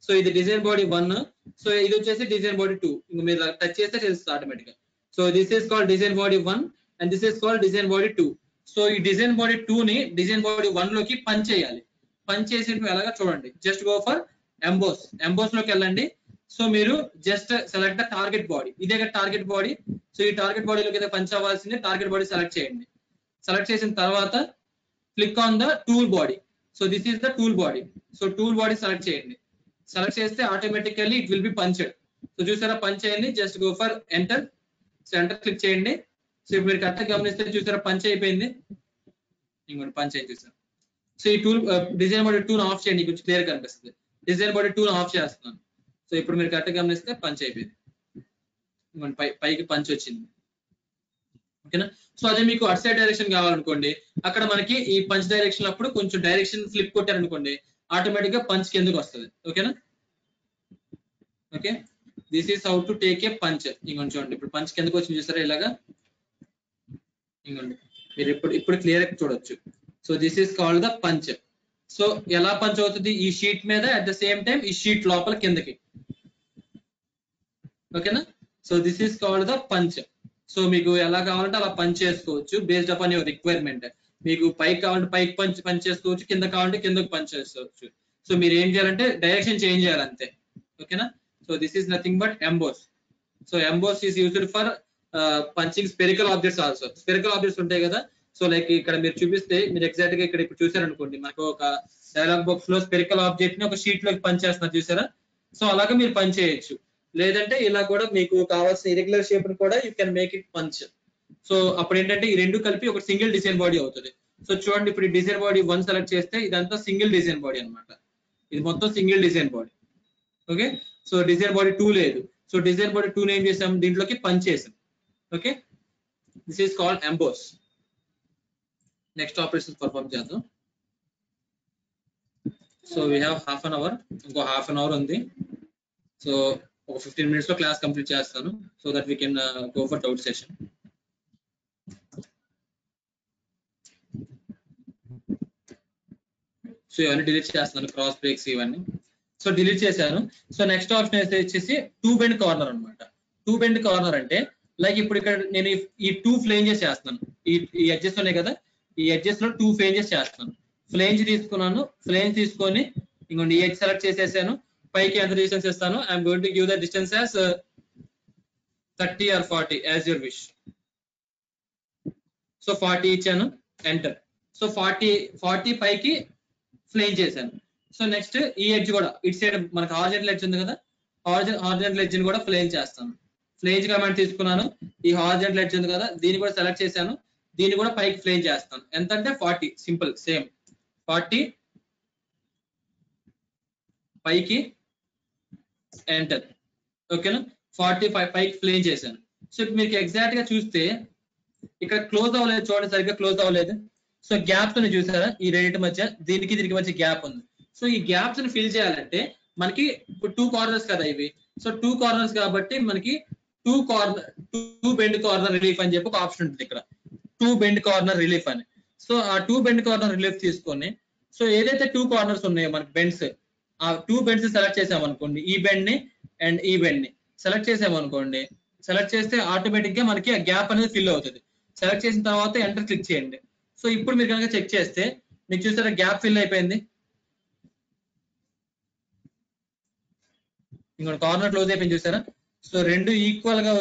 సో ఇది డిజైన్ బాడీ 1, సో ఇది వచ్చేసి డిజైన్ బాడీ 2. ఇంక మీరు టచ్ చేస్తే తెలుస్తుంది ఆటోమేటిక్ గా. So this is called design body 1 and this is called design body 2. So ఈ డిజైన్ బాడీ 2 ని డిజైన్ బాడీ 1 లోకి పంచ్ చేయాలి. పంచ్ చేసి ఎలాగా చూడండి. Just go for emboss. Emboss లోకి వెళ్ళండి. సో మీరు just select the target body. ఇదే టార్గెట్ బాడీ. సో ఈ టార్గెట్ బాడీలోకి అయితే పంచ్ అవ్వాల్సింది. టార్గెట్ బాడీ సెలెక్ట్ చేయండి. సెలెక్ట్ చేసిన తర్వాత click on the tool body. So this is the tool body. So tool body select చేయండి. సెలెక్ట్ చేస్తే automatically it will be punched. So చూసారా, పంచ్ చేయండి. Just go for enter. So enter click చేయండి. So ఇప్పుడు మీరు correct గమనిస్తే చూసారా punch అయిపోయింది. ఇంకోటి పంచ్ అయింది చూసారా. సో ఈ టూల్ డిజైన్ బాడీ 2 ఆఫ్ చేయండి, కొంచెం క్లియర్ కనిపిస్తుంది. డిజైన్ బాడీ 2 ఆఫ్ చేస్తున్నాను. సో ఇప్పుడు మీరు కరెక్ట్ గమనిస్తే పంచ్ అయిపోయింది. ఇంకోటి పైకి పంచ్ వచ్చింది. ఓకేనా. సో అదే మీకు అట్ సైడ్ డైరెక్షన్ కావాలనుకోండి, అక్కడ మనకి ఈ పంచ్ డైరెక్షన్ అప్పుడు కొంచెం డైరెక్షన్ ఫ్లిప్ కొట్టారనుకోండి, ఆటోమేటిక్ గా పంచ్ కిందకి వస్తుంది. ఓకేనా. Okay, this is how to take A punch. ఇంకొంచెం చూడండి, ఇప్పుడు పంచ్ కిందకి వచ్చింది చూసారా ఇలాగా. ఇంకోండి మీరు ఇప్పుడు క్లియర్ చూడొచ్చు. So this is called the punch. So ఎలా పంచ్ అవుతుంది, ఈ షీట్ మీద అట్ ద సేమ్ టైం ఈ షీట్ లోపల కిందకి. ఓకేనా. So this is called the punch. So మీకు ఎలా కావాలంటే అలా పంచ్ చేసుకోవచ్చు బేస్డ్ అపాన్ యువర్ రిక్వైర్మెంట్. మీకు పైకి కావాలంటే పైకి పంచ్ చేసుకోవచ్చు, కింద కావాలంటే కిందకి పంచ్ చేసుకోవచ్చు. సో మీరు ఏం చేయాలంటే డైరెక్షన్ చేంజ్ చేయాలి అంతే. ఓకేనా. So this is nothing but emboss. So emboss is used for punching spherical objects also. Spherical objects ఉంటాయి కదా. సో లైక్ ఇక్కడ మీరు చూపిస్తే మీరు ఎగ్జాక్ట్ గా ఇక్కడ ఇప్పుడు చూసారనుకోండి, మనకు ఒక డైలాగ్ బాక్స్ లో స్పెరికల్ ఆబ్జెక్ట్ ని ఒక షీట్ లోకి పంచ్ చేస్తున్నారు చూసారా. సో అలాగే మీరు పంచ్ చేయొచ్చు. లేదంటే ఇలా కూడా మీకు కావాల్సిన ఇరెగ్యులర్ షేప్ ని కూడా you can make it punch. So అప్పుడు ఏంటంటే ఈ రెండు కలిపి ఒక సింగిల్ డిజైన్ బాడీ అవుతుంది. సో చూడండి, ఇప్పుడు డిజైన్ బాడీ 1 సెలెక్ట్ చేస్తే ఇదంతా సింగిల్ డిజైన్ బాడీ అనమాట. ఇది మొత్తం single design body. Okay. So design body 2 లేదు. సో డిజైన్ బాడీ 2 ఏం చేసాం, దీంట్లోకి పంచ్ చేసాం. Okay, this is called emboss. Next operation perform చేద్దాం. So we have half an hour, ఇంకో హాఫ్ అన్ అవర్ ఉంది. సో ఒక 15 minutes లో క్లాస్ కంప్లీట్ చేస్తాను, so that we can go for doubt session. So ఇవన్నీ డిలీట్ చేస్తాను, క్రాస్ బ్రేక్స్ ఇవన్నీ. సో డిలీట్ చేశాను. సో నెక్స్ట్ ఆప్షన్ అయితే వచ్చేసి టూ బెండ్ కార్నర్ అనమాట. టూ బెండ్ కార్నర్ అంటే లైక్ ఇప్పుడు ఇక్కడ నేను ఈ 2 ఫ్లేంజెస్ చేస్తున్నాను. ఈ ఎడ్జెస్ ఉన్నాయి కదా, ఈ ఎడ్జెస్ లో 2 ఫ్లేంజెస్ చేస్తున్నాను. ఫ్లేంజ్ తీసుకున్నాను, ఫ్లేంజ్ తీసుకొని ఇంకోండి ఈ ఎడ్జ్ సెలెక్ట్ చేసేసాను. పైకి ఎంత డిస్టెన్స్ ఇస్తాను, I'm going to give the distance as 30 or 40 as your wish. So 40 ఇచ్చాను, ఎంటర్. సో 40 పైకి ఫ్లేంజ్ చేశాను. సో నెక్స్ట్ ఈ ఎడ్జ్ కూడా ఇటు సైడ్ మనకు హారిజాంటల్ ఎడ్జ్ ఉంది కదా, హారిజాంటల్ ఎడ్జ్ ని కూడా ఫ్లేంజ్ చేస్తాను. ఫ్లేంజ్ కమాండ్ తీసుకున్నాను, ఈ హారిజాంటల్ ఎడ్జ్ ఉంది కదా దీన్ని కూడా సెలెక్ట్ చేశాను, దీన్ని కూడా పైకి ఫ్లేంజ్ చేస్తాను. ఎంత అంటే 40, సింపుల్ సేమ్ 40 పైకి ఎంటర్. ఓకేనా, 45 పైకి ఫ్లేంజ్ చేశాను. సో మీకు ఎగ్జాక్ట్ గా చూస్తే ఇక్కడ క్లోజ్ అవ్వలేదు, చూడండి సరిగ్గా క్లోజ్ అవ్వలేదు. సో గ్యాప్స్ ని చూసారా, ఈ రెండింటి మధ్య దీనికి మధ్య గ్యాప్ ఉంది. సో ఈ గ్యాప్స్ ని ఫిల్ చేయాలంటే మనకి ఇప్పుడు 2 కార్నర్స్ కదా ఇవి. సో 2 కార్నర్స్ కాబట్టి మనకి 2 బెండ్ కార్నర్ రిలీఫ్ అని చెప్పి ఒక ఆప్షన్ ఉంటుంది ఇక్కడ, 2 బెండ్ కార్నర్ రిలీఫ్ అని. సో ఆ 2 బెండ్ కార్నర్ రిలీఫ్ తీసుకొని సో ఏదైతే 2 కార్నర్స్ ఉన్నాయో మనకి బెండ్స్, ఆ 2 బెండ్స్ సెలెక్ట్ చేసామనుకోండి, ఈ బెండ్ ని అండ్ ఈ బెండ్ ని సెలెక్ట్ చేసామనుకోండి, సెలెక్ట్ చేస్తే ఆటోమేటిక్ గా మనకి ఆ గ్యాప్ అనేది ఫిల్ అవుతుంది. సెలెక్ట్ చేసిన తర్వాత ఎంటర్ క్లిక్ చేయండి. సో ఇప్పుడు మీరు కనుక చెక్ చేస్తే మీకు చూసారా గ్యాప్ ఫిల్ అయిపోయింది. ఇంకోటి కార్నర్ క్లోజ్ అయిపోయింది చూసారా. సో రెండు ఈక్వల్ గా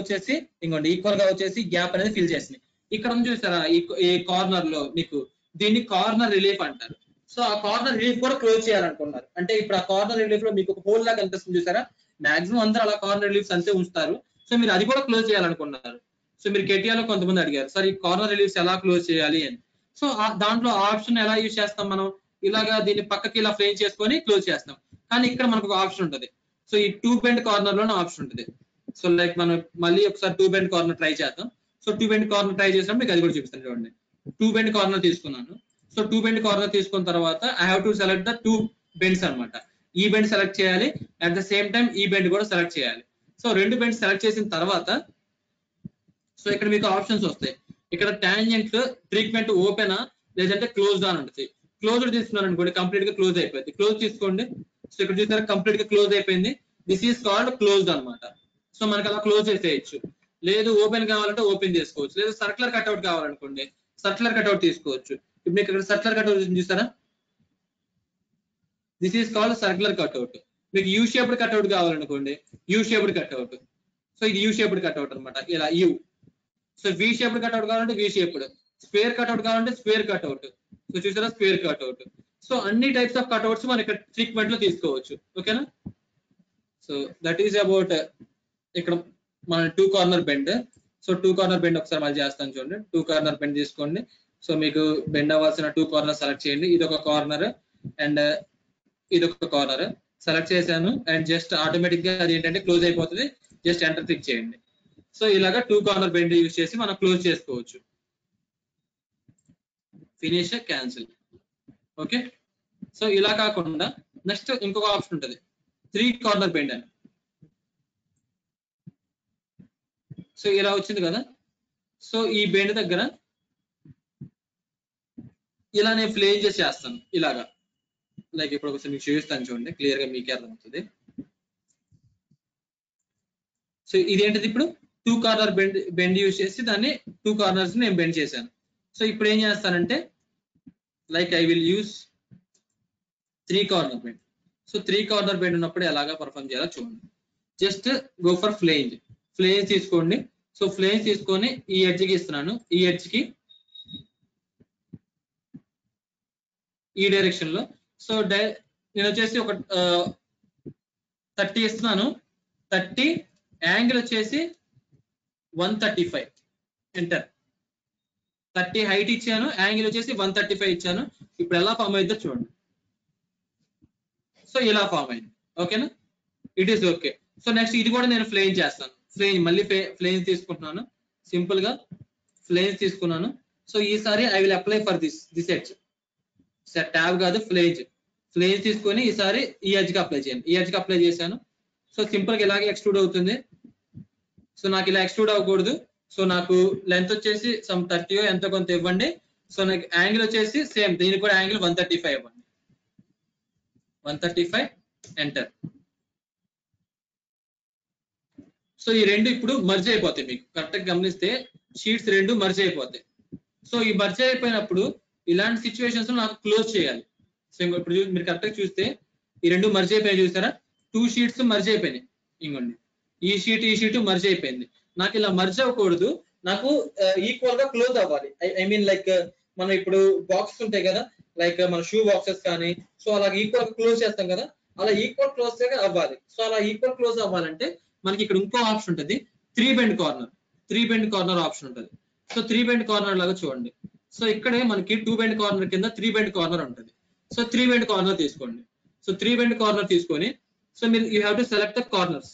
వచ్చేసి గ్యాప్ అనేది ఫిల్ చేసింది. ఇక్కడ చూసారా ఈ కార్నర్ లో మీకు దీన్ని కార్నర్ రిలీఫ్ అంటారు. సో ఆ కార్నర్ రిలీఫ్ కూడా క్లోజ్ చేయాలనుకున్నారు అంటే ఇప్పుడు ఆ కార్నర్ రిలీఫ్ లో మీకు ఒక హోల్ లాగా కనిపిస్తుంది చూసారా. మాక్సిమం అందరూ అలా కార్నర్ రిలీఫ్స్ అంతే ఉంచుతారు. సో మీరు అది కూడా క్లోజ్ చేయాలనుకున్నారు. సో మీరు కేటీఆర్ లో కొంతమంది అడిగారు సార్ ఈ కార్నర్ రిలీఫ్స్ ఎలా క్లోజ్ చేయాలి అని. సో దాంట్లో ఆప్షన్ ఎలా యూజ్ చేస్తాం మనం, ఇలాగా దీన్ని పక్కకి ఇలా ఫ్రేమ్ చేసుకొని క్లోజ్ చేస్తాం. కానీ ఇక్కడ మనకు ఒక ఆప్షన్ ఉంటుంది. సో ఈ 2 బెండ్ కార్నర్ లోనే ఆప్షన్ ఉంటుంది. సో లైక్ మనం మళ్ళీ ఒకసారి 2 బెండ్ కార్నర్ ట్రై చేద్దాం. సో 2 బెండ్ కార్నర్ ట్రై చేసినప్పుడు మీకు అది కూడా చూపిస్తాను చూడండి. 2 బెండ్ కార్నర్ తీసుకున్నాను. సో 2 బెండ్ కార్నర్ తీసుకున్న తర్వాత I have to select the 2 bends అనమాట. ఈ బెండ్ సెలెక్ట్ చేయాలి, అట్ ద సేమ్ టైం ఈ బెండ్ కూడా సెలెక్ట్ చేయాలి. సో 2 బెండ్స్ సెలెక్ట్ చేసిన తర్వాత సో ఇక్కడ మీకు ఆప్షన్స్ వస్తాయి. ఇక్కడ టాంజెంట్ ట్రీట్మెంట్ ఓపెనా లేదంటే క్లోజ్డ్ అని ఉంటుంది. క్లోజ్డ్ తీసుకున్నారు అనుకోండి కంప్లీట్ గా క్లోజ్ అయిపోయింది. క్లోజ్ తీసుకోండి. సో ఇక్కడ చూసారా కంప్లీట్ గా క్లోజ్ అయిపోయింది. దిస్ ఈస్ కాల్డ్ క్లోజ్డ్ అనమాట. సో మనకి అలా క్లోజ్ చేసేయచ్చు. లేదు ఓపెన్ కావాలంటే ఓపెన్ చేసుకోవచ్చు. లేదు సర్క్యులర్ కట్అవుట్ కావాలనుకోండి సర్క్యులర్ కట్అవుట్ తీసుకోవచ్చు. ఇప్పుడు మీకు ఇక్కడ సర్క్యులర్ కట్అవుట్ చూసారా, this is called circular cutout. మీకు యూ షేప్డ్ కట్అవుట్ కావాలనుకోండి యూ షేప్డ్ కట్అవుట్. సో ఇది యూ షేప్డ్ కట్అవుట్ అనమాట, ఇలా U. So V shaped cutout కావాలంటే వి షేప్డ్, స్క్వేర్ కట్అవుట్ కావాలంటే స్క్వేర్ కట్అవుట్. సో చూసారా స్క్వేర్ కట్అవుట్. సో అన్ని టైప్స్ ఆఫ్ కట్అవుట్స్ మనం ఇక్కడ ట్రీట్మెంట్ లో తీసుకోవచ్చు. ఓకేనా. సో దట్ ఈస్ అబౌట్ ఇక్కడ మన 2 corner bend. So 2 corner bend ఒకసారి మళ్ళీ చేస్తాను చూడండి. 2 కార్నర్ బెండ్ తీసుకోండి. సో మీకు బెండ్ అవ్వాల్సిన 2 కార్నర్ సెలెక్ట్ చేయండి. ఇది ఒక కార్నర్ అండ్ ఇది ఒక కార్నర్ సెలెక్ట్ చేశాను అండ్ జస్ట్ ఆటోమేటిక్ గా అది ఏంటంటే క్లోజ్ అయిపోతుంది. జస్ట్ ఎంటర్ క్లిక్ చేయండి. సో ఇలాగా 2 కార్నర్ బెండ్ యూజ్ చేసి మనం క్లోజ్ చేసుకోవచ్చు. Finish, cancel. ఓకే. సో ఇలా కాకుండా నెక్స్ట్ ఇంకొక ఆప్షన్ ఉంటుంది 3 కార్నర్ బెండ్ అని. సో ఇలా వచ్చింది కదా. సో ఈ బెండ్ దగ్గర ఇలా నేను ఫ్లేమ్ చేసి చేస్తాను ఇలాగా. లైక్ ఇప్పుడు ఒకసారి మీకు చూపిస్తాను చూడండి, క్లియర్ గా మీకే అర్థమవుతుంది. సో ఇదేంటిది ఇప్పుడు 2 కార్నర్ బెండ్ యూజ్ చేసి దాన్ని 2 కార్నర్స్ నేను బెండ్ చేశాను. సో ఇప్పుడు ఏం చేస్తానంటే like I will use 3 corner bend. So 3 corner bend ఉన్నప్పుడు ఎలాగా పర్ఫామ్ చేయాలో చూడండి. Just go for flange. Flange తీసుకోండి. సో ఫ్లేంజ్ తీసుకొని ఈ ఎడ్జ్ కి ఇస్తున్నాను, ఈ ఎడ్జ్ కి ఈ డైరెక్షన్ లో. సో నేను వచ్చేసి ఒక 30 ఇస్తున్నాను. 30 యాంగిల్ వచ్చేసి 135. ఎంటర్. 30 హైట్ ఇచ్చాను, యాంగిల్ వచ్చేసి 135 ఇచ్చాను. ఇప్పుడు ఎలా ఫామ్ అవుతుందో చూడండి. సో ఇలా ఫామ్ అయింది. ఓకేనా, it is okay. So next ఇది కూడా నేను ఫ్లేంజ్ చేస్తాను. ఫ్లేంజ్ మళ్ళీ ఫ్లేంజ్ తీసుకుంటున్నాను. సింపుల్ గా ఫ్లేంజ్ తీసుకున్నాను. సో ఈసారి I will apply for this edge. Tab కాదు, ఫ్లేంజ్. ప్లేన్ తీసుకొని ఈసారి ఈ ఎడ్జ్ కి అప్లై చేయండి. ఈ ఎడ్జ్ కి అప్లై చేశాను. సో సింపుల్ గా ఇలాగే ఎక్స్ట్రూడ్ అవుతుంది. సో నాకు ఇలా ఎక్స్ట్రూడ్ అవ్వకూడదు. సో నాకు లెంత్ వచ్చేసి సమ్ 30 ఎంతో కొంత ఇవ్వండి. సో నాకు యాంగిల్ వచ్చేసి సేమ్, దీనికి కూడా యాంగిల్ 135 ఇవ్వండి. 135 ఎంటర్. సో ఈ రెండు ఇప్పుడు మర్జ్ అయిపోతాయి. మీకు కరెక్ట్ గా గమనిస్తే షీట్స్ రెండు మర్జ్ అయిపోతాయి. సో ఈ మర్జ్ అయిపోయినప్పుడు ఇలాంటి సిచ్యువేషన్స్ లో నాకు క్లోజ్ చేయాలి. సో ఇప్పుడు మీరు కరెక్ట్ గా చూస్తే ఈ రెండు మర్జ్ అయిపోయాయి చూసారా, 2 షీట్స్ మర్జ్ అయిపోయినాయి. ఇంకోండి ఈ షీట్ మర్జ్ అయిపోయింది. నాకు ఇలా మర్జ్ అవ్వకూడదు, నాకు ఈక్వల్ గా క్లోజ్ అవ్వాలి. ఐ మీన్ లైక్ మనం ఇప్పుడు బాక్సెస్ ఉంటాయి కదా, లైక్ మన షూ బాక్సెస్ కానీ, సో అలా ఈక్వల్ గా క్లోజ్ చేస్తాం కదా, అలా ఈక్వల్ క్లోజ్ గా అవ్వాలి. సో అలా ఈక్వల్ క్లోజ్ అవ్వాలంటే మనకి ఇక్కడ ఇంకో ఆప్షన్ ఉంటుంది, 3 bend corner. 3 bend corner option ఉంటుంది. సో 3 బెండ్ కార్నర్ లాగా చూడండి. సో ఇక్కడే మనకి 2 బెండ్ కార్నర్ కింద 3 బెండ్ కార్నర్ ఉంటుంది. సో 3 బెండ్ కార్నర్ తీసుకోండి. సో 3 బెండ్ కార్నర్ తీసుకొని, సో మీరు you have to select the corners.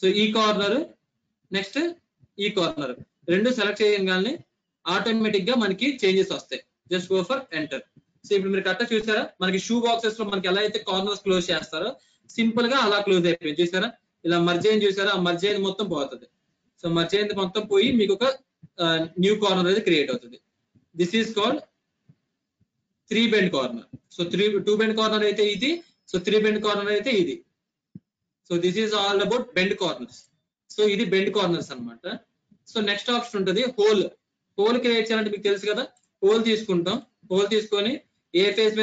So ఈ కార్నర్ నెక్స్ట్ ఈ కార్నర్ రెండు సెలెక్ట్ చేయగానే ఆటోమేటిక్ గా మనకి చేంజెస్ వస్తాయి. Just go for enter. So ఇప్పుడు మీరు కరెక్ట్ చూసారా, మనకి షూ బాక్సెస్ లో మనకి ఎలా అయితే కార్నర్స్ క్లోజ్ చేస్తారో సింపుల్ గా అలా క్లోజ్ అయిపోయింది. చూసారా, ఇలా మర్జ్ అయింది చూసారా, ఆ మర్జ్ అయింది మొత్తం పోతుంది. సో మర్జ్ అయింది మొత్తం పోయి మీకు ఒక న్యూ కార్నర్ అనేది క్రియేట్ అవుతుంది. This is called 3 bend corner. So 2 bend corner అయితే ఇది, సో 3 బెండ్ కార్నర్ అయితే ఇది. So this is all about bend corners. So ఇది బెండ్ కార్నర్స్ అన్నమాట. సో నెక్స్ట్ ఆప్షన్ ఉంటుంది హోల్. హోల్ క్రియేట్ చేయాలంటే మీకు తెలుసు కదా, హోల్ తీసుకుంటాం. హోల్ తీసుకొని ఏ ఫేస్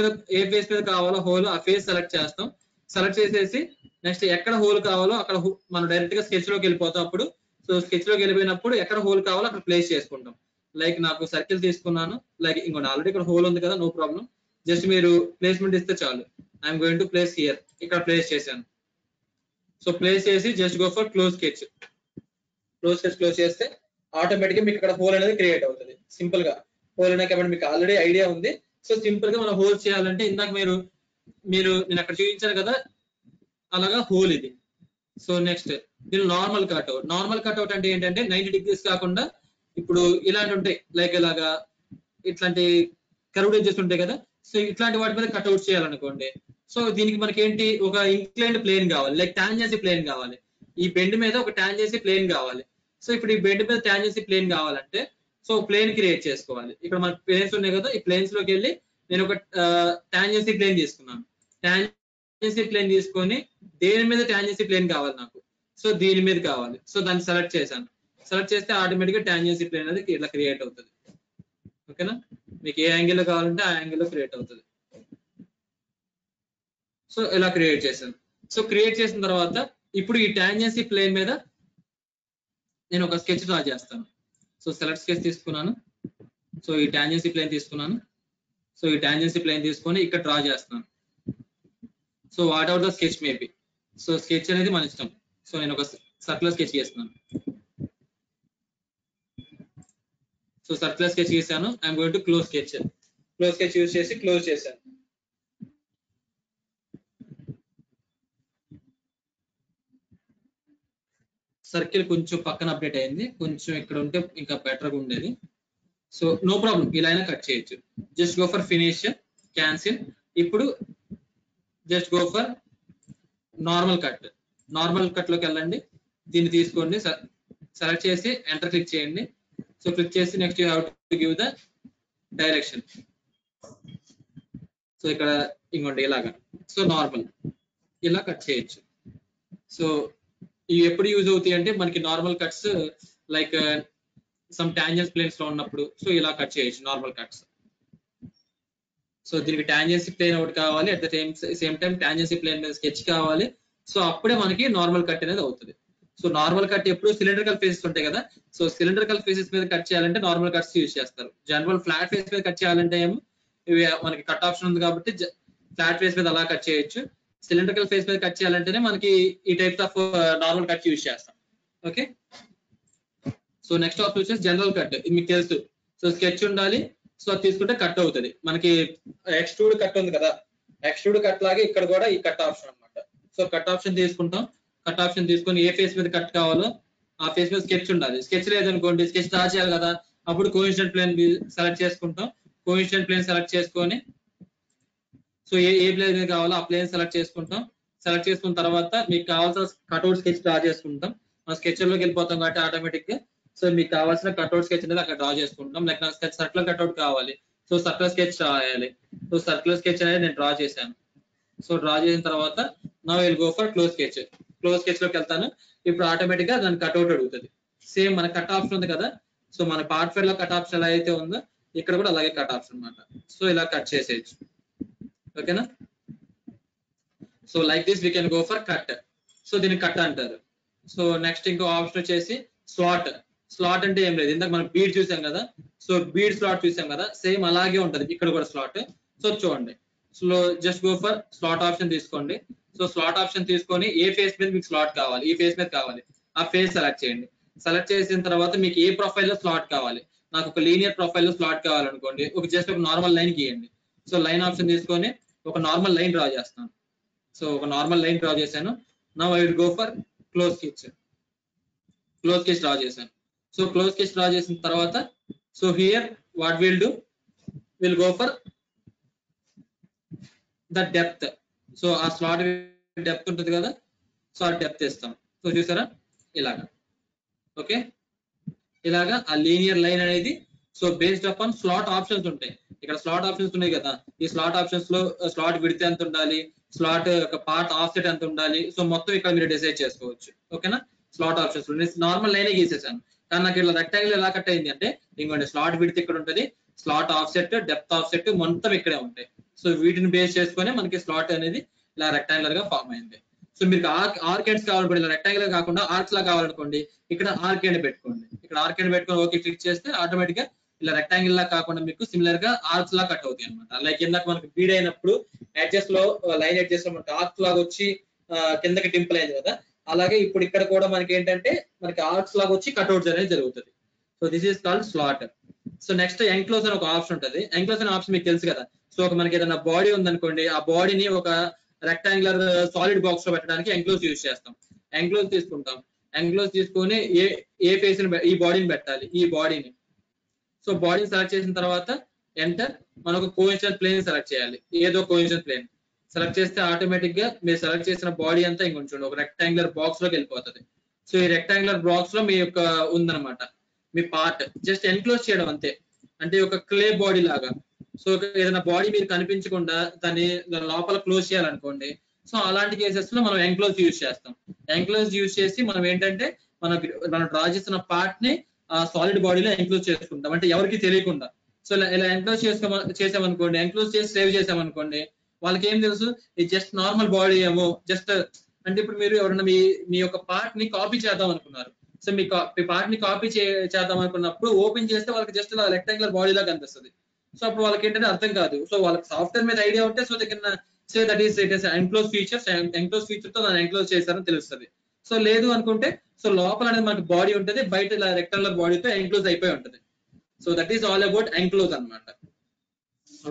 మీద కావాలో హోల్, ఆ ఫేస్ సెలెక్ట్ చేస్తాం. సెలెక్ట్ చేసేసి నెక్స్ట్ ఎక్కడ హోల్ కావాలో అక్కడ మనం డైరెక్ట్ గా స్కెచ్ లోకి వెళ్ళిపోతాం. అప్పుడు సో స్కెచ్ లోకి వెళ్ళిపోయినప్పుడు ఎక్కడ హోల్ కావాలో అక్కడ ప్లేస్ చేసుకుంటాం. లైక్ నాకు సర్కిల్ తీసుకున్నాను, లైక్ ఇంకోటి ఆల్రెడీ ఇక్కడ హోల్ ఉంది కదా, నో ప్రాబ్లం. జస్ట్ మీరు ప్లేస్మెంట్ ఇస్తే చాలు. I'm going to place here, ఇక్కడ ప్లేస్ చేశాను. సో ప్లేస్ చేసి just go for close sketch. Close చేస్తే ఆటోమేటిక్ గా మీకు ఇక్కడ హోల్ అనేది క్రియేట్ అవుతుంది. సింపుల్ గా హోల్ అనేది కాబట్టి మీకు ఆల్రెడీ ఐడియా ఉంది. సో సింపుల్ గా మనం హోల్ చేయాలంటే ఇందాక మీరు నేను అక్కడ చూపించాను కదా, అలాగా హోల్ ఇది. సో నెక్స్ట్ దీని నార్మల్ కట్అవుట్. నార్మల్ కట్అవుట్ అంటే ఏంటంటే 90 degrees కాకుండా ఇప్పుడు ఇలాంటి ఉంటాయి, లైక్ ఇలాగా ఇట్లాంటి కర్వ్డ్ ఎడ్జెస్ ఉంటాయి కదా, సో ఇట్లాంటి వాటి మీద కట్అవుట్ చేయాలనుకోండి. సో దీనికి మనకి ఏంటి, ఒక ఇంక్లైన్డ్ ప్లేన్ కావాలి, లైక్ టాంజెన్సీ ప్లేన్ కావాలి. ఈ బెండ్ మీద ఒక టాంజెన్సీ ప్లేన్ కావాలి. సో ఇప్పుడు ఈ బెండ్ మీద టాంజెన్సీ ప్లేన్ కావాలంటే సో ప్లేన్ క్రియేట్ చేసుకోవాలి. ఇక్కడ మనకి ప్లేన్స్ ఉన్నాయి కదా, ఈ ప్లేన్స్ లోకి వెళ్ళి నేను ఒక టాంజెన్సీ ప్లేన్ తీసుకున్నాను. టాంజెన్సీ ప్లేన్ తీసుకొని దేని మీద టాంజెన్సీ ప్లేన్ కావాలి నాకు, సో దీని మీద కావాలి. సో దాన్ని సెలెక్ట్ చేశాను. సెలెక్ట్ చేస్తే ఆటోమేటిక్ గా టాంజెన్సీ ప్లేన్ అనేది ఇట్లా క్రియేట్ అవుతుంది. ఓకేనా, మీకు ఏ యాంగిల్ లో కావాలంటే ఆ యాంగిల్ లో క్రియేట్ అవుతుంది. సో ఇలా క్రియేట్ చేశాను. సో క్రియేట్ చేసిన తర్వాత ఇప్పుడు ఈ టాంజెన్సీ ప్లేన్ మీద నేను ఒక స్కెచ్ డ్రా చేస్తాను. సో సెలెక్ట్ స్కెచ్ తీసుకున్నాను. సో ఈ టాంజెన్సీ ప్లేన్ తీసుకున్నాను. సో ఈ టాంజెన్సీ ప్లేన్ తీసుకొని ఇక్కడ డ్రా చేస్తున్నాను. So what out the sketch maybe. So sketch అనేది మన ఇష్టం. సో నేను ఒక సర్క్యులర్ స్కెచ్ చేస్తున్నాను. సో సర్క్యులర్ స్కెచ్ చేశాను. I'm going to close sketch. Close sketch use చేసి క్లోజ్ చేశాను. సర్కిల్ కొంచెం పక్కన అప్డేట్ అయింది, కొంచెం ఇక్కడ ఉంటే ఇంకా బెటర్ గా ఉండేది. సో నో ప్రాబ్లం, ఇలా అయినా కట్ చేయొచ్చు. Just go for finish, cancel. ఇప్పుడు just go for normal cut. Normal cut లోకి వెళ్ళండి, దీన్ని తీసుకోండి, సెలెక్ట్ చేసి ఎంటర్ క్లిక్ చేయండి. సో క్లిక్ చేసి next you have to give the direction. So ఇక్కడ ఇంకోండి ఇలాగా. సో నార్మల్ ఇలా కట్ చేయొచ్చు. సో ఇవి ఎప్పుడు యూజ్ అవుతాయి అంటే మనకి normal cuts like some tangents planes లో ఉన్నప్పుడు సో ఇలా కట్ చేయొచ్చు నార్మల్ కట్స్. సో దీనికి టాంజెన్సీ ప్లేన్ ఒకటి కావాలి, at the same time tangency plane మీద స్కెచ్ కావాలి. సో అప్పుడే మనకి నార్మల్ కట్ అనేది అవుతుంది. సో నార్మల్ కట్ ఎప్పుడు సిలిండ్రికల్ ఫేసెస్ ఉంటాయి కదా, సో సిలిండ్రికల్ ఫేసెస్ మీద కట్ చేయాలంటే నార్మల్ కట్స్ యూజ్ చేస్తారు. జనరల్ ఫ్లాట్ ఫేస్ మీద కట్ చేయాలంటే ఏమో ఇవి మనకి కట్ ఆప్షన్ ఉంది కాబట్టి ఫ్లాట్ ఫేస్ మీద అలా కట్ చేయొచ్చు. సిలిండ్రికల్ ఫేస్ మీద కట్ చేయాలంటేనే మనకి ఈ types of normal cut use చేస్తాం. ఓకే, సో నెక్స్ట్ ఆప్షన్ వచ్చేసి జనరల్ కట్. ఇది మీకు తెలుసు. సో స్కెచ్ ఉండాలి, సో అది తీసుకుంటే కట్ అవుతుంది. మనకి ఎక్స్ట్రూడ్ కట్ ఉంది కదా, ఎక్స్ట్రూడ్ కట్ లాగే ఇక్కడ కూడా ఈ కట్ ఆప్షన్ అన్నమాట. సో కట్ ఆప్షన్ తీసుకుంటాం. కట్ ఆప్షన్ తీసుకొని ఏ ఫేస్ మీద కట్ కావాలో ఆ ఫేస్ మీద స్కెచ్ ఉండాలి. స్కెచ్ లేదనుకోండి, స్కెచ్ డ్రా చేయాలి కదా, అప్పుడు కోఇన్సిడెంట్ ప్లేన్ సెలెక్ట్ చేసుకుంటాం. కోఇన్సిడెంట్ ప్లేన్ సెలెక్ట్ చేసుకొని సో ఏ ప్లేన్ మీద కావాలో ఆ ప్లేన్ సెలెక్ట్ చేసుకుంటాం. సెలెక్ట్ చేసుకున్న తర్వాత మీకు కావాల్సిన కట్అవుట్ స్కెచ్ డ్రా చేసుకుంటాం. మన స్కెచర్ లోకి వెళ్ళిపోతాం కాబట్టి ఆటోమేటిక్ గా సో మీకు కావాల్సిన కట్అవుట్ స్కెచ్ అనేది అక్కడ డ్రా చేసుకుంటాం. లైక్ నాకు సర్కులర్ కట్అవుట్ కావాలి, సో సర్కులర్ స్కెచ్ రాయాలి. సో సర్కులర్ స్కెచ్ అనేది నేను డ్రా చేశాను. సో డ్రా చేసిన తర్వాత నా will go for close sketch. Close sketch లోకి వెళ్తాను. ఇప్పుడు ఆటోమేటిక్ గా దాని కట్అవుట్ అడుగుతుంది. సేమ్ మన కట్ ఆప్షన్ ఉంది కదా, సో మన పార్ట్ ఫైల్ లో కట్ ఆప్షన్ ఎలా అయితే ఉందో ఇక్కడ కూడా అలాగే కట్ ఆప్షన్ అన్నమాట. సో ఇలా కట్ చేసేయచ్చు. ఓకేనా? So like this we can go for cut. So దీన్ని కట్ అంటారు. సో నెక్స్ట్ ఇంకో ఆప్షన్ వచ్చేసి స్లాట్. స్లాట్ అంటే ఏం లేదు, ఇందాక మనం బీడ్ చూసాం కదా, సో బీడ్ స్లాట్ చూసాం కదా, సేమ్ అలాగే ఉంటది ఇక్కడ కూడా స్లాట్. సో చూడండి, so just go for slot option తీసుకోండి. సో స్లాట్ ఆప్షన్ తీసుకొని ఏ ఫేస్ మీద మీకు స్లాట్ కావాలి, ఈ ఫేస్ మీద కావాలి, ఆ ఫేస్ సెలెక్ట్ చేయండి. సెలెక్ట్ చేసిన తర్వాత మీకు ఏ ప్రొఫైల్ లో స్లాట్ కావాలి, నాకు ఒక లీనియర్ ప్రొఫైల్ లో స్లాట్ కావాలనుకోండి, జస్ట్ ఒక నార్మల్ లైన్ గీయండి. సో లైన్ ఆప్షన్ తీసుకొని ఒక నార్మల్ లైన్ డ్రా చేస్తాను. సో ఒక నార్మల్ లైన్ డ్రా చేశాను. Now I will go for close sketch. Close sketch draw చేశాను. సో క్లోజ్ స్కెచ్ డ్రా చేసిన తర్వాత so here what will do, will go for the depth. So ఆ slot depth ఉంటుంది కదా, so ఆ depth ఇస్తాం. So చూసారా ఇలాగా. ఓకే, ఇలాగా ఆ లీనియర్ లైన్ అనేది so based upon slot options ఉంటాయి. ఇక్కడ స్లాట్ ఆప్షన్స్ ఉన్నాయి కదా, ఈ స్లాట్ ఆప్షన్స్ లో స్లాట్ విడ్త్ ఎంత ఉండాలి, స్లాట్ యొక్క పార్ట్ ఆఫ్సెట్ ఎంత ఉండాలి, సో మొత్తం ఇక్కడ మీరు డిసైడ్ చేసుకోవచ్చు. ఓకేనా? స్లాట్ ఆప్షన్స్ లో నార్మల్ లైనే గీసేసాను, కానీ నాకు ఇలా రెక్టాంగిల్ ఎలా కట్ అయింది అంటే ఇంకోటి స్లాట్ విడ్త్ ఇక్కడ ఉంటుంది, స్లాట్ ఆఫ్సెట్, డెప్త్ ఆఫ్సెట్ మొత్తం ఇక్కడే ఉంటాయి. సో వీటిని బేస్ చేసుకొని మనకి స్లాట్ అనేది ఇలా రెక్టాంగులర్ గా ఫామ్ అయింది. సో మీకు ఆర్కేడ్స్ కావాలనుకోండి, ఇలా రెక్టాంగులర్ కాకుండా ఆర్క్స్ లా కావాలనుకోండి, ఇక్కడ ఆర్కేడ్ పెట్టుకోండి. ఇక్కడ ఆర్కేడ్ పెట్టుకొని ఓకే క్లిక్ చేస్తే ఆటోమేటిక్ గా ఇలా రెక్టాంగిల్ లా కాకుండా మీకు సిమిలర్ గా ఆర్క్స్ లా కట్ అవుతాయి అనమాట. లైక్ ఇందాక మనకి బీడ్ అయినప్పుడు ఎడ్జెస్ లో లైన్ ఎడ్జెస్ లో మనకి ఆర్క్స్ లాగా వచ్చి కిందకి డింపుల్ అయింది కదా, అలాగే ఇప్పుడు ఇక్కడ కూడా మనకి ఏంటంటే మనకి ఆర్క్స్ లాగా వచ్చి కట్అవుట్స్ అనేది జరుగుతుంది. So this is called slot. So next enclose అని ఒక ఆప్షన్ ఉంటుంది. ఎంక్లోజ్ అనే ఆప్షన్ మీకు తెలుసు కదా. సో ఒక మనకి ఏదైనా బాడీ ఉందనుకోండి, ఆ బాడీని ఒక రెక్టాంగులర్ సాలిడ్ బాక్స్ లో పెట్టడానికి ఎంక్లోజ్ యూజ్ చేస్తాం. ఎంక్లోజ్ తీసుకుంటాం. ఎంక్లోజ్ తీసుకొని ఏ ఫేస్ ఈ బాడీని పెట్టాలి, ఈ బాడీని. సో బాడీని సెలెక్ట్ చేసిన తర్వాత ఎంటర్, మనకు కోఇన్సిడెంట్ ప్లేన్ సెలెక్ట్ చేయాలి. ఏదో కోఇన్సిడెంట్ ప్లేన్ సెలెక్ట్ చేస్తే ఆటోమేటిక్ గా మీరు సెలెక్ట్ చేసిన బాడీ అంతా ఇంకొంచెం ఒక రెక్టాంగులర్ బాక్స్ లోకి వెళ్ళిపోతుంది. సో ఈ రెక్టాంగులర్ బాక్స్ లో మీ యొక్క ఉందన్నమాట మీ పార్ట్, జస్ట్ ఎన్క్లోజ్ చేయడం అంతే. అంటే ఒక క్లే బాడీ లాగా. సో ఏదైనా బాడీ మీరు కనిపించకుండా దాన్ని లోపల క్లోజ్ చేయాలనుకోండి, సో అలాంటి కేసెస్ లో మనం ఎంక్లోజ్ యూజ్ చేస్తాం. ఎంక్లోజ్ యూజ్ చేసి మనం ఏంటంటే మనం డ్రా చేసిన పార్ట్ ని ఆ సాలిడ్ బాడీలో ఎంక్లోజ్ చేసుకుంటాం, అంటే ఎవరికి తెలియకుండా. సో ఇలా ఎంక్లోజ్ చేసామనుకోండి, ఎంక్లోజ్ చేసి సేవ్ చేసామనుకోండి, వాళ్ళకి ఏం తెలుసు ఇది జస్ట్ నార్మల్ బాడీ ఏమో, జస్ట్ అంటే ఇప్పుడు మీరు ఎవరైనా మీ యొక్క పార్ట్ ని కాపీ చేద్దాం అనుకున్నారు. సో మీ పార్ట్ ని కాపీ చేద్దాం అనుకున్నప్పుడు ఓపెన్ చేస్తే వాళ్ళకి జస్ట్ ఇలా రెక్టాంగులర్ బాడీ లాగా కనిపిస్తుంది. సో అప్పుడు వాళ్ళకి ఏంటంటే అర్థం కాదు. సో వాళ్ళకి సాఫ్ట్వేర్ మీద ఐడియా ఉంటే సో దగ్గర say that is it is enclose features, enclose feature తో దాన్ని ఎంక్లోజ్ చేశారని తెలుస్తుంది. సో లేదు అనుకుంటే సో లోపల అనేది మనకి బాడీ ఉంటుంది, బయట ఇలా రెక్టాంగులర్ బాడీతో ఎంక్లోజ్ అయిపోయి ఉంటుంది. So that is all about enclose అన్నమాట.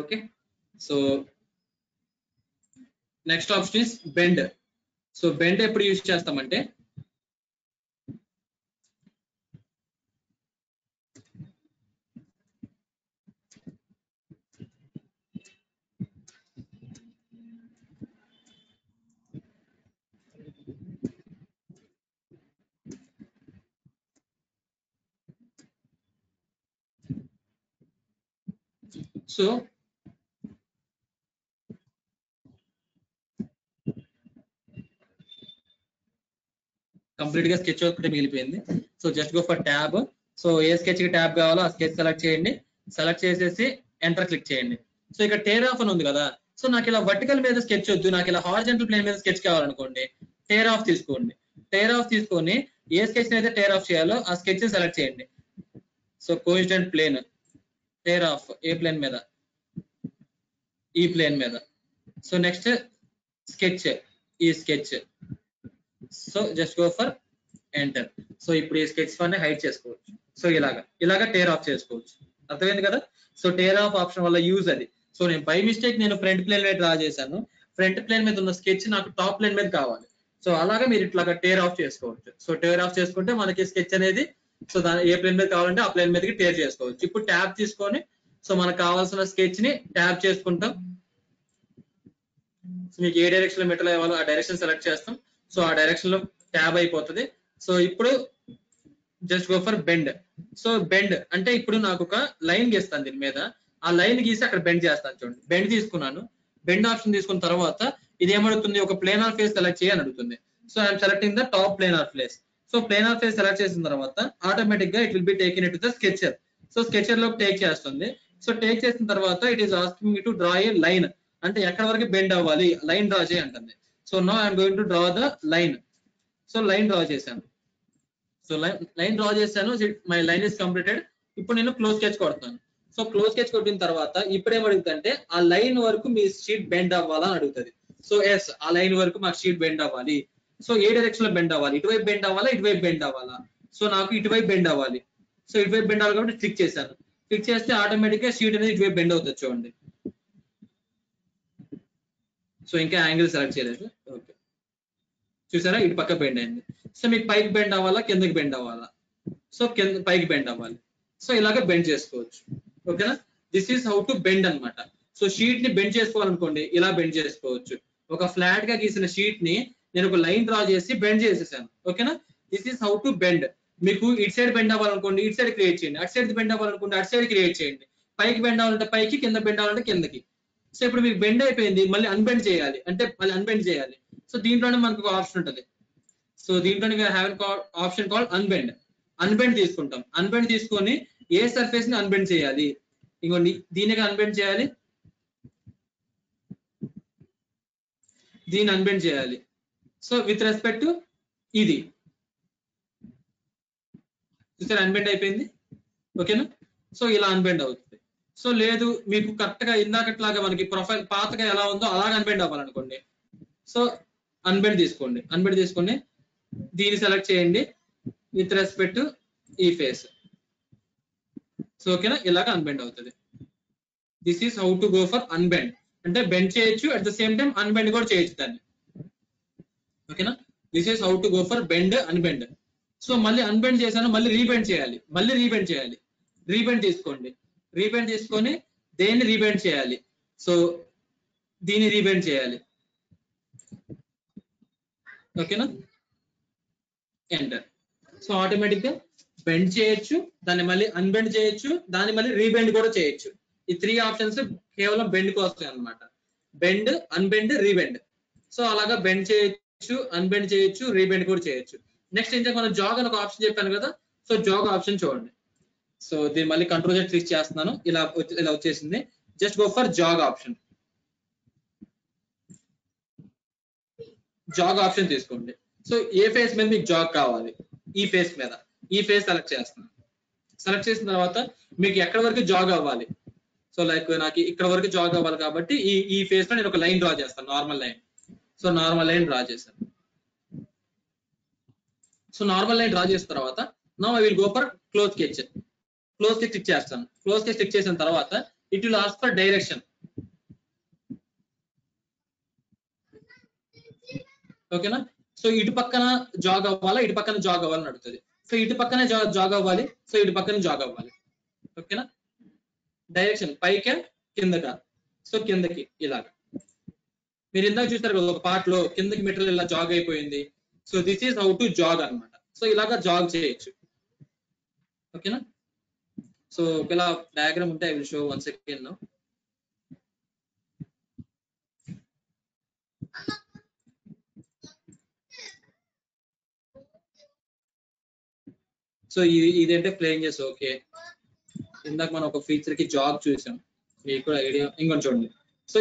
Okay, so next option is bend. So bend ఎప్పుడు యూజ్ చేస్తామంటే సో కంప్లీట్ గా స్కెచ్ ఒకటి మిగిలిపోయింది. So just go for tab. So ఏ స్కెచ్ కి ట్యాబ్ కావాలో ఆ స్కెచ్ సెలెక్ట్ చేయండి. సెలెక్ట్ చేసేసి ఎంటర్ క్లిక్ చేయండి. సో ఇక్కడ టేర్ ఆఫ్ అని ఉంది కదా, సో నాకు ఇలా వర్టికల్ మీద స్కెచ్ వద్దు, నాకు ఇలా హారిజంటల్ ప్లేన్ మీద స్కెచ్ కావాలనుకోండి, టేర్ ఆఫ్ తీసుకోండి. టేర్ ఆఫ్ తీసుకొని ఏ స్కెచ్ అయితే టేర్ ఆఫ్ చేయాలో ఆ స్కెచ్ సెలెక్ట్ చేయండి. So coincident plane tear off ఏ ప్లేన్ మీద, ఈ ప్లేన్ మీద. సో నెక్స్ట్ స్కెచ్, ఈ sketch. So just go for enter. So ఇప్పుడు ఈ స్కెచ్ ఫాన్ ని హైడ్ చేసుకోవచ్చు. సో ఇలాగా టేర్ ఆఫ్ చేసుకోవచ్చు. అర్థమైంది కదా. సో టేర్ ఆఫ్ ఆప్షన్ వల్ల యూజ్ అది. సో నేను బై మిస్టేక్ నేను ఫ్రంట్ ప్లేన్ మీద డ్రా చేశాను, ఫ్రంట్ ప్లేన్ మీద ఉన్న స్కెచ్ నాకు టాప్ ప్లేన్ మీద కావాలి. సో అలాగా మీరు ఇట్లాగా టేర్ ఆఫ్ చేసుకోవచ్చు. సో టేర్ ఆఫ్ చేసుకుంటే మనకి స్కెచ్ అనేది సో దాని ఏ ప్లేన్ మీద కావాలంటే ఆ ప్లేన్ మీదకి టేర్ చేసుకోవచ్చు. ఇప్పుడు ట్యాబ్ తీసుకొని సో మనకు కావాల్సిన స్కెచ్ ని ట్యాబ్ చేసుకుంటాం. సో మీకు ఏ డైరెక్షన్ లో మెటల్ అవ్వాలో ఆ డైరెక్షన్ సెలెక్ట్ చేస్తాం. సో ఆ డైరెక్షన్ లో ట్యాబ్ అయిపోతుంది. సో ఇప్పుడు just go for bend. So bend అంటే ఇప్పుడు నాకు ఒక లైన్ గీస్తాను దీని మీద, ఆ లైన్ గీసి అక్కడ బెండ్ చేస్తాను. చూడండి బెండ్ తీసుకున్నాను. బెండ్ ఆప్షన్ తీసుకున్న తర్వాత ఇది ఏమడుగుతుంది, ఒక ప్లేనార్ ఫేస్ సెలెక్ట్ చేయని అడుగుతుంది. So I'm selecting the top planar face. So planar face select చేసిన తర్వాత ఆటోమేటిక్ గా it will be taken it to the sketcher. So sketcher లోకి టేక్ చేస్తుంది. సో టేక్ చేసిన తర్వాత it is asking me to draw a line, అంటే ఎక్కడ వరకు బెండ్ అవ్వాలి లైన్ డ్రా చేయి అంటుంది. So now I'm going to draw the line. So line draw చేశాను. సో లైన్ డ్రా చేశాను. My line is completed. ఇప్పుడు నేను క్లోజ్ స్కెచ్ కొడతాను. సో క్లోజ్ స్కెచ్ కొట్టిన తర్వాత ఇప్పుడు ఏమడుగుతుందంటే ఆ లైన్ వరకు మీ షీట్ బెండ్ అవ్వాలా అని అడుగుతుంది. సో ఎస్, ఆ లైన్ వరకు మాకు షీట్ బెండ్ అవ్వాలి. సో ఏ డైరెక్షన్ లో బెండ్ అవ్వాలి, ఇటువైపు బెండ్ అవ్వాలా ఇటువైపు బెండ్ అవ్వాలా? సో నాకు ఇటువైపు బెండ్ అవ్వాలి. సో ఇటువైపు బెండ్ అవ్వాలి కాబట్టి క్లిక్ చేశాను. క్లిక్ చేస్తే ఆటోమేటిక్ గా షీట్ అనేది ఇటువైపు బెండ్ అవుతుంది. చూడండి. సో ఇంకా యాంగిల్ సెలెక్ట్ చేయలేదు. ఓకే, చూసారా ఇటు పక్క బెండ్ అయింది. సో మీకు పైకి బెండ్ అవ్వాలా కిందకి బెండ్ అవ్వాలా? సో కింద పైకి బెండ్ అవ్వాలి. సో ఇలాగ బెండ్ చేసుకోవచ్చు. ఓకేనా? This is how to bend అనమాట. సో షీట్ ని బెండ్ చేసుకోవాలనుకోండి ఇలా బెండ్ చేసుకోవచ్చు. ఒక ఫ్లాట్ గా గీసిన షీట్ ని నేను ఒక లైన్ డ్రా చేసి బెండ్ చేసేసాను. ఓకేనా? This is how to bend. మీకు ఇటు సైడ్ బెండ్ అవ్వాలనుకోండి ఇటు సైడ్ క్రియేట్ చేయండి, అటు సైడ్ బెండ్ అవ్వాలనుకోండి అటు సైడ్ క్రియేట్ చేయండి, పైకి బెండ్ అవ్వాలంటే పైకి, కింద బెండ్ అవ్వాలంటే కిందకి. సో ఇప్పుడు మీకు బెండ్ అయిపోయింది, మళ్ళీ అన్బెండ్ చేయాలి అంటే మళ్ళీ అన్బెండ్ చేయాలి. సో దీంట్లోనే మనకు ఒక ఆప్షన్ ఉంటుంది. సో దీంట్లోనే ఆప్షన్ కాల్ అన్బెండ్. అన్బెండ్ తీసుకుంటాం. అన్బెండ్ తీసుకొని ఏ సర్ఫేస్ ని అన్బెండ్ చేయాలి, ఇంకోండి దీనికి అన్బెండ్ చేయాలి, దీన్ని అన్బెండ్ చేయాలి. సో విత్ రెస్పెక్ట్ టు ఇది చూసారు అన్బెండ్ అయిపోయింది. ఓకేనా? సో ఇలా అన్బెండ్ అవుతుంది. సో లేదు మీకు కరెక్ట్ గా ఇందాకట్లాగా మనకి ప్రొఫైల్ పాతగా ఎలా ఉందో అలాగే అన్బెండ్ అవ్వాలనుకోండి. సో అన్బెండ్ తీసుకోండి. అన్బెండ్ తీసుకొని దీన్ని సెలెక్ట్ చేయండి విత్ రెస్పెక్ట్ టు ఈ ఫేస్. సో ఓకేనా? ఇలాగ అన్బెండ్ అవుతుంది. This is how to go for unbend. అంటే బెండ్ చేయొచ్చు, at the same time unbend కూడా చేయొచ్చు దాన్ని. ఓకేనా? This is how to go for bend unbend. So మళ్ళీ అన్బెండ్ చేశాను, మళ్ళీ రీబెండ్ చేయాలి, మళ్ళీ రీబెండ్ చేయాలి. రీబెండ్ తీసుకోండి. రీబెండ్ తీసుకొని దేన్ని రీబెండ్ చేయాలి. సో దీన్ని రీబెండ్ చేయాలి. ఓకేనా? ఎంటర్. సో ఆటోమేటిక్ గా బెండ్ చేయొచ్చు, దాన్ని మళ్ళీ అన్బెండ్ చేయొచ్చు, దాన్ని మళ్ళీ రీబెండ్ కూడా చేయొచ్చు. ఈ 3 ఆప్షన్స్ కేవలం బెండ్ కోసం అన్నమాట. బెండ్, అన్బెండ్, రీబెండ్. సో అలాగా బెండ్ చేయొచ్చు, అన్బెండ్ చేయొచ్చు, రీబెండ్ కూడా చేయొచ్చు. నెక్స్ట్ ఏంటంటే మనం జాగ్ అని ఒక ఆప్షన్ చెప్పాను కదా. సో జాగ్ ఆప్షన్ చూడండి. సో దీన్ని మళ్ళీ కంట్రోల్ Z క్లిక్ చేస్తున్నాను. ఇలా వచ్చేసింది. Just go for jog option. Jog option తీసుకోండి. సో ఏ ఫేస్ మీద మీకు జాగ్ కావాలి, ఈ ఫేస్ మీద, ఈ ఫేస్ సెలెక్ట్ చేస్తున్నాను. సెలెక్ట్ చేసిన తర్వాత మీకు ఎక్కడ వరకు జాగ్ అవ్వాలి. సో లైక్ నాకు ఇక్కడ వరకు జాగ్ అవ్వాలి కాబట్టి ఈ ఫేస్ లో నేను ఒక లైన్ డ్రా చేస్తాను, normal line. So normal line draw చేశాను. సో నార్మల్ లైన్ డ్రా చేసిన తర్వాత now I will go for close sketch. Close sketch click చేస్తాను. క్లోజ్ స్కెచ్ క్లిక్ చేసిన తర్వాత it will ask for direction. ఓకేనా? సో ఇటు పక్కన జాగ్ అవ్వాలా ఇటు పక్కన జాగ్ అవ్వాలని అడుగుతుంది. సో ఇటు పక్కనే జాగ్ అవ్వాలి, సో ఇటు పక్కన జాగ్ అవ్వాలి. ఓకేనా? డైరెక్షన్ పైకా కిందకా? సో కిందకి ఇలాగా. మీరు ఇందాక చూస్తారు కదా ఒక పార్ట్ లో కిందకి మెటీరియల్ ఇలా జాగ్ అయిపోయింది. So this is how to jog అన్నమాట. సో ఇలాగా జాగ్ చేయొచ్చు. ఓకేనా? సో ఇలా డయాగ్రామ్ ఉంటే I will show once again now. So ఇదంటే ప్లేయింగ్ చేసి ఓకే. ఇందాక మనం ఒక ఫీచర్ కి జాగ్ చూసాం, మీకు కూడా ఐడియా. ఇంకొంచెం చూడండి. సో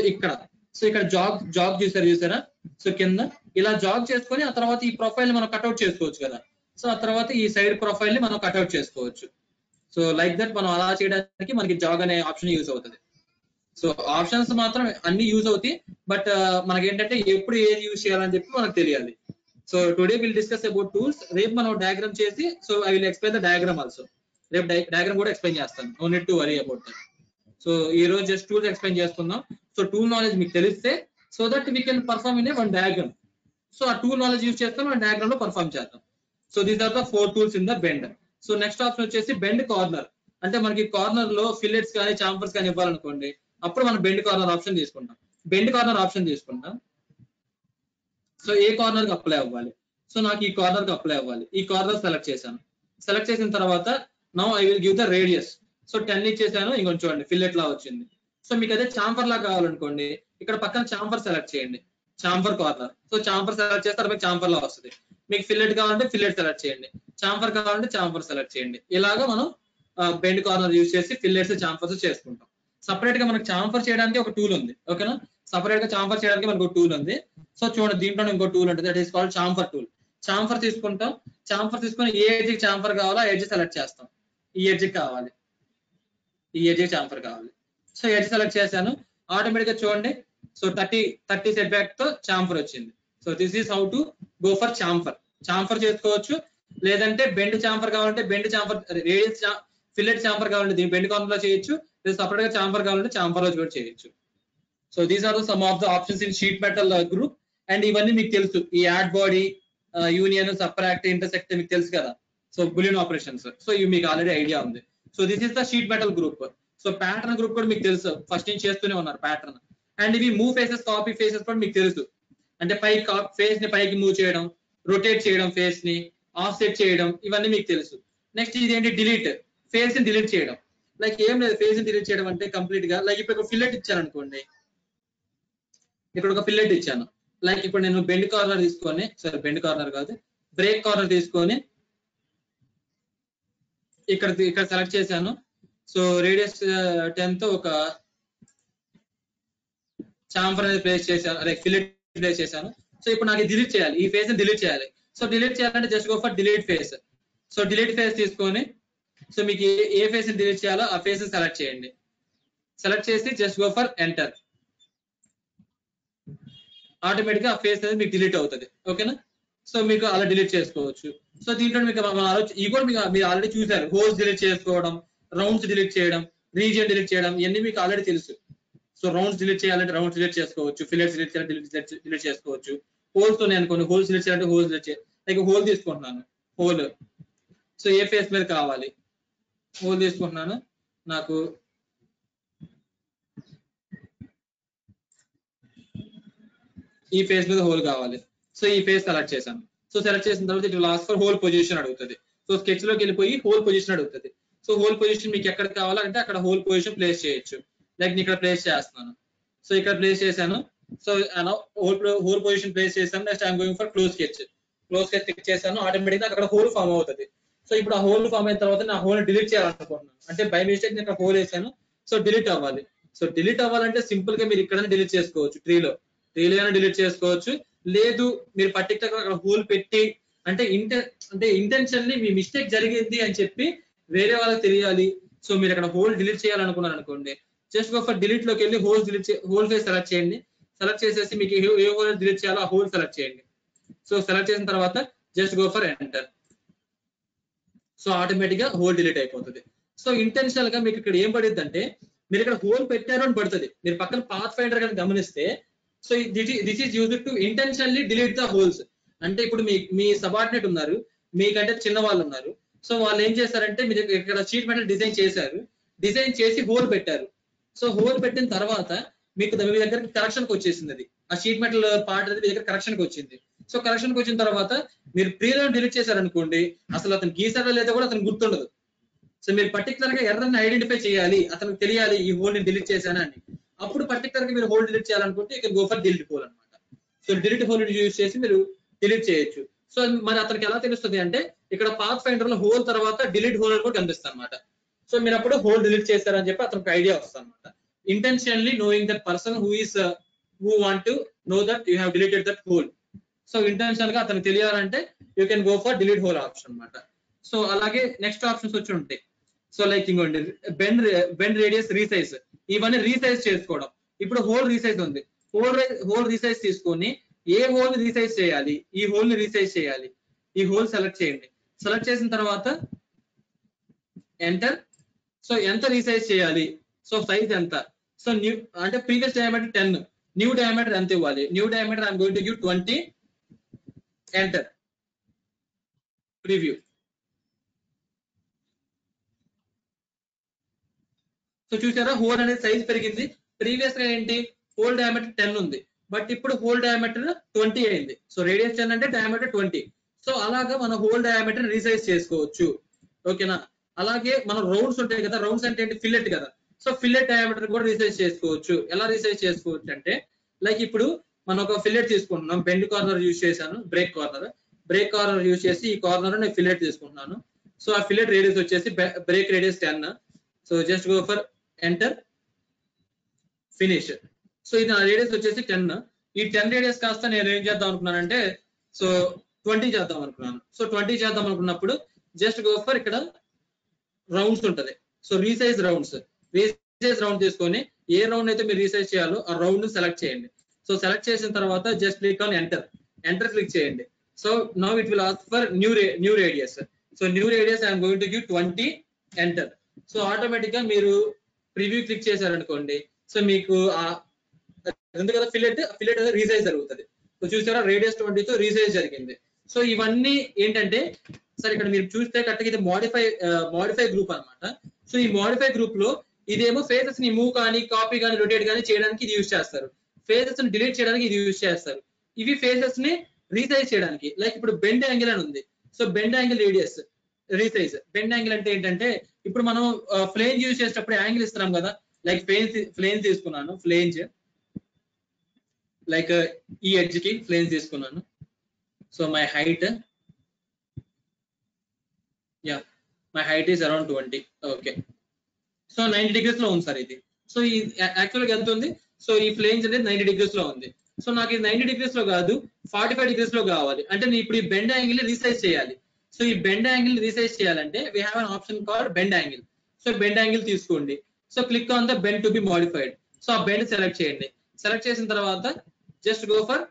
ఇక్కడ జాగ్ చూసారా? సో కింద ఇలా జాగ్ చేసుకొని ఆ తర్వాత ఈ ప్రొఫైల్ ని మనం కట్అవుట్ చేసుకోవచ్చు కదా. సో ఆ తర్వాత ఈ సైడ్ ప్రొఫైల్ ని మనం కట్అవుట్ చేసుకోవచ్చు. సో లైక్ దట్ మనం అలా చేయడానికి మనకి జాగ్ అనే ఆప్షన్ యూజ్ అవుతుంది. సో ఆప్షన్స్ మాత్రం అన్ని యూజ్ అవుతాయి, బట్ మనకి ఏంటంటే ఎప్పుడు ఏది యూజ్ చేయాలని చెప్పి మనకు తెలియాలి. So today will discuss about tools. రేపు మనం డయాగ్రామ్ చేసి, so I will explain the diagram also. రేపు డయాగ్రామ్ కూడా ఎక్స్ప్లెయిన్ చేస్తాను. No need to worry about that. So ఈ రోజు జస్ట్ టూల్స్ ఎక్స్ప్లెయిన్ చేసుకుందాం. సో టూల్ నాలెడ్జ్ మీకు తెలిస్తే so that we can perform in one diagram. So ఆ tool knowledge use చేస్తాం, మనం డయాగ్రామ్ లో పర్ఫార్మ్ చేద్దాం. So these are the 4 tools in the bend. So next option వచ్చేసి bend corner. అంటే మనకి కార్నర్ లో ఫిల్లెట్స్ కానీ చాంఫర్స్ కానీ ఇవ్వాలనుకోండి, అప్పుడు మనం బెండ్ కార్నర్ ఆప్షన్ తీసుకుంటాం. బెండ్ కార్నర్ ఆప్షన్ తీసుకుంటాం. సో ఏ కార్నర్ కి అప్లై అవ్వాలి, సో నాకు ఈ కార్నర్ కి అప్లై అవ్వాలి, ఈ కార్నర్ సెలెక్ట్ చేశాను. సెలెక్ట్ చేసిన తర్వాత now I will give the radius. So 10 ఇచ్చేసాను, ఇంకొంచెం చూడండి ఫిల్లెట్ లా వచ్చింది. సో మీకు అదే చాంఫర్ లా కావాలనుకోండి, ఇక్కడ పక్కన చాంఫర్ సెలెక్ట్ చేయండి, chamfer corner. So chamfer select చేస్తే మీకు చాంఫర్ లా వస్తుంది. మీకు ఫిల్లెట్ కావాలంటే ఫిల్లెట్ సెలెక్ట్ చేయండి, చాంఫర్ కావాలంటే చాంఫర్ సెలెక్ట్ చేయండి. ఇలాగా మనం బెండ్ కార్నర్ యూజ్ చేసి ఫిల్లెట్స్ చాంఫర్స్ చేసుకుంటాం. సపరేట్ గా మనకు చాంఫర్ చేయడానికి ఒక టూల్ ఉంది, ఓకేనా. సపరేట్ గా చాంఫర్ చేయడానికి మనకు ఒక టూల్ ఉంది. సో చూడండి దీంట్లో ఇంకో టూల్ ఉంటుంది, that is called chamfer tool. Chamfer తీసుకుంటాం, చాంఫర్ తీసుకొని ఏ ఎడ్జ్ కి చాంఫర్ కావాలో ఆ ఎడ్జ్ సెలెక్ట్ చేస్తాం. ఈ ఎడ్జ్ కావాలి, ఈ ఎడ్జ్ కి చాంఫర్ కావాలి. సో ఎడ్జ్ సెలెక్ట్ చేశాను, ఆటోమేటిక్ గా చూడండి. సో 30 సెట్ బ్యాక్ తో చాంఫర్ వచ్చింది. So this is how to go for chamfer. Chamfer చేసుకోవచ్చు, లేదంటే బెండ్ చాంఫర్ కావాలంటే bend chamfer, radius fillet chamfer కావాలంటే దీన్ని బెండ్ కార్నర్ లో చేయొచ్చు, లేదా సపరేట్ గా చాంఫర్ కావాలంటే చాంఫర్ లో కూడా చేయొచ్చు. So these are some of the options in sheet metal group. And ఇవన్నీ మీకు తెలుసు, ఈ add body, union, subtract, intersect మీకు తెలుసు కదా. సో బులియన్ ఆపరేషన్స్, సో ఇవి మీకు ఆల్రెడీ ఐడియా ఉంది. So this is the sheet metal group. So pattern group కూడా మీకు తెలుసు, ఫస్ట్ నుంచి చేస్తూనే ఉన్నారు ప్యాటర్న్. అండ్ ఇవి మూవ్ ఫేసెస్, కాపీ ఫేసెస్ కూడా మీకు తెలుసు. అంటే పైకి ఫేస్ ని పైకి మూవ్ చేయడం, రొటేట్ చేయడం, ఫేస్ ని ఆఫ్సెట్ చేయడం, ఇవన్నీ మీకు తెలుసు. నెక్స్ట్ ఇదేంటి, డిలీట్, ఫేస్ ని డిలీట్ చేయడం. లైక్ ఏం లేదు, ఫేస్ ని డిలీట్ చేయడం అంటే కంప్లీట్ గా, లైక్ ఇప్పుడు ఒక ఫిల్లెట్ ఇచ్చాను అనుకోండి, ఇక్కడ ఒక ఫిల్లెట్ ఇచ్చాను. లైక్ ఇప్పుడు నేను బెండ్ కార్నర్ తీసుకొని, సారీ బెండ్ కార్నర్ కాదు, బ్రేక్ కార్నర్ తీసుకొని ఇక్కడ సెలెక్ట్ చేశాను. సో రేడియస్ 10 తో ఒక చాంఫర్ అనేది ప్లేస్ చేశాను, అదే ఫిల్లెట్ ప్లేస్ చేశాను. సో ఇప్పుడు నాకు డిలీట్ చేయాలి, ఈ ఫేస్ ని డిలీట్ చేయాలి. సో డిలీట్ చేయాలంటే just go for delete face. So delete face తీసుకొని, సో మీకు ఏ ఫేస్ ని డిలీట్ చేయాలో ఆ ఫేస్ ని సెలెక్ట్ చేయండి. సెలెక్ట్ చేసి just go for enter. Automatic గా ఆ ఫేస్ అనేది మీకు డిలీట్ అవుతుంది, ఓకేనా. సో మీకు అలా డిలీట్ చేసుకోవచ్చు. సో దీంట్లో మీకు ఇవి కూడా మీరు ఆల్రెడీ చూసారు, హోల్స్ డిలీట్ చేసుకోవడం, రౌండ్స్ డిలీట్ చేయడం, రీజియన్ డిలీట్ చేయడం, ఇవన్నీ మీకు ఆల్రెడీ తెలుసు. సో రౌండ్స్ డిలీట్ చేయాలంటే రౌండ్స్ డిలీట్ చేసుకోవచ్చు, ఫిల్లెట్స్ డిలీట్ చేయాలంటే డిలీట్ చేసుకోవచ్చు. హోల్స్ ఉన్నాయి అనుకోండి, హోల్స్ డిలీట్ చేయాలంటే హోల్స్ డిలీట్ చేయాలి. లైక్ హోల్ తీసుకుంటున్నాను, హోల్. సో ఏ ఫేస్ మీద కావాలి, హోల్ తీసుకుంటున్నాను, నాకు ఈ ఫేస్ మీద హోల్ కావాలి. సో ఈ ఫేస్ సెలెక్ట్ చేశాను. సో సెలెక్ట్ చేసిన తర్వాత it will ask for whole position అడుగుతుంది. సో స్కెచ్ లోకి వెళ్ళిపోయి హోల్ పొజిషన్ అడుగుతుంది. సో హోల్ పొజిషన్ మీకు ఎక్కడ కావాలంటే అక్కడ హోల్ పొజిషన్ ప్లేస్ చేయొచ్చు. లైక్ నేను ఇక్కడ ప్లేస్ చేస్తున్నాను. సో ఇక్కడ ప్లేస్ చేశాను. సో హోల్ పొజిషన్ ప్లేస్ చేశాను. Next I'm going for close sketch. Close sketch click చేశాను, ఆటోమేటిక్ గా అక్కడ హోల్ ఫామ్ అవుతుంది. సో ఇప్పుడు ఆ హోల్ ఫామ్ అయిన తర్వాత నా హోల్ డిలీట్ చేయాలనుకుంటున్నాను, అంటే బై మిస్టేక్ నేను ఇక్కడ హోల్ వేసాను. సో డిలీట్ అవ్వాలి. సో డిలీట్ అవ్వాలంటే సింపుల్ గా మీరు ఇక్కడ డిలీట్ చేసుకోవచ్చు, ట్రీలో అయినా డిలీట్ చేసుకోవచ్చు. లేదు మీరు పర్టికులర్ గా అక్కడ హోల్ పెట్టి, అంటే ఇంటెన్షన్లీ మీ మిస్టేక్ జరిగింది అని చెప్పి వేరే వాళ్ళకి తెలియాలి. సో మీరు అక్కడ హోల్ డిలీట్ చేయాలనుకున్నారు అనుకోండి, జస్ట్ గో ఫర్ డిలీట్ లోకి వెళ్ళి హోల్ ఫేస్ సెలెక్ట్ చేయండి. సెలెక్ట్ చేసేసి మీకు ఏ హోల్ డిలీట్ చేయాలో ఆ హోల్ సెలెక్ట్ చేయండి. సో సెలెక్ట్ చేసిన తర్వాత just go for enter. So automatic గా హోల్ డిలీట్ అయిపోతుంది. సో ఇంటెన్షనల్ గా మీకు ఇక్కడ ఏం పడుతుంది అంటే, మీరు ఇక్కడ హోల్ పెట్టారు అని పడుతుంది. మీరు పక్కన పాత్ ఫైండర్ కానీ గమనిస్తే, so this is used to intentionally delete the holes. అంటే ఇప్పుడు మీ సబార్డినేట్ ఉన్నారు, మీకంటే చిన్న వాళ్ళు ఉన్నారు. సో వాళ్ళు ఏం చేశారంటే, మీరు ఇక్కడ షీట్ మెటల్ డిజైన్ చేశారు, డిజైన్ చేసి హోల్ పెట్టారు. సో హోల్ పెట్టిన తర్వాత మీకు మీ దగ్గర కరెక్షన్ కి వచ్చేసింది, అది ఆ షీట్ మెటల్ పార్ట్ అనేది మీ దగ్గర కరెక్షన్ కి వచ్చింది. సో కరెక్షన్ కి వచ్చిన తర్వాత మీరు ప్రీలో డిలీట్ చేశారనుకోండి, అసలు అతను గీసారో లేదో కూడా అతను గుర్తుండదు. సో మీరు పర్టికులర్ గా ఎర్రని ఐడెంటిఫై చేయాలి, అతనికి తెలియాలి ఈ హోల్ ని డిలీట్ చేశాను అని. అప్పుడు పర్టికులర్ గా మీరు హోల్ డిలీట్ చేయాలనుకుంటే ఇక్కడ గో ఫర్ డిలీట్ హోల్ అనమాట. సో డిలీట్ హోల్ యూజ్ చేసి మీరు డిలీట్ చేయొచ్చు. సో మరి అతనికి ఎలా తెలుస్తుంది అంటే, ఇక్కడ పాత్ ఫైండర్ లో హోల్ తర్వాత డిలీట్ హోల్ కూడా కనిపిస్తుంది అనమాట. సో మీరు అప్పుడు హోల్ డిలీట్ చేశారని చెప్పి అతనికి ఐడియా వస్తుంది అనమాట. Intentionally knowing that person who want to know that you have deleted that whole. So intentional గా అతనికి తెలియాలంటే you can go for delete whole option అనమాట. సో అలాగే నెక్స్ట్ ఆప్షన్స్ వచ్చి ఉంటాయి. సో లైక్ ఇంకోండి బెండ్ రేడియస్ రీసైజ్, ఇవన్నీ resize చేసుకోవడం. ఇప్పుడు హోల్ రీసైజ్ ఉంది, హోల్ రీసైజ్ తీసుకొని ఏ హోల్ రీసైజ్ చేయాలి, ఈ హోల్ ని రీసైజ్ చేయాలి, ఈ హోల్ సెలెక్ట్ చేయండి. సెలెక్ట్ చేసిన తర్వాత ఎంటర్. సో ఎంత రీసైజ్ చేయాలి, సో సైజ్ ఎంత, సో న్యూ అంటే ప్రీవియస్ డయామీటర్ 10, న్యూ డయామీటర్ ఎంత ఇవ్వాలి, new diameter I'm going to give 20, enter, preview. So చూసారా హోల్ అనేది సైజ్ పెరిగింది. ప్రీవియస్ గా ఏంటి, హోల్ డయామీటర్ 10 ఉంది, బట్ ఇప్పుడు హోల్ డయామీటర్ 20 అయింది. సో రేడియస్ 10 అంటే డయామీటర్ 20. సో అలాగా మనం హోల్ డయామీటర్ రీసైజ్ చేసుకోవచ్చు. ఓకేనా? అలాగే మన రౌండ్స్ ఉంటాయి కదా, రౌండ్స్ అంటే ఏంటి, ఫిల్లెట్ కదా. సో ఫిల్లెట్ డయామీటర్ కూడా రీసైజ్ చేసుకోవచ్చు. ఎలా రీసైజ్ చేసుకోవచ్చు అంటే, లైక్ ఇప్పుడు మనం ఒక ఫిల్లెట్ తీసుకుంటున్నాం, బెండ్ కార్నర్ యూజ్ చేశాను, బ్రేక్ కార్నర్ యూజ్ చేసి ఈ కార్నర్ నేను ఫిల్లెట్ తీసుకుంటున్నాను. సో ఆ ఫిల్లెట్ రేడియస్ వచ్చేసి break radius 10. So just go for enter, finish. So ఇది నా రేడియస్ వచ్చేసి 10. ఈ 10 రేడియస్ కాస్త నేను ఏం చేద్దాం అనుకున్నానంటే, సో 20 చేద్దాం అనుకున్నాను. సో 20 చేద్దాం అనుకున్నప్పుడు జస్ట్ గో ఫర్ ఇక్కడ రౌండ్స్ ఉంటది. సో రీసైజ్ రౌండ్స్ తీసుకొని ఏ రౌండ్ అయితే మీరు రీసైజ్ చేయాలో ఆ రౌండ్ సెలెక్ట్ చేయండి. సో సెలెక్ట్ చేసిన తర్వాత just click on enter click చేయండి. So now it will ask for new radius. So new radius I'm going to give 20, enter. So automatic గా మీరు ప్రివ్యూ క్లిక్ చేశారనుకోండి, సో మీకు ఉంది కదా ఫిల్లెట్ రీసైజ్ జరుగుతుంది. సో చూసారా, రేడియస్ 20తో రీసైజ్ జరిగింది. సో ఇవన్నీ ఏంటంటే, సార్ ఇక్కడ మీరు చూస్తే కరెక్ట్గా ఇది మోడిఫై గ్రూప్ అన్నమాట. సో ఈ మోడిఫై గ్రూప్ లో ఇదేమో ఫేసెస్ ని మూవ్ కానీ, కాపీ కానీ, రొటేట్ కానీ చేయడానికి ఇది యూజ్ చేస్తారు. ఫేసెస్ ని డిలీట్ చేయడానికి ఇది యూజ్ చేస్తారు. ఇవి ఫేసెస్ ని రీసైజ్ చేయడానికి, లైక్ ఇప్పుడు బెండ్ యాంగిల్ అని ఉంది. So bend angle radius resize. Bend angle అంటే ఏంటంటే, ఇప్పుడు మనం ఫ్లేంజ్ యూజ్ చేసేటప్పుడు యాంగిల్ ఇస్తున్నాం కదా, లైక్ ఫ్లేంజ్ తీసుకున్నాను, ఫ్లేంజ్ లైక్ ఈ ఎడ్జ్ కి ఫ్లేంజ్ తీసుకున్నాను. So my height is around 20. Okay, so 90 degrees లో ఉంది సార్ ఇది. సో ఈ యాక్చువల్ గా ఎంత ఉంది, సో ఈ ఫ్లేంజ్ అనేది 90 degrees లో ఉంది. సో నాకు ఇది 90 degrees లో కాదు, 45 degrees లో కావాలి. అంటే నేను ఇప్పుడు ఈ బెండ్ యాంగిల్ రీసైజ్ చేయాలి. సో ఈ బెండ్ యాంగిల్ రీసైజ్ చేయాలంటే we have an option called bend angle. So bend angle తీసుకోండి. So click on the bend to be modified. So ఆ బెండ్ సెలెక్ట్ చేయండి. సెలెక్ట్ చేసిన తర్వాత just go for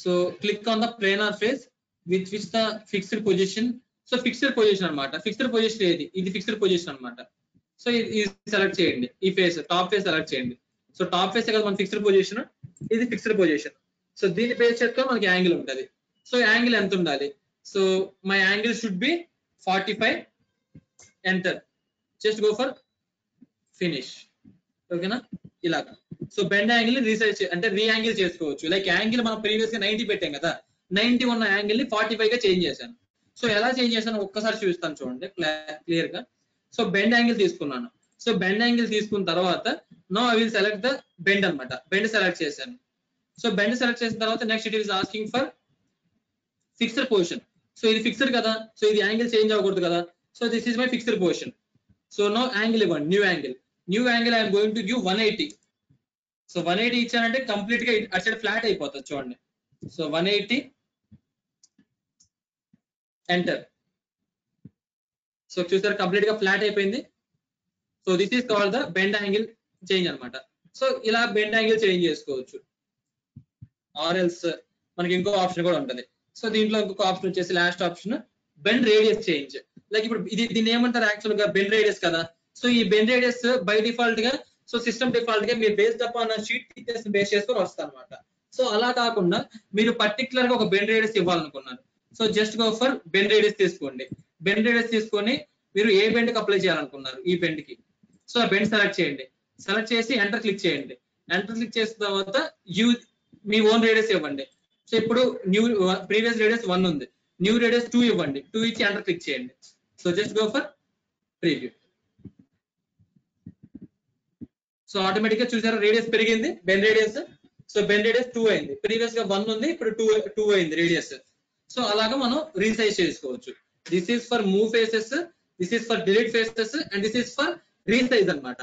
so click on the planar face which the fixed position. So fixed position అన్నమాట. Fixed position ఏది, ఇది fixed position అన్నమాట. So ఇది select చేయండి. ఈ ఫేస్ టాప్ ఫేస్ సెలెక్ట్ చేయండి. సో టాప్ ఫేస్ కదా మన ఫిక్స్డ్ పొజిషన్, ఇది ఫిక్స్డ్ పొజిషన్. సో దీన్ని బేస్ చేసుకొని మనకి యాంగిల్ ఉంటుంది. సో యాంగిల్ ఎంత ఉండాలి, so my angle should be 45, enter. Just go for finish. ఓకేనా, ఇలాగా. సో బెండ్ యాంగిల్ రీసైజ్ అంటే రీయాంగిల్ చేసుకోవచ్చు. లైక్ యాంగిల్ మనం ప్రీవియస్ గా 90 పెట్టాం కదా, 90 ఉన్న యాంగిల్ ని 45 గా చేంజ్ చేశాను. సో ఎలా చేంజ్ చేశాను ఒక్కసారి చూపిస్తాను చూడండి క్లియర్ గా. సో బెండ్ యాంగిల్ తీసుకున్నాను. సో బెండ్ యాంగిల్ తీసుకున్న తర్వాత now I will select the bend అన్నమాట. బెండ్ సెలెక్ట్ చేశాను. సో బెండ్ సెలెక్ట్ చేసిన తర్వాత next it is asking for fixed position. So ఇది ఫిక్స్డ్ కదా, సో ఇది యాంగిల్ చేంజ్ అవ్వకూడదు కదా. So this is my fixed position. So now angle ఇవ్వండి, new angle I'm going to give 180. So 180 ఇచ్చానంటే complete గా అటు సైడ్ ఫ్లాట్ అయిపోతుంది చూడండి. So 180, enter. సో చూసారు కంప్లీట్ గా ఫ్లాట్ అయిపోయింది. So this is called the bend angle change అన్నమాట. సో ఇలా బెండ్ యాంగిల్ చేంజ్ చేసుకోవచ్చు. ఆర్ఎల్స్ మనకి ఇంకో ఆప్షన్ కూడా ఉంటుంది. సో దీంట్లో ఇంకొక ఆప్షన్ వచ్చేసి last option bend radius change. Like ఇప్పుడు దీన్ని ఏమంటారు యాక్చువల్ గా బెండ్ రేడియస్ కదా. సో ఈ బెండ్ రేడియస్ బై డిఫాల్ట్ గా, సో సిస్టమ్ డిఫాల్ట్ గా మీరు based upon sheet thickness base చేసుకొని వస్తుంది అనమాట. సో అలా కాకుండా మీరు పర్టికులర్ గా ఒక బెండ్ రేడియస్ ఇవ్వాలనుకున్నారు. So just go for bend radius తీసుకోండి. బెండ్ రేడియస్ తీసుకొని మీరు ఏ బెండ్ కి అప్లై చేయాలనుకున్నారు ఈ బెండ్ కి, సో ఆ బెండ్ సెలెక్ట్ చేయండి. సెలెక్ట్ చేసి ఎంటర్ క్లిక్ చేయండి. ఎంటర్ క్లిక్ చేసిన తర్వాత మీ ఓన్ రేడియస్ ఇవ్వండి. సో ఇప్పుడు ప్రీవియస్ రేడియస్ 1 ఉంది, న్యూ రేడియస్ 2 ఇవ్వండి. 2 ఇచ్చి ఎంటర్ క్లిక్ చేయండి. So just go for preview. So automatic గా చూసారా రేడియస్ పెరిగింది, bend radius. So bend radius 2 అయింది, ప్రీవియస్ గా 1 ఉంది, ఇప్పుడు 2 అయింది రేడియస్. సో అలాగా మనం రీసైజ్ చేసుకోవచ్చు. This is for move faces, this is for delete faces, and this is for resize అన్నమాట.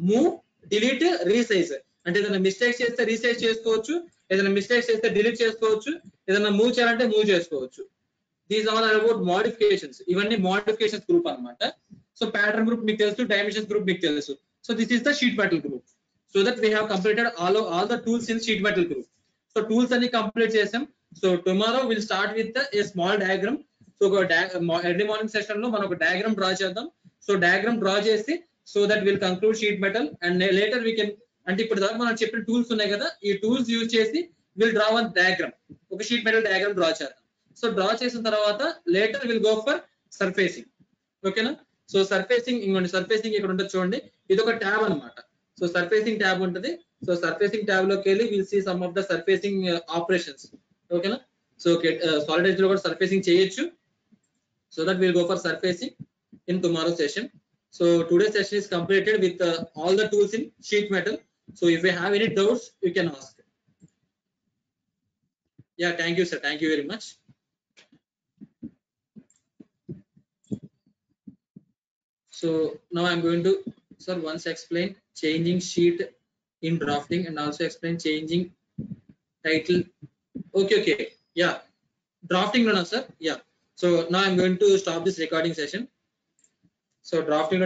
మూవ్, డిలీట్, రీసైజ్ అంటే ఏదైనా మిస్టేక్స్ చేస్తే రీసైజ్ చేసుకోవచ్చు, ఏదైనా మిస్టేక్స్ చేస్తే డిలీట్ చేసుకోవచ్చు, ఏదైనా మూవ్ చేయాలంటే మూవ్ చేసుకోవచ్చు. These all are about modifications. ఇవన్నీ మోడిఫికేషన్స్ గ్రూప్ అన్నమాట. సో ప్యాటర్న్ గ్రూప్ మీకు తెలుసు, డైమెన్షన్స్ గ్రూప్ మీకు తెలుసు. So this is the sheet metal group. So that we have completed all the tools in sheet metal group. So tools అన్ని complete చేసాం. So tomorrow will start with a small diagram. So early morning session లో మనం ఒక diagram draw చేద్దాం. So diagram draw చేసి so that will conclude sheet metal, and later we can, అంటే ఇప్పుడు దాకా మనం చెప్పిన టూల్స్ ఉన్నాయి కదా, ఈ టూల్స్ యూజ్ చేసి విల్ డ్రా వన్ డయాగ్రామ్, ఒక షీట్ మెటల్ డయాగ్రామ్ డ్రా చేద్దాం. సో డ్రా చేసిన తర్వాత later will go for surfacing. ఓకేనా. సో సర్ఫేసింగ్ ఇంకోండి, సర్ఫేసింగ్ ఇక్కడ ఉంటుంది చూడండి, ఇది ఒక ట్యాబ్ అన్నమాట. సో సర్ఫేసింగ్ ట్యాబ్ ఉంటుంది. సో సర్ఫేసింగ్ ట్యాబ్ లోకి వెళ్ళి will see some of the surfacing operations. ఓకేనా? సో సాలిడ్ ఎడ్జ్ లో కూడా సర్ఫేసింగ్ చేయొచ్చు. So that will go for surfacing in tomorrow session. So today's session is completed with all the tools in sheet metal. So if you have any doubts, you can ask. Yeah, thank you, sir. Thank you very much. So now I'm going to, sir, once explain changing sheet in drafting and also explain changing title. Okay. Yeah, drafting, no, sir. Yeah. So now I'm going to stop this recording session. So drafting